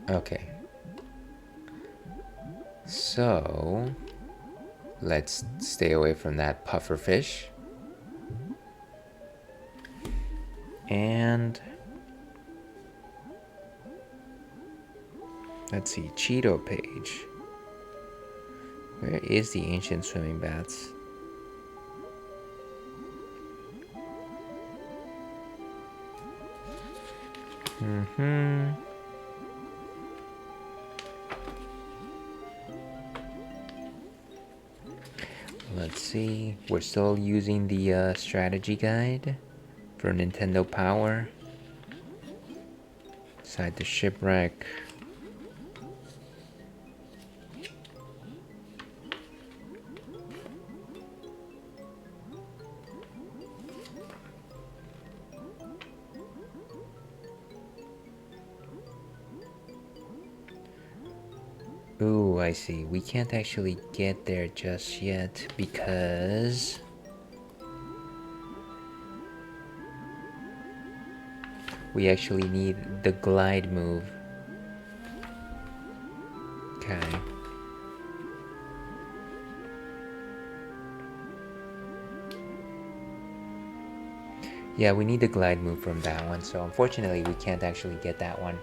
Okay. So let's stay away from that puffer fish. And let's see, Cheeto page. Where is the ancient swimming baths? Let's see. We're still using the strategy guide for Nintendo Power. Inside the shipwreck. Ooh, I see. We can't actually get there just yet because we actually need the glide move. Okay. Yeah, we need the glide move from that one, so unfortunately we can't actually get that one.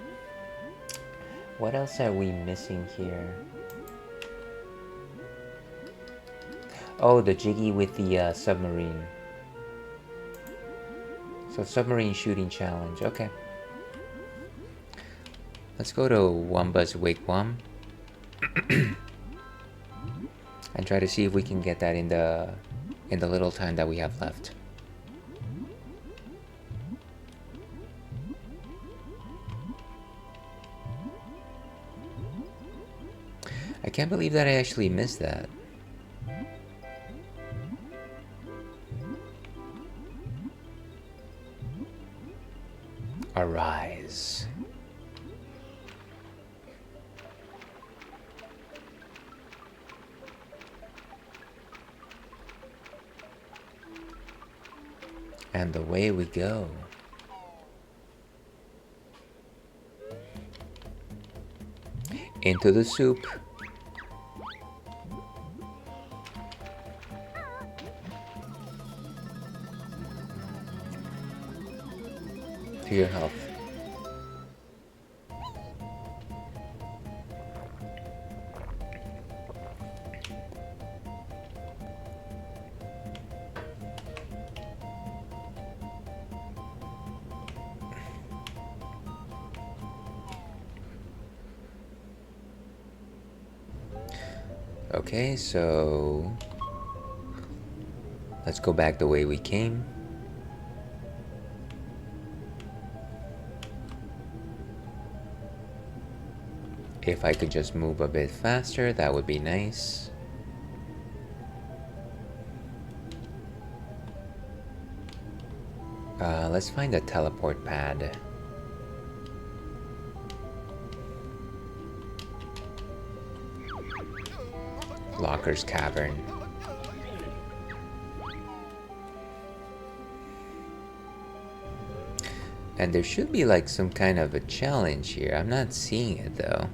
What else are we missing here? Oh, the jiggy with the submarine. So submarine shooting challenge, okay. Let's go to Wamba's Wigwam. And try to see if we can get that in the little time that we have left. I can't believe that I actually missed that. Arise. And away we go. Into the soup. To your health. Okay, so let's go back the way we came. If I could just move a bit faster, that would be nice. Let's find a teleport pad. Locker's Cavern. And there should be like some kind of a challenge here. I'm not seeing it though.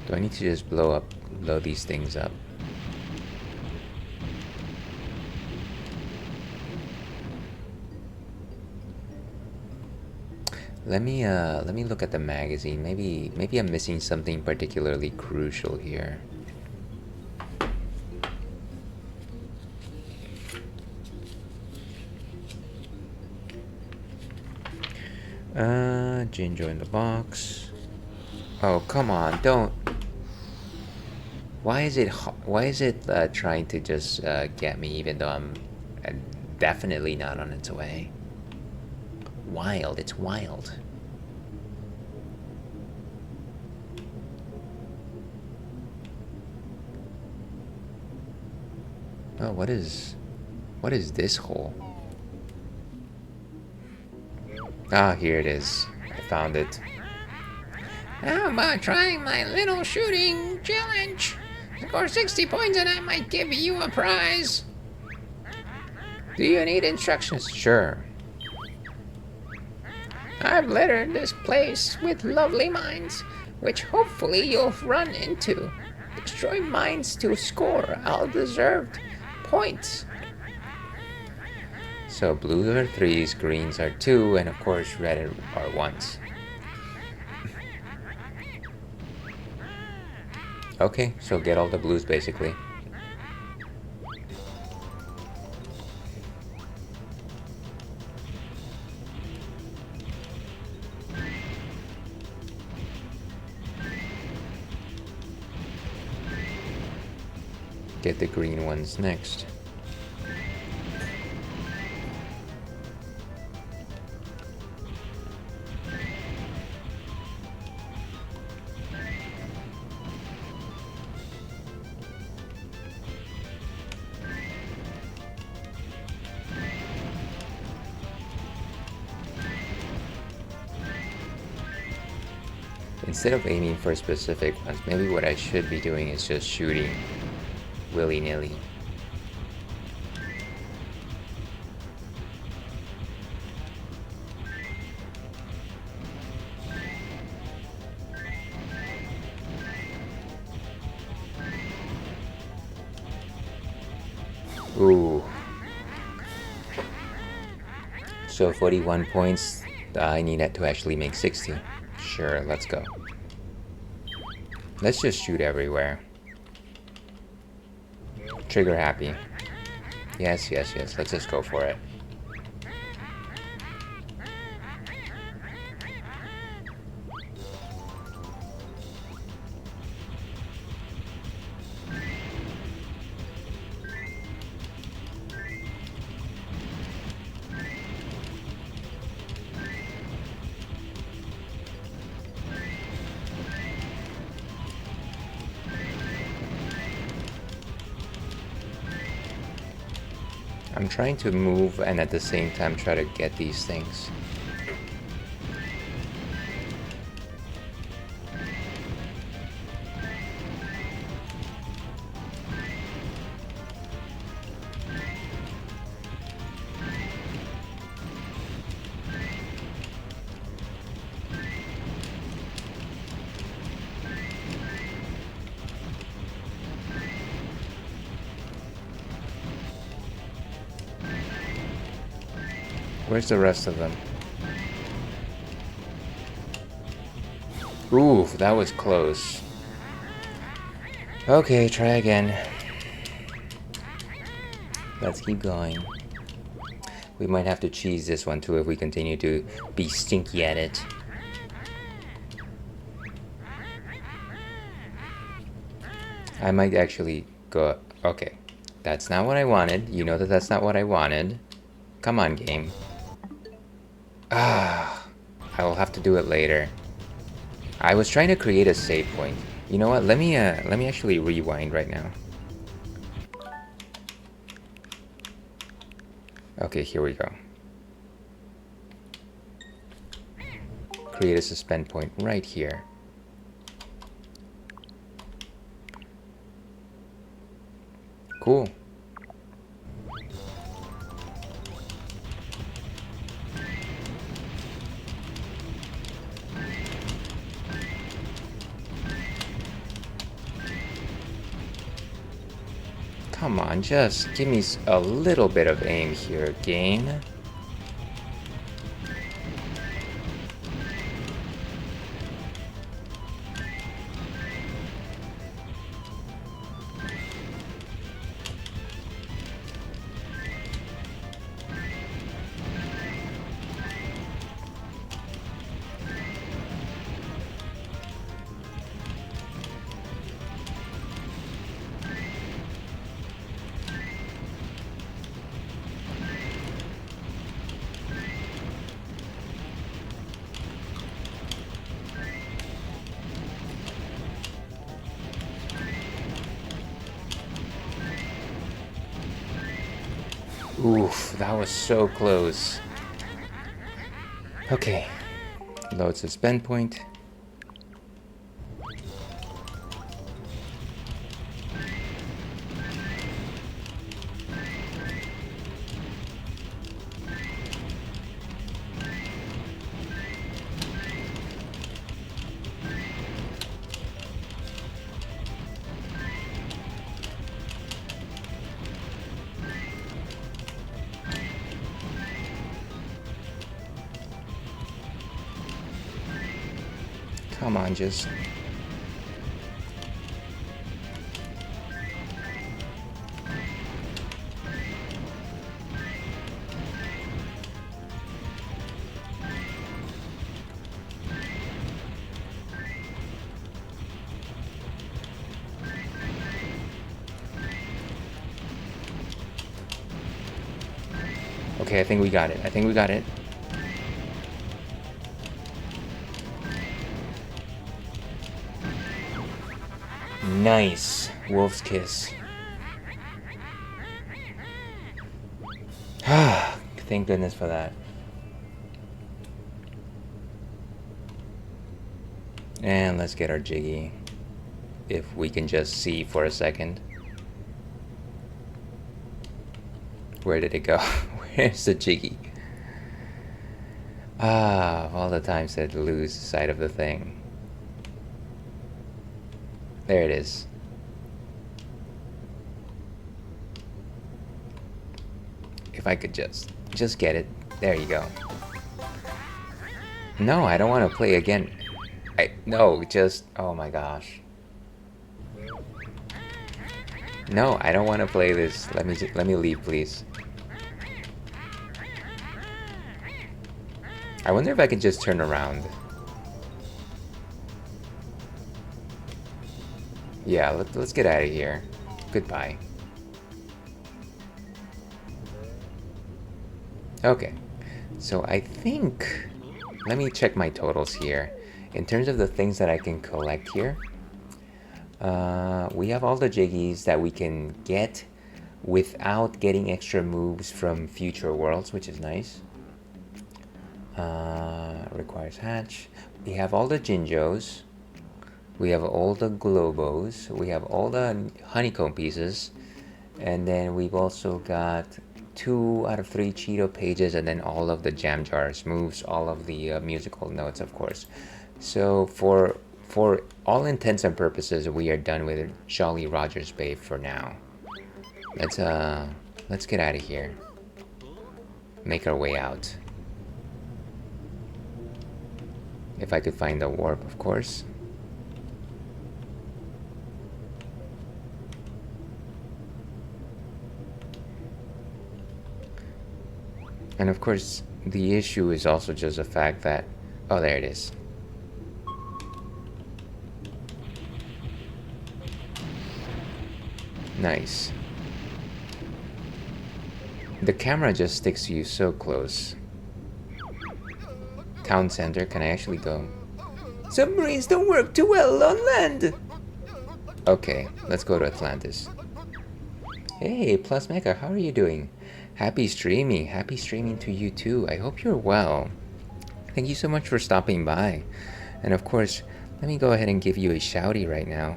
Do I need to just blow these things up? Let me look at the magazine. Maybe I'm missing something particularly crucial here. Ginger in the box. Oh, come on, don't. Why is it trying to just get me even though I'm definitely not on its way? Wild, it's wild. Oh, what is this hole? Ah, here it is. I found it.
How about trying my little shooting challenge? Score 60 points and I might give you a prize.
Do you need instructions? Sure.
I've littered this place with lovely mines, which hopefully you'll run into. Destroy mines to score all-deserved points.
So blue are 3s, greens are 2, and of course red are 1s. Okay, so get all the blues basically. Get the green ones next. Instead of aiming for specific ones, maybe what I should be doing is just shooting willy-nilly. Ooh. So 41 points, I need that to actually make 60. Sure, let's go. Let's just shoot everywhere. Trigger happy. Yes, yes, yes. Let's just go for it. I'm trying to move and at the same time try to get these things. Where's the rest of them? Ooh, that was close. Okay, try again. Let's keep going. We might have to cheese this one too if we continue to be stinky at it. I might actually go... Okay, that's not what I wanted. You know that that's not what I wanted. Come on, game. Ah, I will have to do it later. I was trying to create a save point. You know what? Let me actually rewind right now. Okay, here we go. Create a suspend point right here. Cool. Come on, just give me a little bit of aim here, game. Oof, that was so close. Okay, load suspend point. Come on, just... Okay, I think we got it. I think we got it. Nice. Wolf's kiss. Thank goodness for that. And let's get our Jiggy. If we can just see for a second. Where did it go? Where's the Jiggy? Ah, all the times that lose sight of the thing. There it is. If I could just get it. There you go. No, I don't want to play again. No, just... Oh my gosh. No, I don't want to play this. Let me leave, please. I wonder if I can just turn around. Yeah, let's get out of here. Goodbye. Okay, so I think... Let me check my totals here. In terms of the things that I can collect here, we have all the Jiggies that we can get without getting extra moves from future worlds, which is nice. Requires hatch. We have all the Jinjos. We have all the Globos. We have all the honeycomb pieces. And then we've also got 2 out of 3 Cheeto pages, and then all of the jam jars moves, all of the musical notes, of course. So for all intents and purposes, we are done with Jolly Rogers Bay for now. Let's get out of here. Make our way out. If I could find the warp, of course. And of course, the issue is also just the fact that... Oh, there it is. Nice. The camera just sticks to you so close. Town center, can I actually go? Submarines don't work too well on land! Okay, let's go to Atlantis. Hey, Plus Mecha, how are you doing? Happy streaming to you too. I hope you're well. Thank you so much for stopping by. And of course, let me go ahead and give you a shouty right now.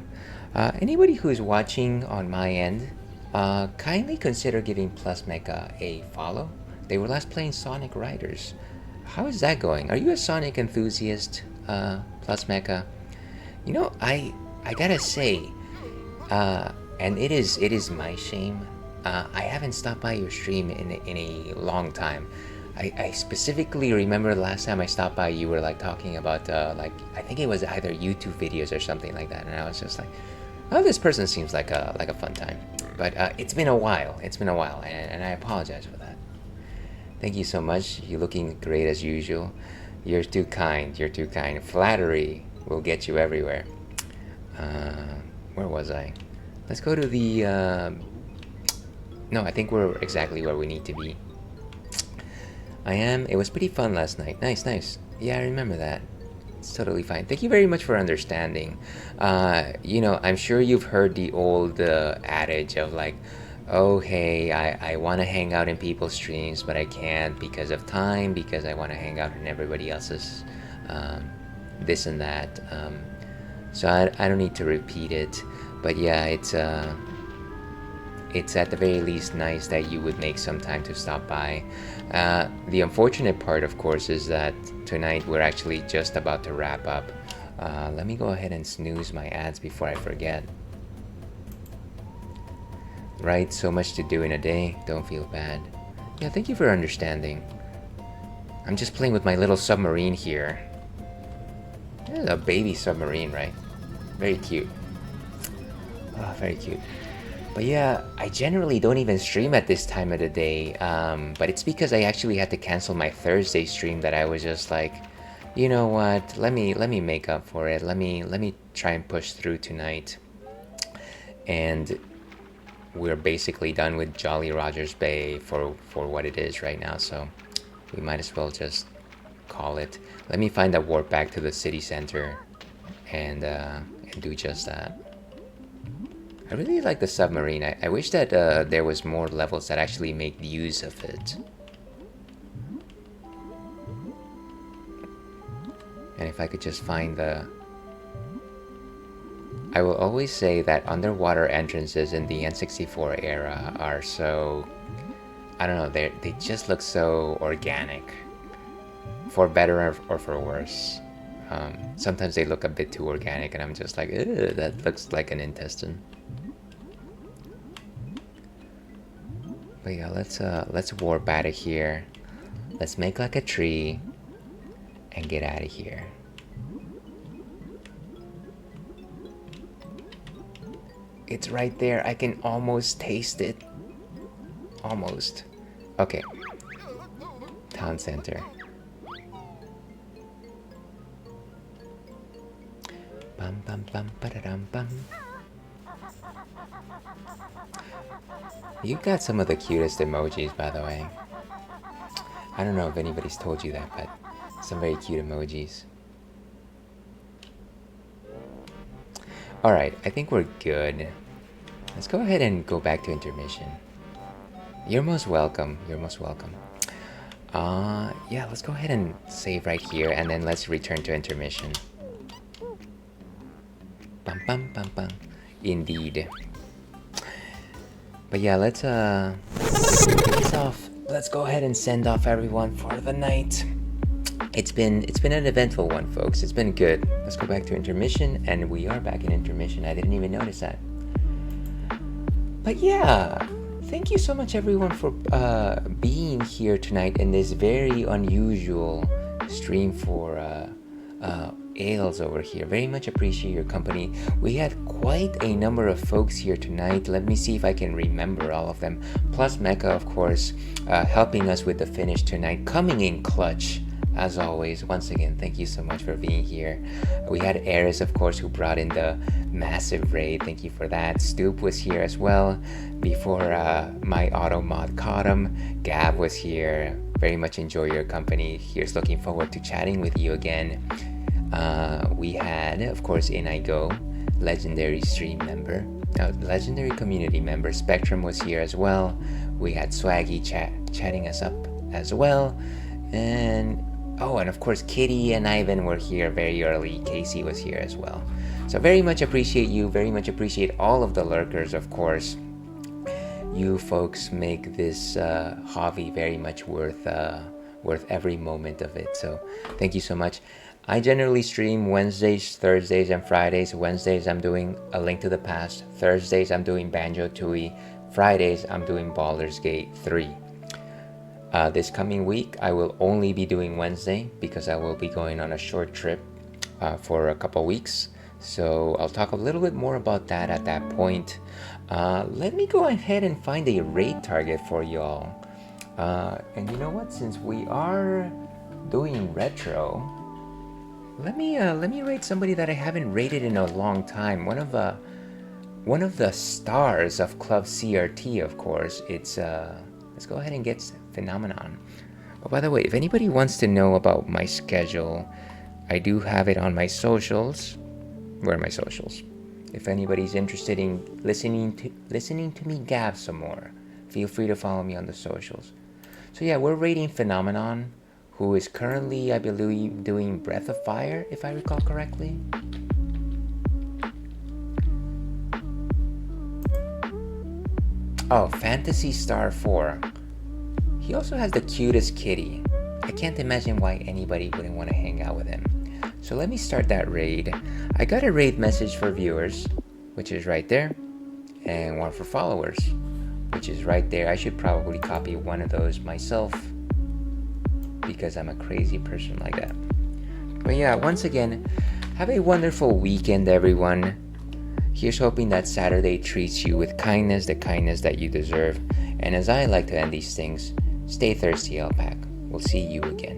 Anybody who's watching on my end, kindly consider giving Plus Mecha a follow. They were last playing Sonic Riders. How is that going? Are you a Sonic enthusiast, Plus Mecha? You know, I gotta say, and it is my shame. I haven't stopped by your stream in a long time. I specifically remember the last time I stopped by, you were like talking about like, I think it was either YouTube videos or something like that, and I was just like, oh, this person seems like a fun time. But it's been a while. It's been a while, and I apologize for that. Thank you so much. You're looking great as usual. You're too kind. You're too kind. Flattery will get you everywhere. Where was I? Let's go to the... No, I think we're exactly where we need to be. I am. It was pretty fun last night. Nice, nice. Yeah, I remember that. It's totally fine. Thank you very much for understanding. You know, I'm sure you've heard the old adage of like, oh, hey, I want to hang out in people's streams, but I can't because of time, because I want to hang out in everybody else's this and that. So I don't need to repeat it. But yeah, it's at the very least nice that you would make some time to stop by. The unfortunate part, of course, is that tonight we're actually just about to wrap up. Let me go ahead and snooze my ads before I forget. Right, so much to do in a day. Don't feel bad. Yeah, thank you for understanding. I'm just playing with my little submarine here. It's a baby submarine, right? Very cute. Oh, very cute. But yeah, I generally don't even stream at this time of the day, but it's because I actually had to cancel my Thursday stream that I was just like, you know what, let me make up for it. Let me try and push through tonight. And we're basically done with Jolly Rogers Bay for what it is right now, so we might as well just call it. Let me find a warp back to the city center and do just that. I really like the submarine. I wish that there was more levels that actually make use of it. And if I could just find the... I will always say that underwater entrances in the N64 era are so... I don't know, they just look so organic. For better or for worse. Sometimes they look a bit too organic and I'm just like, ew, that looks like an intestine. But yeah, let's warp out of here. Let's make like a tree and get out of here. It's right there. I can almost taste it. Almost. Okay. Town center. Bum bum bum ba-da-dum bum. You've got some of the cutest emojis, by the way. I don't know if anybody's told you that, but some very cute emojis. Alright, I think we're good. Let's go ahead and go back to intermission. You're most welcome. You're most welcome. Yeah, let's go ahead and save right here, and then let's return to intermission. Bum bum bum bum. Indeed. But yeah, let's off. Let's go ahead and send off everyone for the night. It's been an eventful one, folks. It's been good. Let's go back to intermission, and we are back in intermission. I didn't even notice that. But yeah, thank you so much, everyone, for being here tonight in this very unusual stream for ales over here. Very much appreciate your company. We had quite a number of folks here tonight. Let me see if I can remember all of them. Plus Mecca, of course, helping us with the finish tonight, coming in clutch. As always, once again, thank you so much for being here. We had Eris, of course, who brought in the massive raid. Thank you for that. Stoop was here as well before my auto mod caught him. Gab was here. Very much enjoy your company. Here's looking forward to chatting with you again. We had, of course, In I Go, legendary stream member, legendary community member. Spectrum was here as well. We had Swaggy chatting us up as well. And of course, Kitty and Ivan were here very early. Casey was here as well. So very much appreciate you. Very much appreciate all of the lurkers, of course. You folks make this hobby very much worth every moment of it. So thank you so much. I generally stream Wednesdays, Thursdays, and Fridays. Wednesdays, I'm doing A Link to the Past. Thursdays, I'm doing Banjo-Tooie. Fridays, I'm doing Baldur's Gate 3. This coming week, I will only be doing Wednesday because I will be going on a short trip for a couple weeks. So I'll talk a little bit more about that at that point. Let me go ahead and find a raid target for y'all. And you know what? Since we are doing retro, let me rate somebody that I haven't rated in a long time. One of the stars of Club CRT, of course. It's let's go ahead and get Phenomenon. Oh, by the way, if anybody wants to know about my schedule, I do have it on my socials. Where are my socials? If anybody's interested in listening to me gab some more, feel free to follow me on the socials. So yeah, we're rating Phenomenon, who is currently, I believe, doing Breath of Fire, if I recall correctly. Oh, Phantasy Star 4. He also has the cutest kitty. I can't imagine why anybody wouldn't want to hang out with him. So let me start that raid. I got a raid message for viewers, which is right there, and one for followers, which is right there. I should probably copy one of those myself because I'm a crazy person like that. But yeah, once again, have a wonderful weekend, everyone. Here's hoping that Saturday treats you with kindness, the kindness that you deserve. And as I like to end these things, stay thirsty, Alpac. We'll see you again.